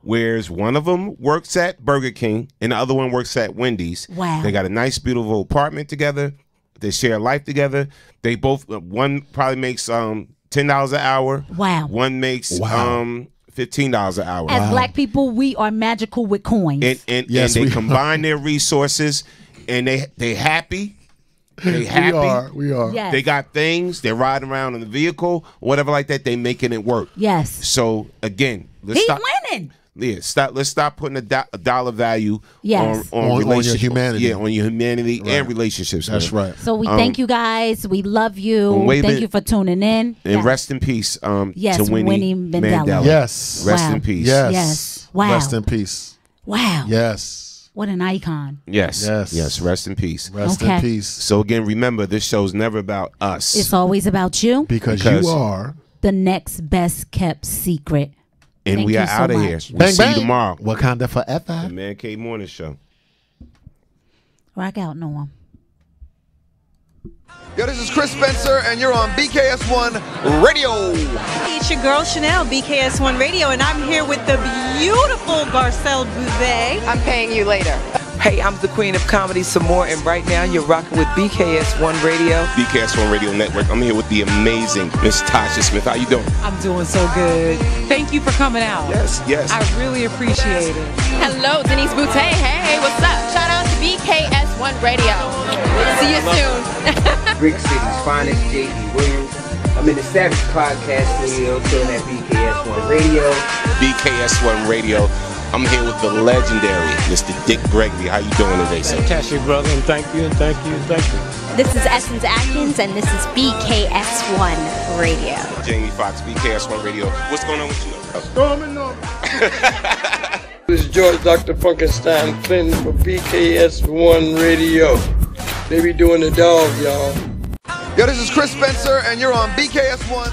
Whereas one of them works at Burger King and the other one works at Wendy's. Wow. They got a nice, beautiful apartment together. They share life together. They both, one probably makes $10 an hour. Wow. One makes $15 an hour. As black people, we are magical with coins. And they combine their resources, and they happy. They happy. We are. Yes. They got things. They're riding around in the vehicle, whatever like that. They making it work. Yes. So again, he's winning. Yeah, let's stop putting a dollar value on your humanity. Yeah, on your humanity and relationships. That's right. So we thank you guys. We love you. Thank you for tuning in. And rest in peace to Winnie Mandela. Yes. Rest in peace. Yes. Wow. Rest in peace. Wow. Yes. What an icon. Yes. Rest in peace. Rest in peace. So again, remember, this show's never about us. It's always about you. Because you are the next best kept secret. And Thank we are you so out of much. here. Bang, We'll see you bang. tomorrow. Wakanda forever. The Man Cave Morning Show. Rock out, Noam. Yo, this is Chris Spencer, and you're on BKS1 Radio. It's your girl Chanel, BKS1 Radio, and I'm here with the beautiful Garcelle Bouvet. I'm paying you later. Hey, I'm the queen of comedy some more, and right now you're rocking with BKS1 Radio. BKS1 Radio Network. I'm here with the amazing Miss Tasha Smith. How you doing? I'm doing so good. Thank you for coming out. Yes. I really appreciate it. Hello, Denise Boutte. Hey, what's up? Shout out to BKS1 Radio. See you soon. Brick City's finest, J.D. Williams. I'm in the Savage Podcast Studio, chilling at BKS1 Radio. BKS1 Radio. I'm here with the legendary Mr. Dick Gregory. How you doing today, sir? Fantastic, brother, and thank you. This is Essence Atkins, and this is BKS1 Radio. Jamie Foxx, BKS1 Radio. What's going on with you? Storming on. This is George Dr. Funkenstein Clinton for BKS1 Radio. They be doing the dog, y'all. Yo, this is Chris Spencer, and you're on BKS1